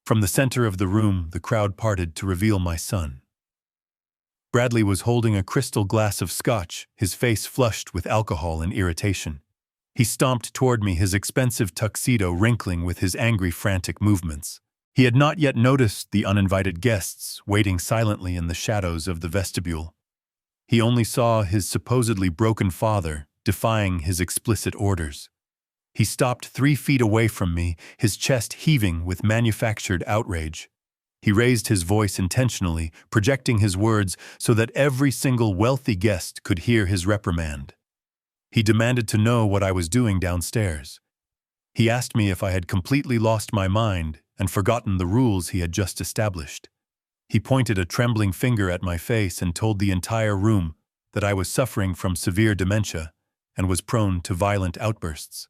From the center of the room, the crowd parted to reveal my son. Bradley was holding a crystal glass of scotch, his face flushed with alcohol and irritation. He stomped toward me, his expensive tuxedo wrinkling with his angry, frantic movements. He had not yet noticed the uninvited guests waiting silently in the shadows of the vestibule. He only saw his supposedly broken father defying his explicit orders. He stopped 3 feet away from me, his chest heaving with manufactured outrage. He raised his voice intentionally, projecting his words so that every single wealthy guest could hear his reprimand. He demanded to know what I was doing downstairs. He asked me if I had completely lost my mind and forgotten the rules he had just established. He pointed a trembling finger at my face and told the entire room that I was suffering from severe dementia and was prone to violent outbursts.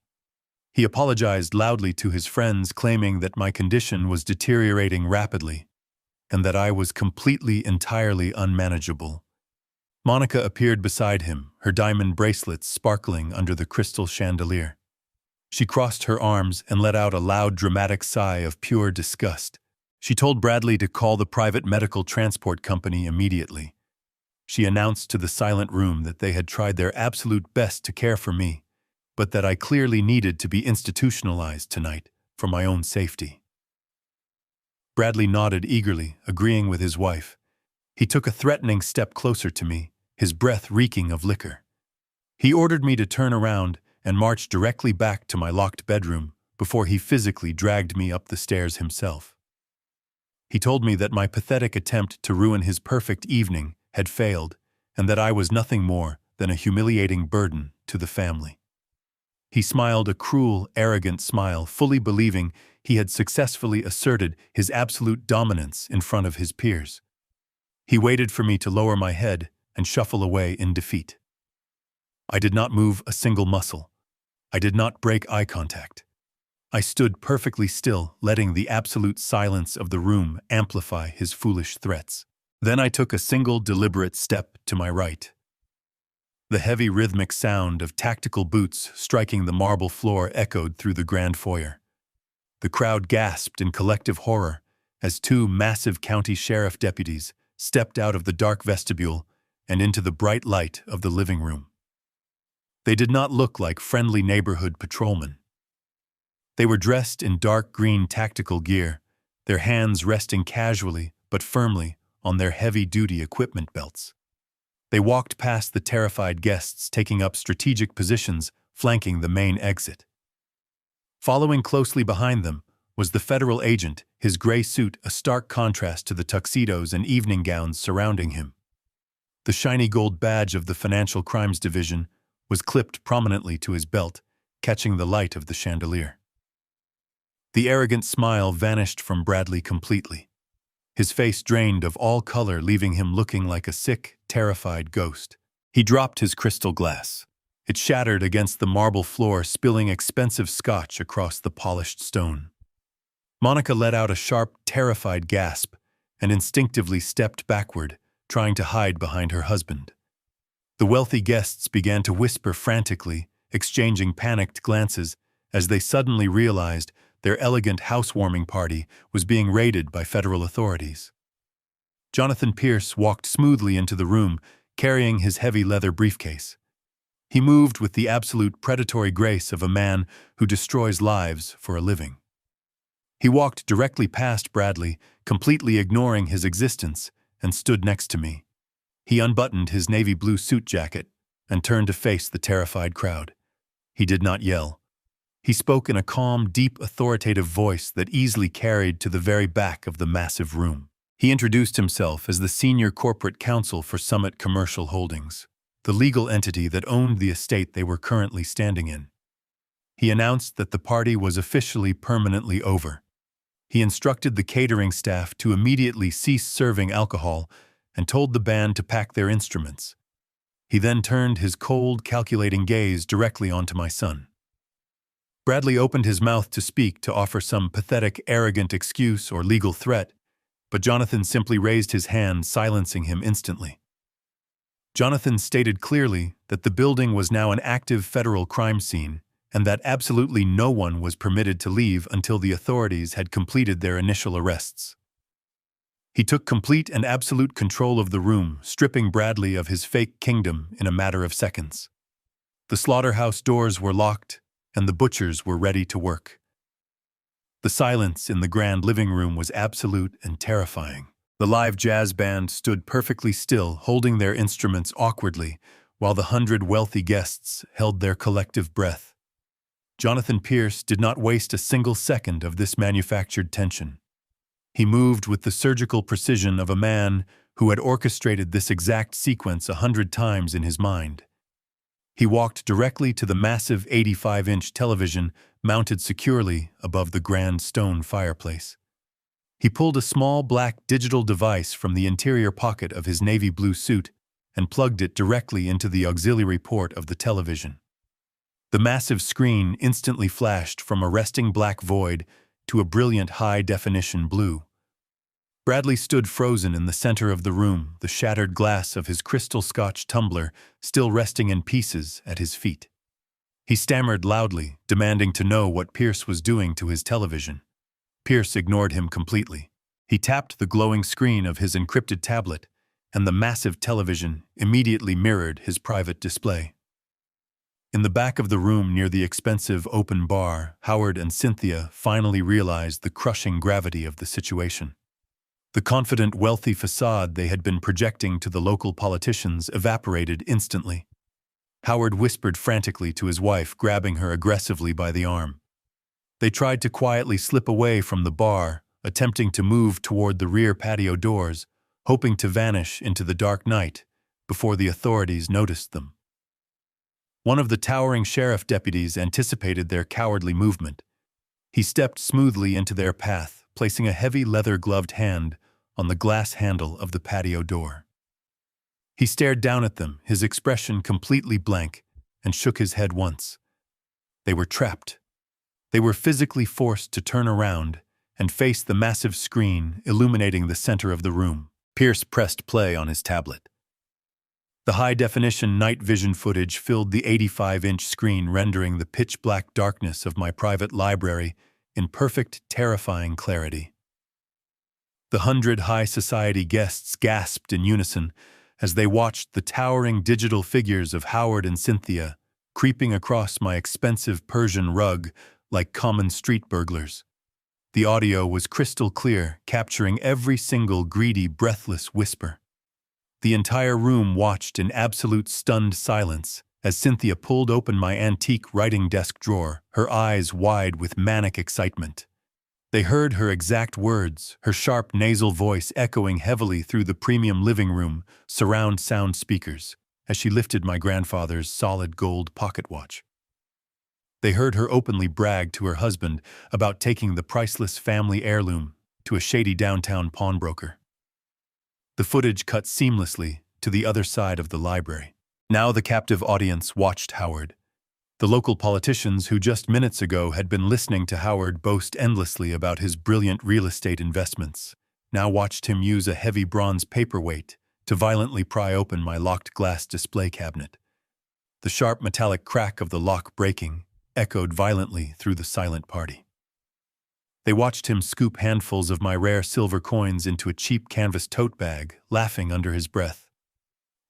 He apologized loudly to his friends, claiming that my condition was deteriorating rapidly and that I was entirely unmanageable. Monica appeared beside him, her diamond bracelets sparkling under the crystal chandelier. She crossed her arms and let out a loud, dramatic sigh of pure disgust. She told Bradley to call the private medical transport company immediately. She announced to the silent room that they had tried their absolute best to care for me, but that I clearly needed to be institutionalized tonight for my own safety. Bradley nodded eagerly, agreeing with his wife. He took a threatening step closer to me, his breath reeking of liquor. He ordered me to turn around and march directly back to my locked bedroom before he physically dragged me up the stairs himself. He told me that my pathetic attempt to ruin his perfect evening had failed and that I was nothing more than a humiliating burden to the family. He smiled a cruel, arrogant smile, fully believing he had successfully asserted his absolute dominance in front of his peers. He waited for me to lower my head and shuffle away in defeat. I did not move a single muscle. I did not break eye contact. I stood perfectly still, letting the absolute silence of the room amplify his foolish threats. Then I took a single deliberate step to my right. The heavy rhythmic sound of tactical boots striking the marble floor echoed through the grand foyer. The crowd gasped in collective horror as 2 massive county sheriff deputies stepped out of the dark vestibule and into the bright light of the living room. They did not look like friendly neighborhood patrolmen. They were dressed in dark green tactical gear, their hands resting casually but firmly on their heavy-duty equipment belts. They walked past the terrified guests, taking up strategic positions flanking the main exit. Following closely behind them was the federal agent, his gray suit a stark contrast to the tuxedos and evening gowns surrounding him. The shiny gold badge of the Financial Crimes Division was clipped prominently to his belt, catching the light of the chandelier. The arrogant smile vanished from Bradley completely. His face drained of all color, leaving him looking like a sick, terrified ghost. He dropped his crystal glass. It shattered against the marble floor, spilling expensive scotch across the polished stone. Monica let out a sharp, terrified gasp and instinctively stepped backward, trying to hide behind her husband. The wealthy guests began to whisper frantically, exchanging panicked glances as they suddenly realized their elegant housewarming party was being raided by federal authorities. Jonathan Pierce walked smoothly into the room, carrying his heavy leather briefcase. He moved with the absolute predatory grace of a man who destroys lives for a living. He walked directly past Bradley, completely ignoring his existence, and stood next to me. He unbuttoned his navy blue suit jacket and turned to face the terrified crowd. He did not yell. He spoke in a calm, deep, authoritative voice that easily carried to the very back of the massive room. He introduced himself as the senior corporate counsel for Summit Commercial Holdings, the legal entity that owned the estate they were currently standing in. He announced that the party was officially permanently over. He instructed the catering staff to immediately cease serving alcohol and told the band to pack their instruments. He then turned his cold, calculating gaze directly onto my son. Bradley opened his mouth to speak, to offer some pathetic, arrogant excuse or legal threat, but Jonathan simply raised his hand, silencing him instantly. Jonathan stated clearly that the building was now an active federal crime scene and that absolutely no one was permitted to leave until the authorities had completed their initial arrests. He took complete and absolute control of the room, stripping Bradley of his fake kingdom in a matter of seconds. The slaughterhouse doors were locked, and the butchers were ready to work. The silence in the grand living room was absolute and terrifying. The live jazz band stood perfectly still, holding their instruments awkwardly, while the 100 wealthy guests held their collective breath. Jonathan Pierce did not waste a single second of this manufactured tension. He moved with the surgical precision of a man who had orchestrated this exact sequence 100 times in his mind. He walked directly to the massive 85-inch television mounted securely above the grand stone fireplace. He pulled a small black digital device from the interior pocket of his navy blue suit and plugged it directly into the auxiliary port of the television. The massive screen instantly flashed from a resting black void to a brilliant high-definition blue. Bradley stood frozen in the center of the room, the shattered glass of his crystal Scotch tumbler still resting in pieces at his feet. He stammered loudly, demanding to know what Pierce was doing to his television. Pierce ignored him completely. He tapped the glowing screen of his encrypted tablet, and the massive television immediately mirrored his private display. In the back of the room near the expensive open bar, Howard and Cynthia finally realized the crushing gravity of the situation. The confident, wealthy facade they had been projecting to the local politicians evaporated instantly. Howard whispered frantically to his wife, grabbing her aggressively by the arm. They tried to quietly slip away from the bar, attempting to move toward the rear patio doors, hoping to vanish into the dark night before the authorities noticed them. One of the towering sheriff deputies anticipated their cowardly movement. He stepped smoothly into their path, placing a heavy leather-gloved hand on the glass handle of the patio door. He stared down at them, his expression completely blank, and shook his head once. They were trapped. They were physically forced to turn around and face the massive screen illuminating the center of the room. Pierce pressed play on his tablet. The high-definition night vision footage filled the 85-inch screen, rendering the pitch-black darkness of my private library in perfect, terrifying clarity. The 100 high society guests gasped in unison as they watched the towering digital figures of Howard and Cynthia creeping across my expensive Persian rug like common street burglars. The audio was crystal clear, capturing every single greedy, breathless whisper. The entire room watched in absolute stunned silence as Cynthia pulled open my antique writing desk drawer, her eyes wide with manic excitement. They heard her exact words, her sharp nasal voice echoing heavily through the premium living room surround sound speakers as she lifted my grandfather's solid gold pocket watch. They heard her openly brag to her husband about taking the priceless family heirloom to a shady downtown pawnbroker. The footage cut seamlessly to the other side of the library. Now the captive audience watched Howard. The local politicians who just minutes ago had been listening to Howard boast endlessly about his brilliant real estate investments now watched him use a heavy bronze paperweight to violently pry open my locked glass display cabinet. The sharp metallic crack of the lock breaking echoed violently through the silent party. They watched him scoop handfuls of my rare silver coins into a cheap canvas tote bag, laughing under his breath.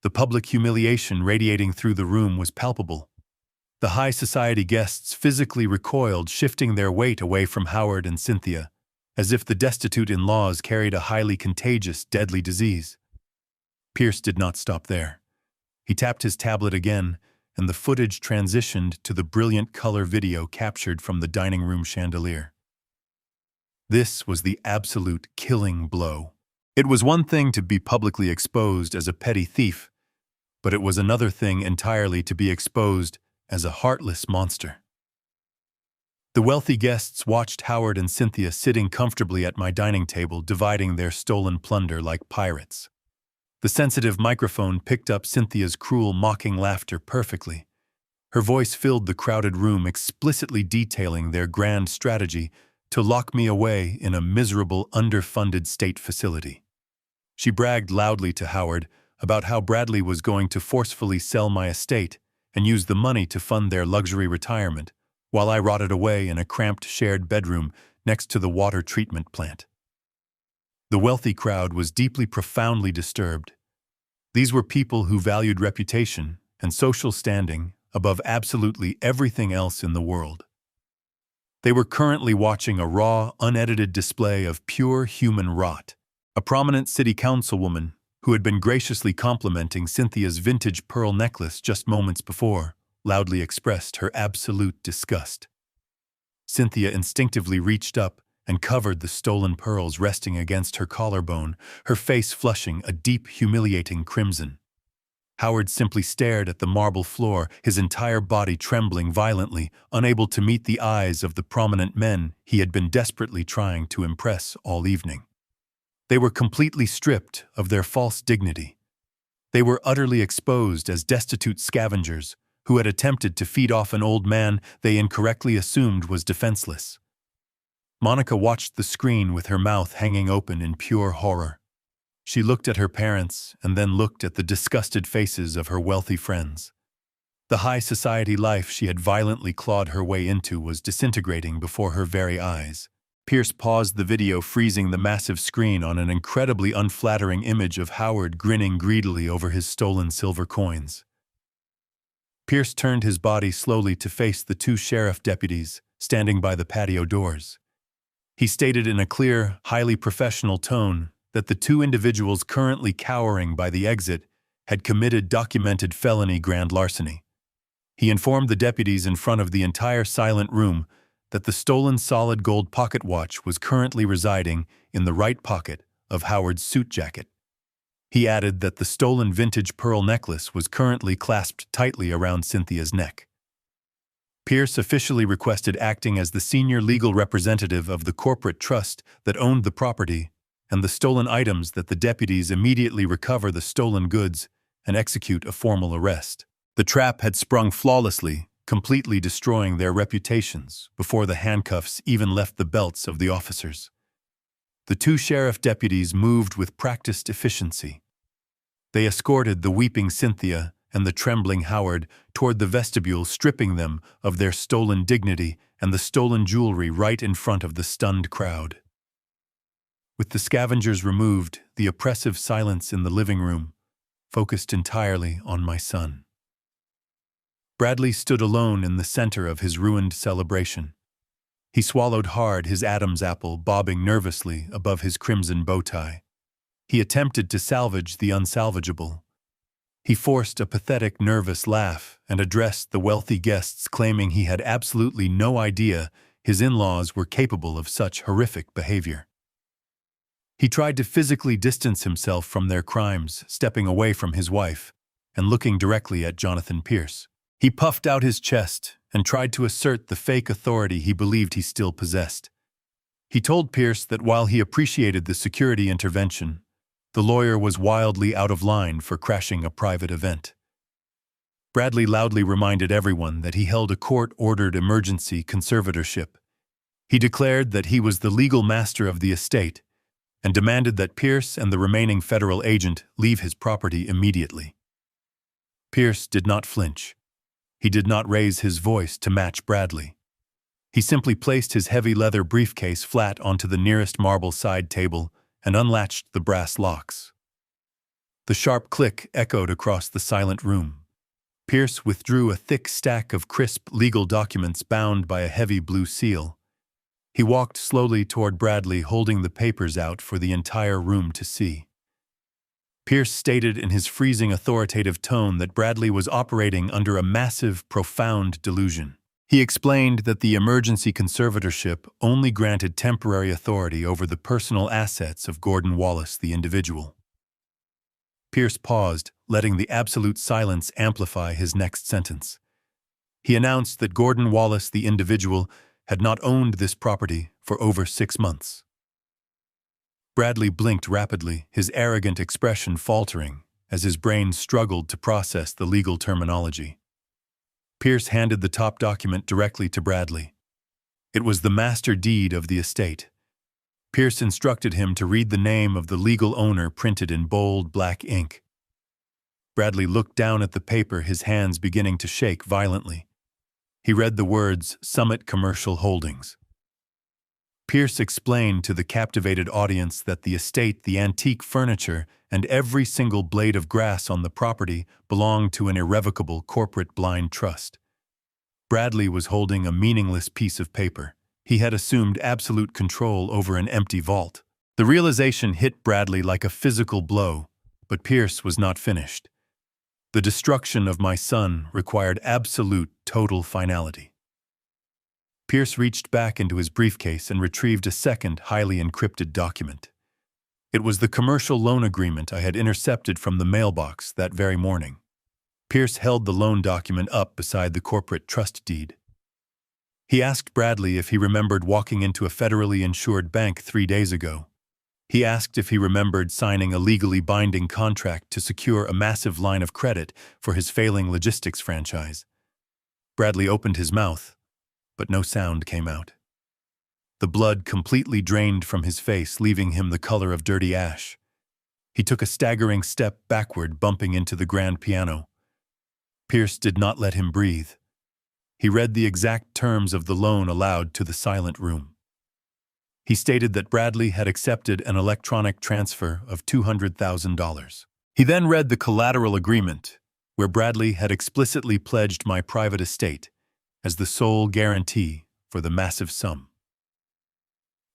The public humiliation radiating through the room was palpable. The high society guests physically recoiled, shifting their weight away from Howard and Cynthia, as if the destitute in-laws carried a highly contagious, deadly disease. Pierce did not stop there. He tapped his tablet again, and the footage transitioned to the brilliant color video captured from the dining room chandelier. This was the absolute killing blow. It was one thing to be publicly exposed as a petty thief, but it was another thing entirely to be exposed as a heartless monster. The wealthy guests watched Howard and Cynthia sitting comfortably at my dining table, dividing their stolen plunder like pirates. The sensitive microphone picked up Cynthia's cruel, mocking laughter perfectly. Her voice filled the crowded room, explicitly detailing their grand strategy to lock me away in a miserable, underfunded state facility. She bragged loudly to Howard about how Bradley was going to forcefully sell my estate and use the money to fund their luxury retirement, while I rotted away in a cramped shared bedroom next to the water treatment plant. The wealthy crowd was deeply, profoundly disturbed. These were people who valued reputation and social standing above absolutely everything else in the world. They were currently watching a raw, unedited display of pure human rot. A prominent city councilwoman, who had been graciously complimenting Cynthia's vintage pearl necklace just moments before, loudly expressed her absolute disgust. Cynthia instinctively reached up and covered the stolen pearls resting against her collarbone, her face flushing a deep, humiliating crimson. Howard simply stared at the marble floor, his entire body trembling violently, unable to meet the eyes of the prominent men he had been desperately trying to impress all evening. They were completely stripped of their false dignity. They were utterly exposed as destitute scavengers who had attempted to feed off an old man they incorrectly assumed was defenseless. Monica watched the screen with her mouth hanging open in pure horror. She looked at her parents and then looked at the disgusted faces of her wealthy friends. The high society life she had violently clawed her way into was disintegrating before her very eyes. Pierce paused the video, freezing the massive screen on an incredibly unflattering image of Howard grinning greedily over his stolen silver coins. Pierce turned his body slowly to face the two sheriff deputies standing by the patio doors. He stated in a clear, highly professional tone that the two individuals currently cowering by the exit had committed documented felony grand larceny. He informed the deputies in front of the entire silent room that the stolen solid gold pocket watch was currently residing in the right pocket of Howard's suit jacket. He added that the stolen vintage pearl necklace was currently clasped tightly around Cynthia's neck. Pierce officially requested acting as the senior legal representative of the corporate trust that owned the property and the stolen items that the deputies immediately recover the stolen goods and execute a formal arrest. The trap had sprung flawlessly, completely destroying their reputations before the handcuffs even left the belts of the officers. The two sheriff deputies moved with practiced efficiency. They escorted the weeping Cynthia and the trembling Howard toward the vestibule, stripping them of their stolen dignity and the stolen jewelry right in front of the stunned crowd. With the scavengers removed, the oppressive silence in the living room focused entirely on my son. Bradley stood alone in the center of his ruined celebration. He swallowed hard, his Adam's apple bobbing nervously above his crimson bow tie. He attempted to salvage the unsalvageable. He forced a pathetic, nervous laugh and addressed the wealthy guests, claiming he had absolutely no idea his in-laws were capable of such horrific behavior. He tried to physically distance himself from their crimes, stepping away from his wife and looking directly at Jonathan Pierce. He puffed out his chest and tried to assert the fake authority he believed he still possessed. He told Pierce that while he appreciated the security intervention, the lawyer was wildly out of line for crashing a private event. Bradley loudly reminded everyone that he held a court-ordered emergency conservatorship. He declared that he was the legal master of the estate and demanded that Pierce and the remaining federal agent leave his property immediately. Pierce did not flinch. He did not raise his voice to match Bradley. He simply placed his heavy leather briefcase flat onto the nearest marble side table and unlatched the brass locks. The sharp click echoed across the silent room. Pierce withdrew a thick stack of crisp legal documents bound by a heavy blue seal. He walked slowly toward Bradley, holding the papers out for the entire room to see. Pierce stated in his freezing authoritative tone that Bradley was operating under a massive, profound delusion. He explained that the emergency conservatorship only granted temporary authority over the personal assets of Gordon Wallace, the individual. Pierce paused, letting the absolute silence amplify his next sentence. He announced that Gordon Wallace, the individual, had not owned this property for over 6 months. Bradley blinked rapidly, his arrogant expression faltering as his brain struggled to process the legal terminology. Pierce handed the top document directly to Bradley. It was the master deed of the estate. Pierce instructed him to read the name of the legal owner printed in bold black ink. Bradley looked down at the paper, his hands beginning to shake violently. He read the words, "Summit Commercial Holdings." Pierce explained to the captivated audience that the estate, the antique furniture, and every single blade of grass on the property belonged to an irrevocable corporate blind trust. Bradley was holding a meaningless piece of paper. He had assumed absolute control over an empty vault. The realization hit Bradley like a physical blow, but Pierce was not finished. The destruction of my son required absolute, total finality. Pierce reached back into his briefcase and retrieved a second, highly encrypted document. It was the commercial loan agreement I had intercepted from the mailbox that very morning. Pierce held the loan document up beside the corporate trust deed. He asked Bradley if he remembered walking into a federally insured bank 3 days ago. He asked if he remembered signing a legally binding contract to secure a massive line of credit for his failing logistics franchise. Bradley opened his mouth, but no sound came out. The blood completely drained from his face, leaving him the color of dirty ash. He took a staggering step backward, bumping into the grand piano. Pierce did not let him breathe. He read the exact terms of the loan aloud to the silent room. He stated that Bradley had accepted an electronic transfer of $200,000. He then read the collateral agreement, where Bradley had explicitly pledged my private estate as the sole guarantee for the massive sum.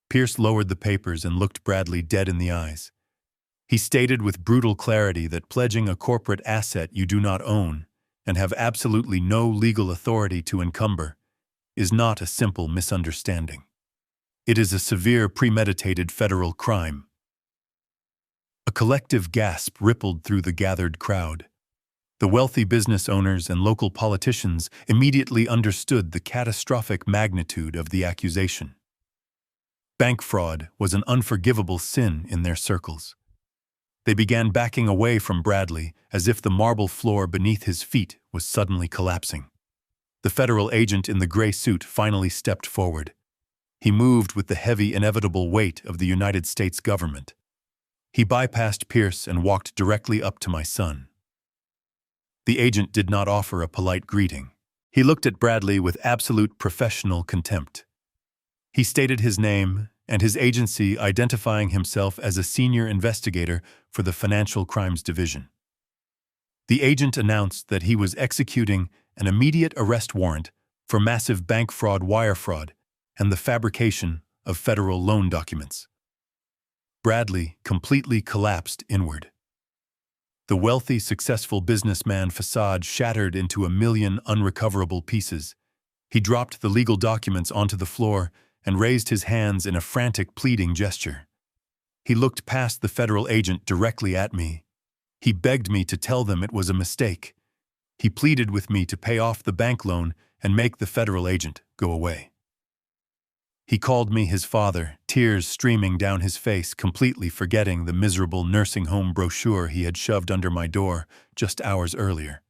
Pierce lowered the papers and looked Bradley dead in the eyes. He stated with brutal clarity that pledging a corporate asset you do not own and have absolutely no legal authority to encumber is not a simple misunderstanding. It is a severe premeditated federal crime. A collective gasp rippled through the gathered crowd. The wealthy business owners and local politicians immediately understood the catastrophic magnitude of the accusation. Bank fraud was an unforgivable sin in their circles. They began backing away from Bradley as if the marble floor beneath his feet was suddenly collapsing. The federal agent in the gray suit finally stepped forward. He moved with the heavy, inevitable weight of the United States government. He bypassed Pierce and walked directly up to my son. The agent did not offer a polite greeting. He looked at Bradley with absolute professional contempt. He stated his name and his agency, identifying himself as a senior investigator for the Financial Crimes Division. The agent announced that he was executing an immediate arrest warrant for massive bank fraud, wire fraud, and the fabrication of federal loan documents. Bradley completely collapsed inward. The wealthy, successful businessman facade shattered into a million unrecoverable pieces. He dropped the legal documents onto the floor and raised his hands in a frantic, pleading gesture. He looked past the federal agent directly at me. He begged me to tell them it was a mistake. He pleaded with me to pay off the bank loan and make the federal agent go away. He called me his father, tears streaming down his face, completely forgetting the miserable nursing home brochure he had shoved under my door just hours earlier.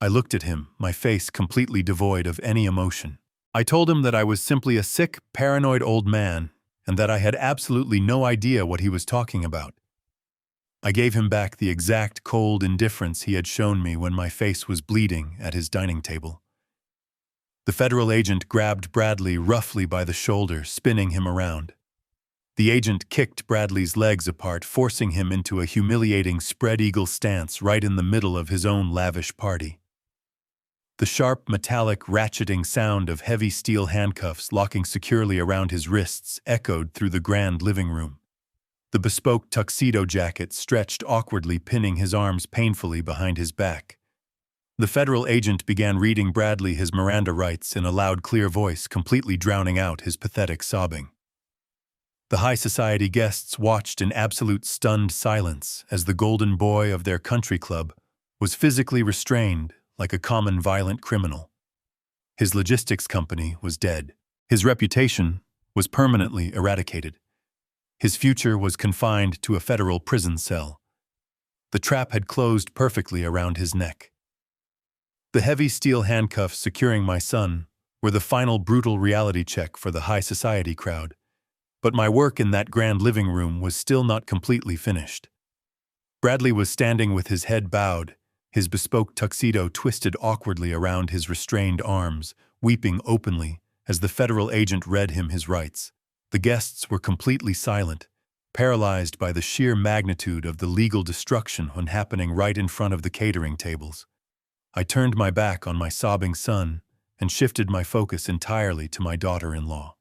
I looked at him, my face completely devoid of any emotion. I told him that I was simply a sick, paranoid old man, and that I had absolutely no idea what he was talking about. I gave him back the exact cold indifference he had shown me when my face was bleeding at his dining table. The federal agent grabbed Bradley roughly by the shoulder, spinning him around. The agent kicked Bradley's legs apart, forcing him into a humiliating spread-eagle stance right in the middle of his own lavish party. The sharp, metallic, ratcheting sound of heavy steel handcuffs locking securely around his wrists echoed through the grand living room. The bespoke tuxedo jacket stretched awkwardly, pinning his arms painfully behind his back. The federal agent began reading Bradley his Miranda rights in a loud, clear voice, completely drowning out his pathetic sobbing. The high society guests watched in absolute stunned silence as the golden boy of their country club was physically restrained like a common violent criminal. His logistics company was dead. His reputation was permanently eradicated. His future was confined to a federal prison cell. The trap had closed perfectly around his neck. The heavy steel handcuffs securing my son were the final brutal reality check for the high society crowd. But my work in that grand living room was still not completely finished. Bradley was standing with his head bowed, his bespoke tuxedo twisted awkwardly around his restrained arms, weeping openly as the federal agent read him his rights. The guests were completely silent, paralyzed by the sheer magnitude of the legal destruction happening right in front of the catering tables. I turned my back on my sobbing son and shifted my focus entirely to my daughter-in-law.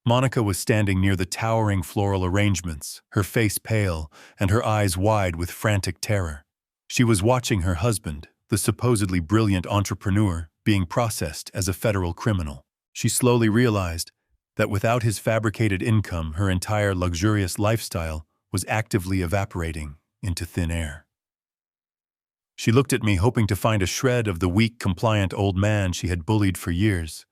Monica was standing near the towering floral arrangements, her face pale and her eyes wide with frantic terror. She was watching her husband, the supposedly brilliant entrepreneur, being processed as a federal criminal. She slowly realized that without his fabricated income, her entire luxurious lifestyle was actively evaporating into thin air. She looked at me, hoping to find a shred of the weak, compliant old man she had bullied for years.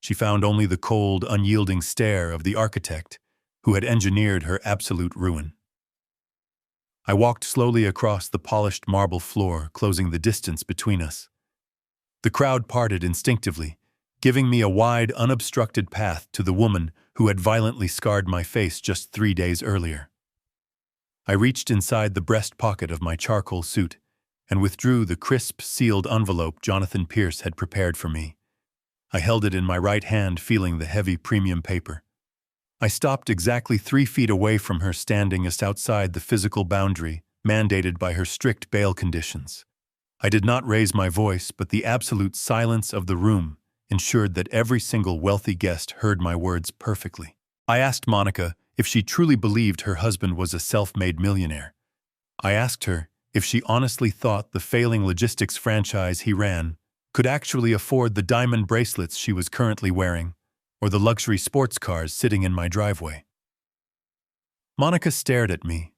She found only the cold, unyielding stare of the architect who had engineered her absolute ruin. I walked slowly across the polished marble floor, closing the distance between us. The crowd parted instinctively, giving me a wide, unobstructed path to the woman who had violently scarred my face just 3 days earlier. I reached inside the breast pocket of my charcoal suit and withdrew the crisp, sealed envelope Jonathan Pierce had prepared for me. I held it in my right hand, feeling the heavy premium paper. I stopped exactly 3 feet away from her, standing just outside the physical boundary mandated by her strict bail conditions. I did not raise my voice, but the absolute silence of the room ensured that every single wealthy guest heard my words perfectly. I asked Monica if she truly believed her husband was a self-made millionaire. I asked her if she honestly thought the failing logistics franchise he ran could actually afford the diamond bracelets she was currently wearing, or the luxury sports cars sitting in my driveway. Monica stared at me,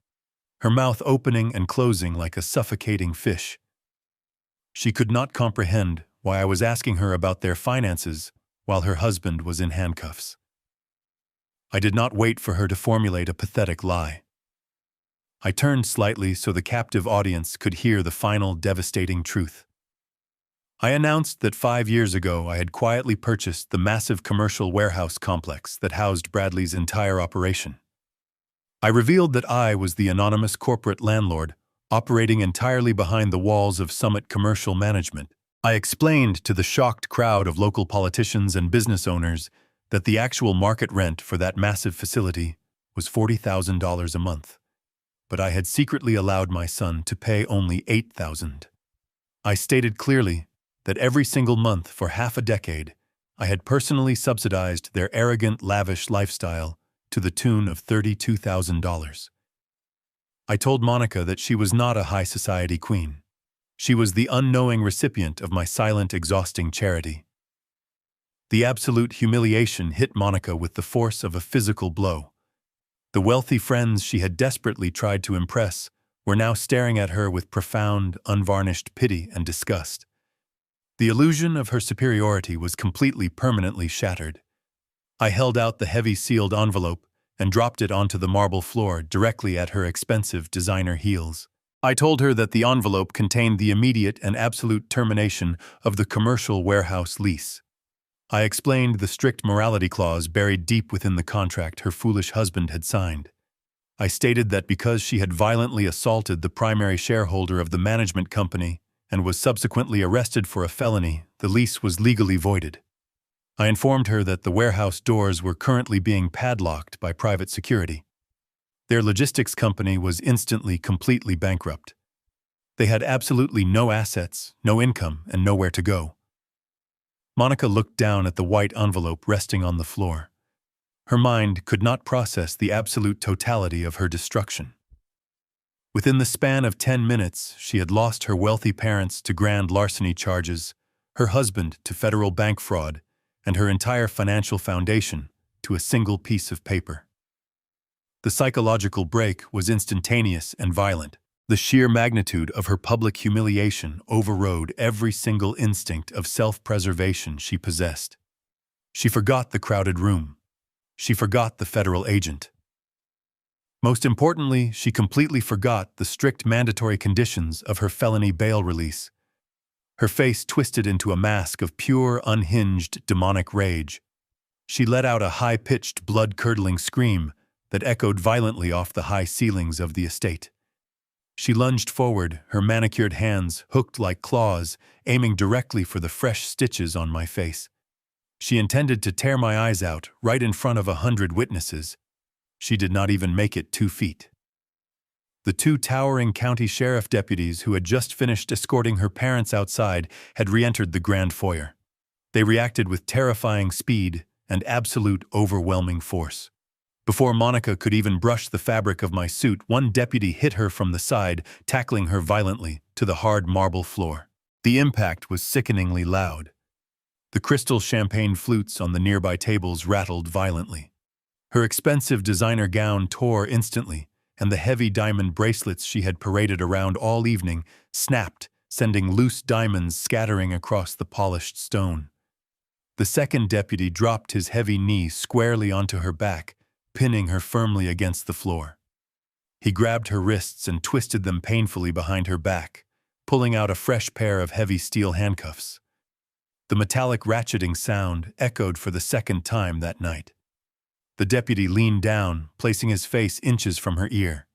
her mouth opening and closing like a suffocating fish. She could not comprehend why I was asking her about their finances while her husband was in handcuffs. I did not wait for her to formulate a pathetic lie. I turned slightly so the captive audience could hear the final devastating truth. I announced that 5 years ago I had quietly purchased the massive commercial warehouse complex that housed Bradley's entire operation. I revealed that I was the anonymous corporate landlord operating entirely behind the walls of Summit Commercial Management. I explained to the shocked crowd of local politicians and business owners that the actual market rent for that massive facility was $40,000 a month, but I had secretly allowed my son to pay only $8,000. I stated clearly that every single month for half a decade, I had personally subsidized their arrogant, lavish lifestyle to the tune of $32,000. I told Monica that she was not a high society queen. She was the unknowing recipient of my silent, exhausting charity. The absolute humiliation hit Monica with the force of a physical blow. The wealthy friends she had desperately tried to impress were now staring at her with profound, unvarnished pity and disgust. The illusion of her superiority was completely, permanently shattered. I held out the heavy sealed envelope and dropped it onto the marble floor directly at her expensive designer heels. I told her that the envelope contained the immediate and absolute termination of the commercial warehouse lease. I explained the strict morality clause buried deep within the contract her foolish husband had signed. I stated that because she had violently assaulted the primary shareholder of the management company and was subsequently arrested for a felony, the lease was legally voided. I informed her that the warehouse doors were currently being padlocked by private security. Their logistics company was instantly completely bankrupt. They had absolutely no assets, no income, and nowhere to go. Monica looked down at the white envelope resting on the floor. Her mind could not process the absolute totality of her destruction. Within the span of 10 minutes, she had lost her wealthy parents to grand larceny charges, her husband to federal bank fraud, and her entire financial foundation to a single piece of paper. The psychological break was instantaneous and violent. The sheer magnitude of her public humiliation overrode every single instinct of self-preservation she possessed. She forgot the crowded room. She forgot the federal agent. Most importantly, she completely forgot the strict mandatory conditions of her felony bail release. Her face twisted into a mask of pure, unhinged, demonic rage. She let out a high-pitched, blood-curdling scream that echoed violently off the high ceilings of the estate. She lunged forward, her manicured hands hooked like claws, aiming directly for the fresh stitches on my face. She intended to tear my eyes out right in front of 100 witnesses. She did not even make it 2 feet. The 2 towering county sheriff deputies who had just finished escorting her parents outside had re-entered the grand foyer. They reacted with terrifying speed and absolute overwhelming force. Before Monica could even brush the fabric of my suit, one deputy hit her from the side, tackling her violently to the hard marble floor. The impact was sickeningly loud. The crystal champagne flutes on the nearby tables rattled violently. Her expensive designer gown tore instantly, and the heavy diamond bracelets she had paraded around all evening snapped, sending loose diamonds scattering across the polished stone. The second deputy dropped his heavy knee squarely onto her back, pinning her firmly against the floor. He grabbed her wrists and twisted them painfully behind her back, pulling out a fresh pair of heavy steel handcuffs. The metallic ratcheting sound echoed for the second time that night. The deputy leaned down, placing his face inches from her ear.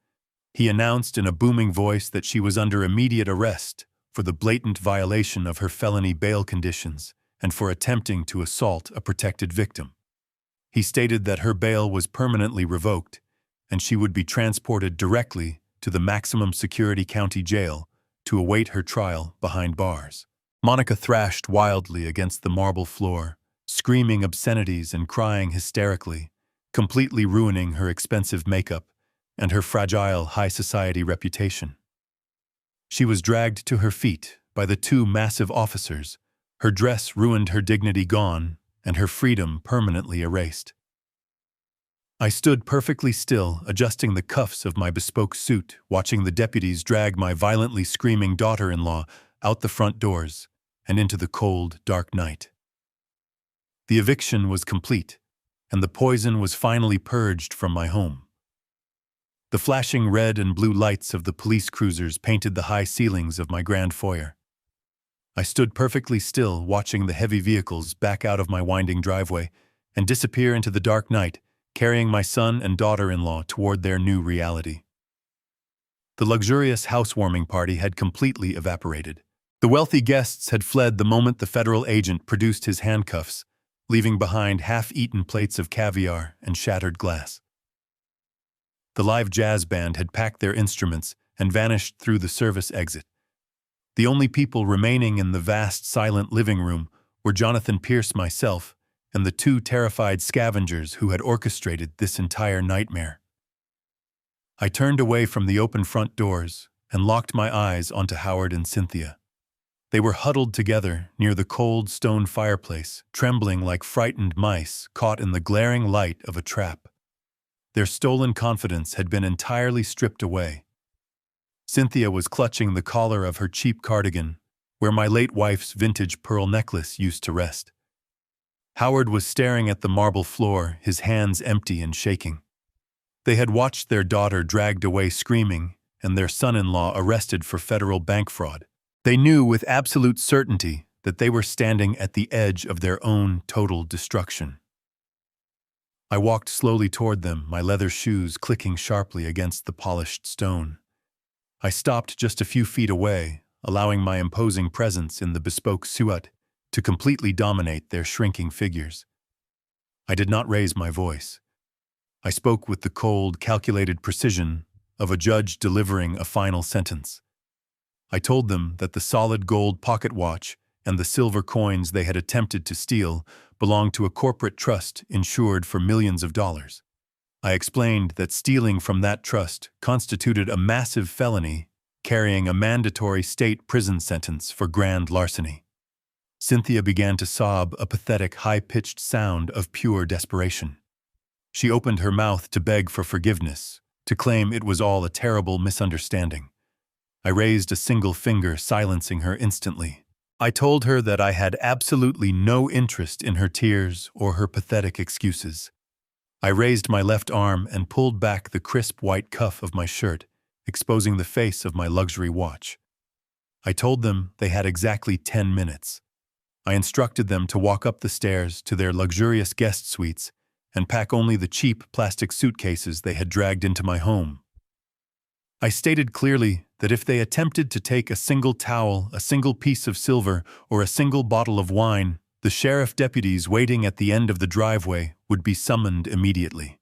He announced in a booming voice that she was under immediate arrest for the blatant violation of her felony bail conditions and for attempting to assault a protected victim. He stated that her bail was permanently revoked and she would be transported directly to the maximum security county jail to await her trial behind bars. Monica thrashed wildly against the marble floor, screaming obscenities and crying hysterically, completely ruining her expensive makeup and her fragile high society reputation. She was dragged to her feet by the 2 massive officers, her dress ruined, her dignity gone, and her freedom permanently erased. I stood perfectly still, adjusting the cuffs of my bespoke suit, watching the deputies drag my violently screaming daughter-in-law out the front doors and into the cold, dark night. The eviction was complete, and the poison was finally purged from my home. The flashing red and blue lights of the police cruisers painted the high ceilings of my grand foyer. I stood perfectly still, watching the heavy vehicles back out of my winding driveway and disappear into the dark night, carrying my son and daughter-in-law toward their new reality. The luxurious housewarming party had completely evaporated. The wealthy guests had fled the moment the federal agent produced his handcuffs, leaving behind half-eaten plates of caviar and shattered glass. The live jazz band had packed their instruments and vanished through the service exit. The only people remaining in the vast, silent living room were Jonathan Pierce, myself, and the 2 terrified scavengers who had orchestrated this entire nightmare. I turned away from the open front doors and locked my eyes onto Howard and Cynthia. They were huddled together near the cold stone fireplace, trembling like frightened mice caught in the glaring light of a trap. Their stolen confidence had been entirely stripped away. Cynthia was clutching the collar of her cheap cardigan, where my late wife's vintage pearl necklace used to rest. Howard was staring at the marble floor, his hands empty and shaking. They had watched their daughter dragged away screaming and their son-in-law arrested for federal bank fraud. They knew with absolute certainty that they were standing at the edge of their own total destruction. I walked slowly toward them, my leather shoes clicking sharply against the polished stone. I stopped just a few feet away, allowing my imposing presence in the bespoke suit to completely dominate their shrinking figures. I did not raise my voice. I spoke with the cold, calculated precision of a judge delivering a final sentence. I told them that the solid gold pocket watch and the silver coins they had attempted to steal belonged to a corporate trust insured for millions of dollars. I explained that stealing from that trust constituted a massive felony, carrying a mandatory state prison sentence for grand larceny. Cynthia began to sob a pathetic, high-pitched sound of pure desperation. She opened her mouth to beg for forgiveness, to claim it was all a terrible misunderstanding. I raised a single finger, silencing her instantly. I told her that I had absolutely no interest in her tears or her pathetic excuses. I raised my left arm and pulled back the crisp white cuff of my shirt, exposing the face of my luxury watch. I told them they had exactly 10 minutes. I instructed them to walk up the stairs to their luxurious guest suites and pack only the cheap plastic suitcases they had dragged into my home. I stated clearly that if they attempted to take a single towel, a single piece of silver, or a single bottle of wine, the sheriff deputies waiting at the end of the driveway would be summoned immediately.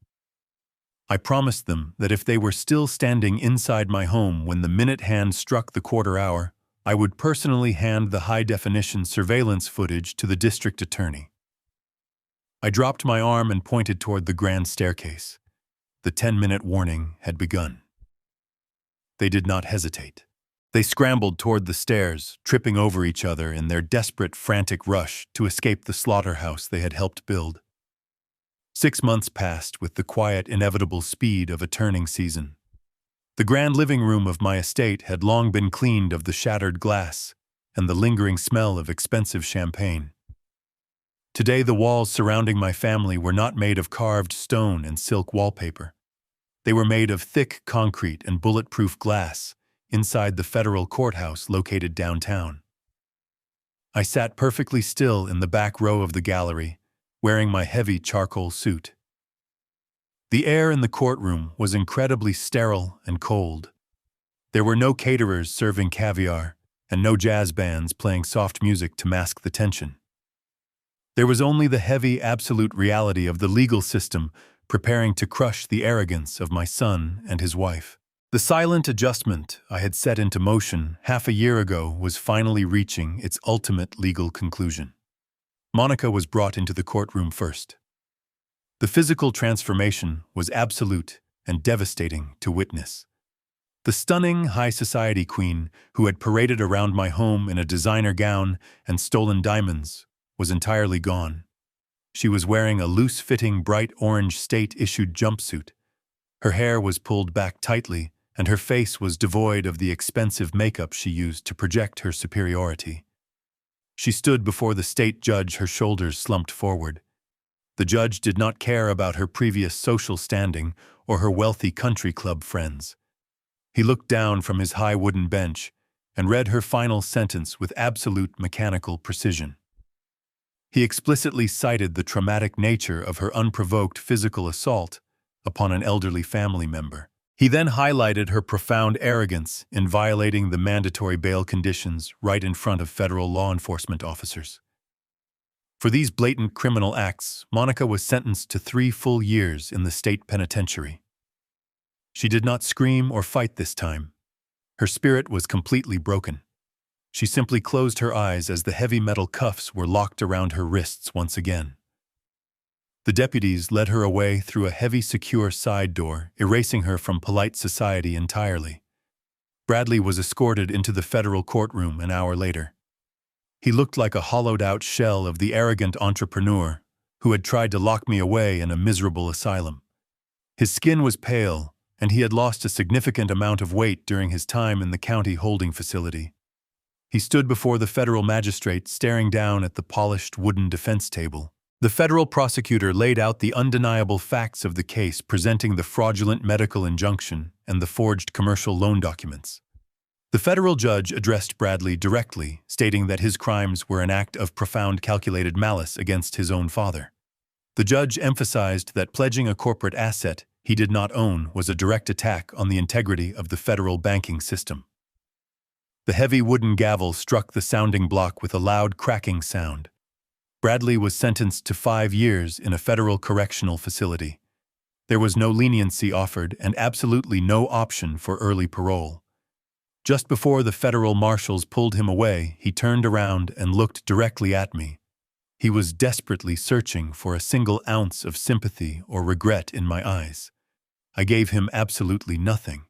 I promised them that if they were still standing inside my home when the minute hand struck the quarter hour, I would personally hand the high-definition surveillance footage to the district attorney. I dropped my arm and pointed toward the grand staircase. The 10-minute warning had begun. They did not hesitate. They scrambled toward the stairs, tripping over each other in their desperate, frantic rush to escape the slaughterhouse they had helped build. 6 months passed with the quiet, inevitable speed of a turning season. The grand living room of my estate had long been cleaned of the shattered glass and the lingering smell of expensive champagne. Today, the walls surrounding my family were not made of carved stone and silk wallpaper. They were made of thick concrete and bulletproof glass inside the federal courthouse located downtown. I sat perfectly still in the back row of the gallery, wearing my heavy charcoal suit. The air in the courtroom was incredibly sterile and cold. There were no caterers serving caviar and no jazz bands playing soft music to mask the tension. There was only the heavy, absolute reality of the legal system preparing to crush the arrogance of my son and his wife. The silent adjustment I had set into motion half a year ago was finally reaching its ultimate legal conclusion. Monica was brought into the courtroom first. The physical transformation was absolute and devastating to witness. The stunning high society queen who had paraded around my home in a designer gown and stolen diamonds was entirely gone. She was wearing a loose-fitting bright orange state-issued jumpsuit. Her hair was pulled back tightly, and her face was devoid of the expensive makeup she used to project her superiority. She stood before the state judge, her shoulders slumped forward. The judge did not care about her previous social standing or her wealthy country club friends. He looked down from his high wooden bench and read her final sentence with absolute mechanical precision. He explicitly cited the traumatic nature of her unprovoked physical assault upon an elderly family member. He then highlighted her profound arrogance in violating the mandatory bail conditions right in front of federal law enforcement officers. For these blatant criminal acts, Monica was sentenced to 3 full years in the state penitentiary. She did not scream or fight this time. Her spirit was completely broken. She simply closed her eyes as the heavy metal cuffs were locked around her wrists once again. The deputies led her away through a heavy, secure side door, erasing her from polite society entirely. Bradley was escorted into the federal courtroom an hour later. He looked like a hollowed-out shell of the arrogant entrepreneur who had tried to lock me away in a miserable asylum. His skin was pale, and he had lost a significant amount of weight during his time in the county holding facility. He stood before the federal magistrate, staring down at the polished wooden defense table. The federal prosecutor laid out the undeniable facts of the case, presenting the fraudulent medical injunction and the forged commercial loan documents. The federal judge addressed Bradley directly, stating that his crimes were an act of profound calculated malice against his own father. The judge emphasized that pledging a corporate asset he did not own was a direct attack on the integrity of the federal banking system. The heavy wooden gavel struck the sounding block with a loud cracking sound. Bradley was sentenced to 5 years in a federal correctional facility. There was no leniency offered and absolutely no option for early parole. Just before the federal marshals pulled him away, he turned around and looked directly at me. He was desperately searching for a single ounce of sympathy or regret in my eyes. I gave him absolutely nothing.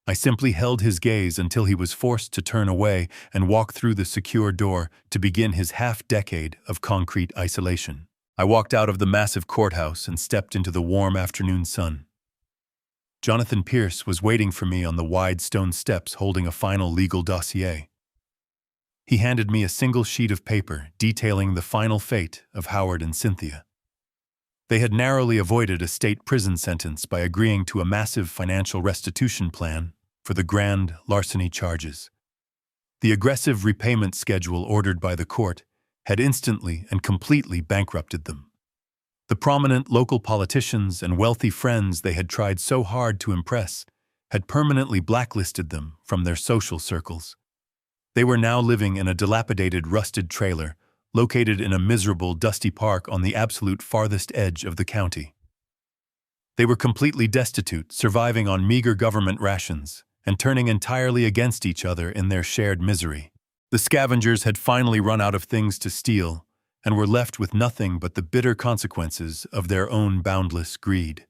I simply held his gaze until he was forced to turn away and walk through the secure door to begin his half-decade of concrete isolation. I walked out of the massive courthouse and stepped into the warm afternoon sun. Jonathan Pierce was waiting for me on the wide stone steps holding a final legal dossier. He handed me a single sheet of paper detailing the final fate of Howard and Cynthia. They had narrowly avoided a state prison sentence by agreeing to a massive financial restitution plan for the grand larceny charges. The aggressive repayment schedule ordered by the court had instantly and completely bankrupted them. The prominent local politicians and wealthy friends they had tried so hard to impress had permanently blacklisted them from their social circles. They were now living in a dilapidated, rusted trailer located in a miserable, dusty park on the absolute farthest edge of the county. They were completely destitute, surviving on meager government rations, and turning entirely against each other in their shared misery. The scavengers had finally run out of things to steal, and were left with nothing but the bitter consequences of their own boundless greed.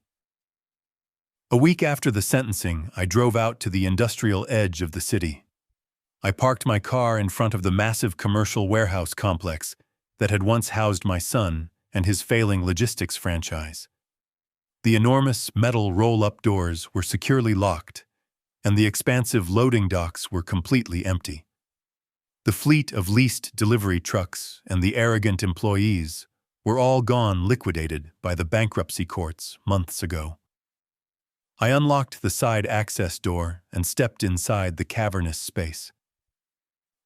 A week after the sentencing, I drove out to the industrial edge of the city. I parked my car in front of the massive commercial warehouse complex that had once housed my son and his failing logistics franchise. The enormous metal roll-up doors were securely locked, and the expansive loading docks were completely empty. The fleet of leased delivery trucks and the arrogant employees were all gone, liquidated by the bankruptcy courts months ago. I unlocked the side access door and stepped inside the cavernous space.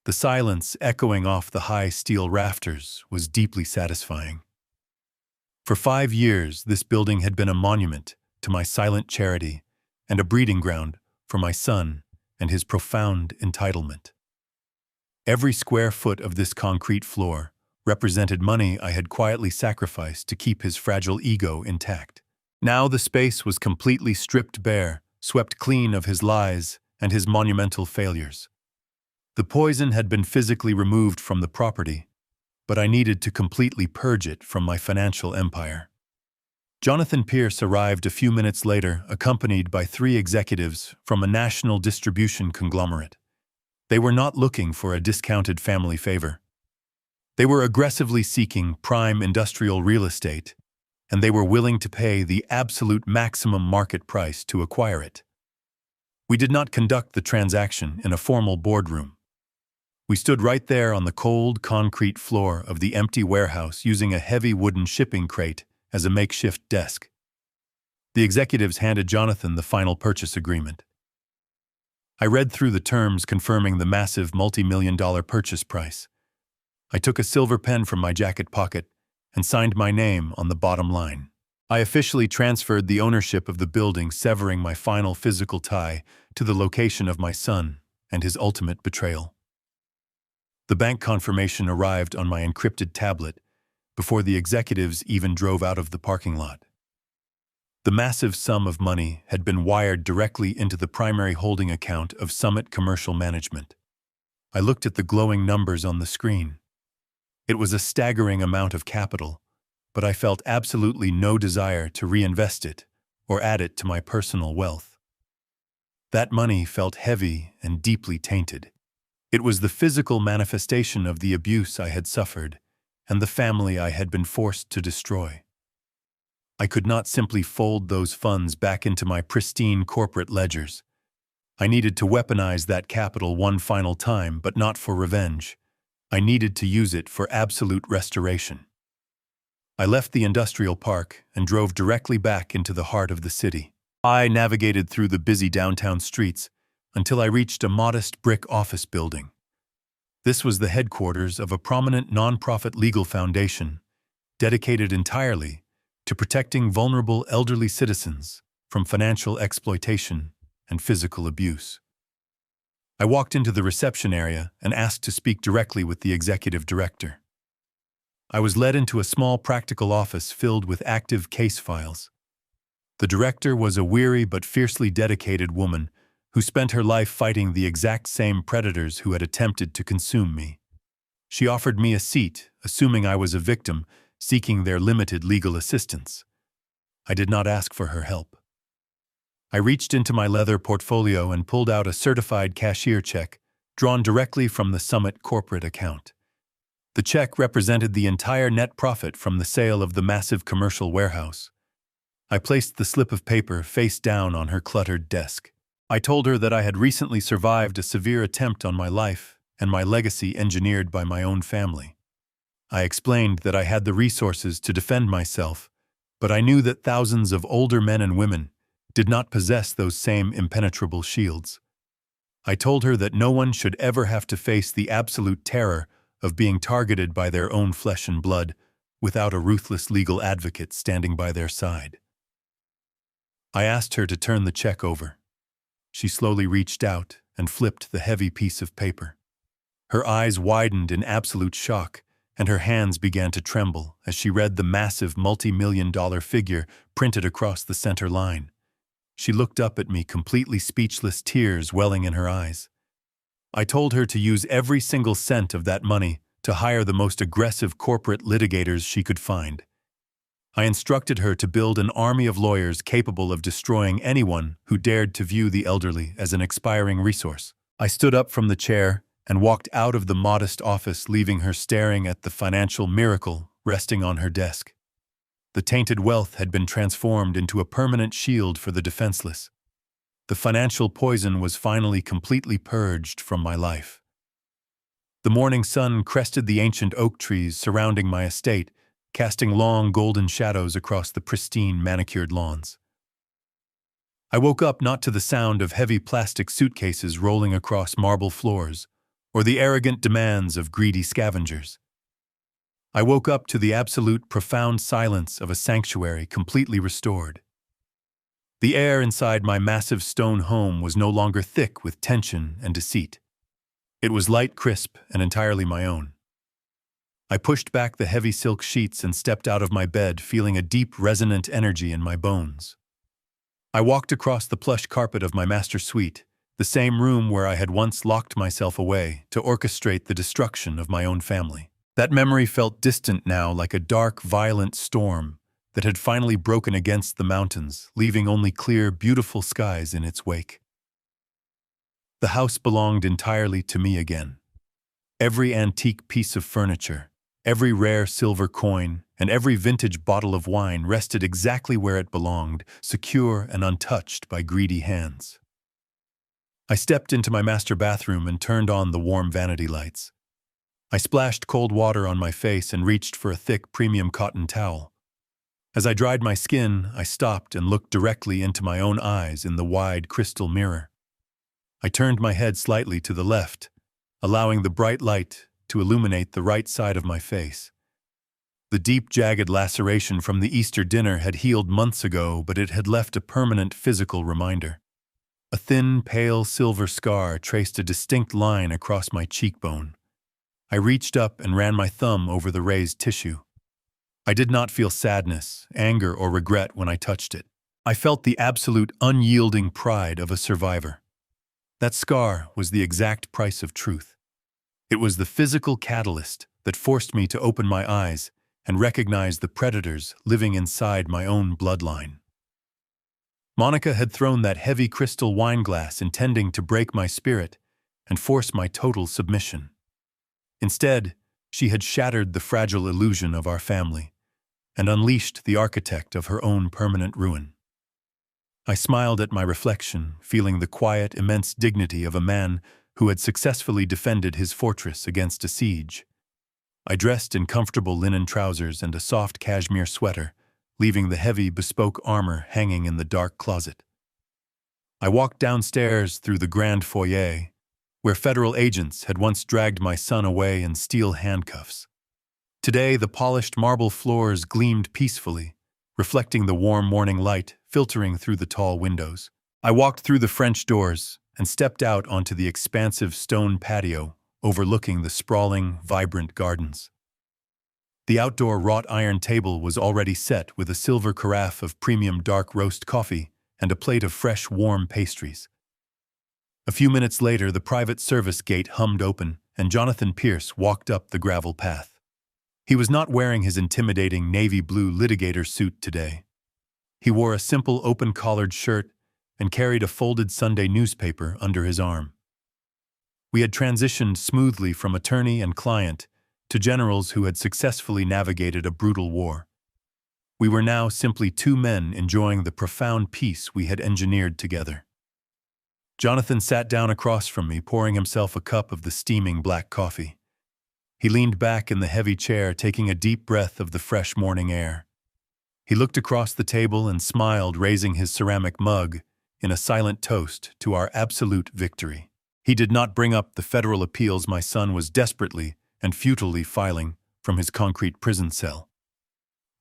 The silence echoing off the high steel rafters was deeply satisfying. For 5 years, this building had been a monument to my silent charity and a breeding ground for my son and his profound entitlement. Every square foot of this concrete floor represented money I had quietly sacrificed to keep his fragile ego intact. Now the space was completely stripped bare, swept clean of his lies and his monumental failures. The poison had been physically removed from the property, but I needed to completely purge it from my financial empire. Jonathan Pierce arrived a few minutes later, accompanied by 3 executives from a national distribution conglomerate. They were not looking for a discounted family favor. They were aggressively seeking prime industrial real estate, and they were willing to pay the absolute maximum market price to acquire it. We did not conduct the transaction in a formal boardroom. We stood right there on the cold concrete floor of the empty warehouse using a heavy wooden shipping crate as a makeshift desk. The executives handed Jonathan the final purchase agreement. I read through the terms confirming the massive multi-million-dollar purchase price. I took a silver pen from my jacket pocket and signed my name on the bottom line. I officially transferred the ownership of the building, severing my final physical tie to the location of my son and his ultimate betrayal. The bank confirmation arrived on my encrypted tablet before the executives even drove out of the parking lot. The massive sum of money had been wired directly into the primary holding account of Summit Commercial Management. I looked at the glowing numbers on the screen. It was a staggering amount of capital, but I felt absolutely no desire to reinvest it or add it to my personal wealth. That money felt heavy and deeply tainted. It was the physical manifestation of the abuse I had suffered and the family I had been forced to destroy. I could not simply fold those funds back into my pristine corporate ledgers. I needed to weaponize that capital one final time, but not for revenge. I needed to use it for absolute restoration. I left the industrial park and drove directly back into the heart of the city. I navigated through the busy downtown streets, until I reached a modest brick office building. This was the headquarters of a prominent nonprofit legal foundation dedicated entirely to protecting vulnerable elderly citizens from financial exploitation and physical abuse. I walked into the reception area and asked to speak directly with the executive director. I was led into a small practical office filled with active case files. The director was a weary but fiercely dedicated woman who spent her life fighting the exact same predators who had attempted to consume me. She offered me a seat, assuming I was a victim, seeking their limited legal assistance. I did not ask for her help. I reached into my leather portfolio and pulled out a certified cashier check drawn directly from the Summit corporate account. The check represented the entire net profit from the sale of the massive commercial warehouse. I placed the slip of paper face down on her cluttered desk. I told her that I had recently survived a severe attempt on my life and my legacy engineered by my own family. I explained that I had the resources to defend myself, but I knew that thousands of older men and women did not possess those same impenetrable shields. I told her that no one should ever have to face the absolute terror of being targeted by their own flesh and blood without a ruthless legal advocate standing by their side. I asked her to turn the check over. She slowly reached out and flipped the heavy piece of paper. Her eyes widened in absolute shock, and her hands began to tremble as she read the massive multi-million-dollar figure printed across the center line. She looked up at me, completely speechless, tears welling in her eyes. I told her to use every single cent of that money to hire the most aggressive corporate litigators she could find. I instructed her to build an army of lawyers capable of destroying anyone who dared to view the elderly as an expiring resource. I stood up from the chair and walked out of the modest office, leaving her staring at the financial miracle resting on her desk. The tainted wealth had been transformed into a permanent shield for the defenseless. The financial poison was finally completely purged from my life. The morning sun crested the ancient oak trees surrounding my estate, casting long golden shadows across the pristine manicured lawns. I woke up not to the sound of heavy plastic suitcases rolling across marble floors, or the arrogant demands of greedy scavengers. I woke up to the absolute profound silence of a sanctuary completely restored. The air inside my massive stone home was no longer thick with tension and deceit. It was light, crisp, and entirely my own. I pushed back the heavy silk sheets and stepped out of my bed, feeling a deep, resonant energy in my bones. I walked across the plush carpet of my master suite, the same room where I had once locked myself away to orchestrate the destruction of my own family. That memory felt distant now, like a dark, violent storm that had finally broken against the mountains, leaving only clear, beautiful skies in its wake. The house belonged entirely to me again. Every antique piece of furniture, every rare silver coin, and every vintage bottle of wine rested exactly where it belonged, secure and untouched by greedy hands. I stepped into my master bathroom and turned on the warm vanity lights. I splashed cold water on my face and reached for a thick premium cotton towel. As I dried my skin, I stopped and looked directly into my own eyes in the wide crystal mirror. I turned my head slightly to the left, allowing the bright light to illuminate the right side of my face. The deep, jagged laceration from the Easter dinner had healed months ago, but it had left a permanent physical reminder. A thin, pale silver scar traced a distinct line across my cheekbone. I reached up and ran my thumb over the raised tissue. I did not feel sadness, anger, or regret when I touched it. I felt the absolute unyielding pride of a survivor. That scar was the exact price of truth. It was the physical catalyst that forced me to open my eyes and recognize the predators living inside my own bloodline. Monica had thrown that heavy crystal wine glass intending to break my spirit and force my total submission. Instead, she had shattered the fragile illusion of our family and unleashed the architect of her own permanent ruin. I smiled at my reflection, feeling the quiet, immense dignity of a man who had successfully defended his fortress against a siege. I dressed in comfortable linen trousers and a soft cashmere sweater, leaving the heavy, bespoke armor hanging in the dark closet. I walked downstairs through the grand foyer, where federal agents had once dragged my son away in steel handcuffs. Today, the polished marble floors gleamed peacefully, reflecting the warm morning light filtering through the tall windows. I walked through the French doors and stepped out onto the expansive stone patio overlooking the sprawling, vibrant gardens. The outdoor wrought iron table was already set with a silver carafe of premium dark roast coffee and a plate of fresh, warm pastries. A few minutes later, the private service gate hummed open, and Jonathan Pierce walked up the gravel path. He was not wearing his intimidating navy blue litigator suit today. He wore a simple open-collared shirt and carried a folded Sunday newspaper under his arm. We had transitioned smoothly from attorney and client to generals who had successfully navigated a brutal war. We were now simply two men enjoying the profound peace we had engineered together. Jonathan sat down across from me, pouring himself a cup of the steaming black coffee. He leaned back in the heavy chair, taking a deep breath of the fresh morning air. He looked across the table and smiled, raising his ceramic mug in a silent toast to our absolute victory. He did not bring up the federal appeals my son was desperately and futilely filing from his concrete prison cell.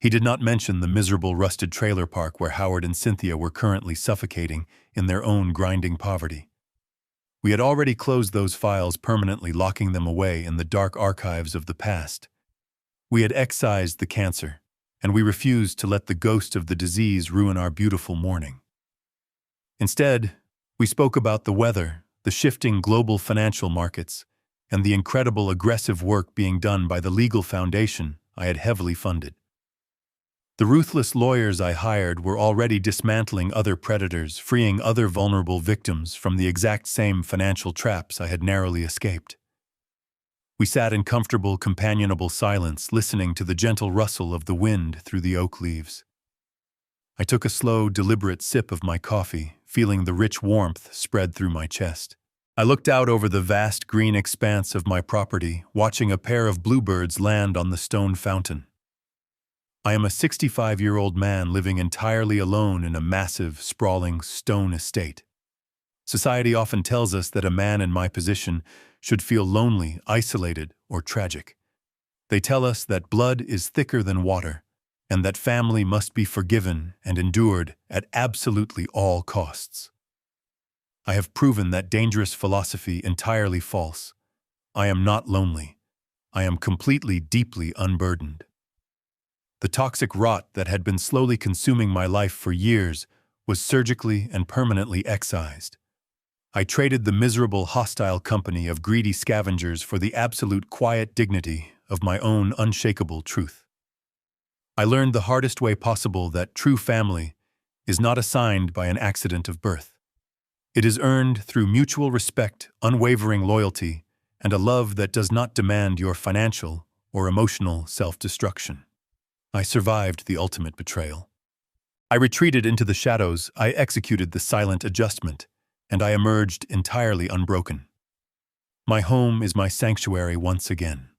He did not mention the miserable rusted trailer park where Howard and Cynthia were currently suffocating in their own grinding poverty. We had already closed those files, permanently locking them away in the dark archives of the past. We had excised the cancer, and we refused to let the ghost of the disease ruin our beautiful morning. Instead, we spoke about the weather, the shifting global financial markets, and the incredible aggressive work being done by the legal foundation I had heavily funded. The ruthless lawyers I hired were already dismantling other predators, freeing other vulnerable victims from the exact same financial traps I had narrowly escaped. We sat in comfortable, companionable silence, listening to the gentle rustle of the wind through the oak leaves. I took a slow, deliberate sip of my coffee, feeling the rich warmth spread through my chest. I looked out over the vast green expanse of my property, watching a pair of bluebirds land on the stone fountain. I am a 65-year-old man living entirely alone in a massive, sprawling stone estate. Society often tells us that a man in my position should feel lonely, isolated, or tragic. They tell us that blood is thicker than water, and that family must be forgiven and endured at absolutely all costs. I have proven that dangerous philosophy entirely false. I am not lonely. I am completely, deeply unburdened. The toxic rot that had been slowly consuming my life for years was surgically and permanently excised. I traded the miserable, hostile company of greedy scavengers for the absolute quiet dignity of my own unshakable truth. I learned the hardest way possible that true family is not assigned by an accident of birth. It is earned through mutual respect, unwavering loyalty, and a love that does not demand your financial or emotional self-destruction. I survived the ultimate betrayal. I retreated into the shadows, I executed the silent adjustment, and I emerged entirely unbroken. My home is my sanctuary once again.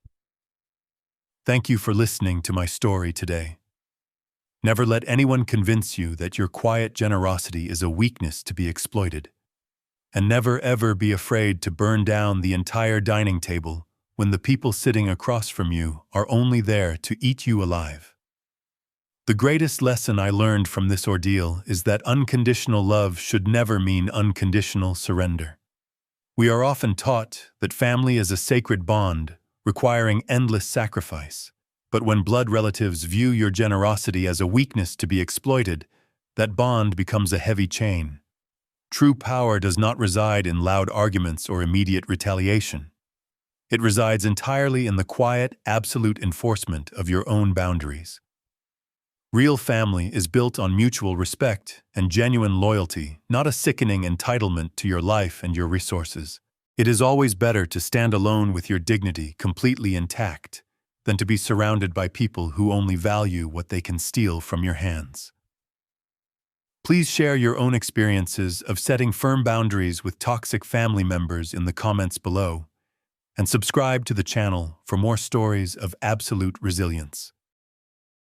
Thank you for listening to my story today. Never let anyone convince you that your quiet generosity is a weakness to be exploited. And never ever be afraid to burn down the entire dining table when the people sitting across from you are only there to eat you alive. The greatest lesson I learned from this ordeal is that unconditional love should never mean unconditional surrender. We are often taught that family is a sacred bond, requiring endless sacrifice. But when blood relatives view your generosity as a weakness to be exploited, that bond becomes a heavy chain. True power does not reside in loud arguments or immediate retaliation. It resides entirely in the quiet, absolute enforcement of your own boundaries. Real family is built on mutual respect and genuine loyalty, not a sickening entitlement to your life and your resources. It is always better to stand alone with your dignity completely intact than to be surrounded by people who only value what they can steal from your hands. Please share your own experiences of setting firm boundaries with toxic family members in the comments below, and subscribe to the channel for more stories of absolute resilience.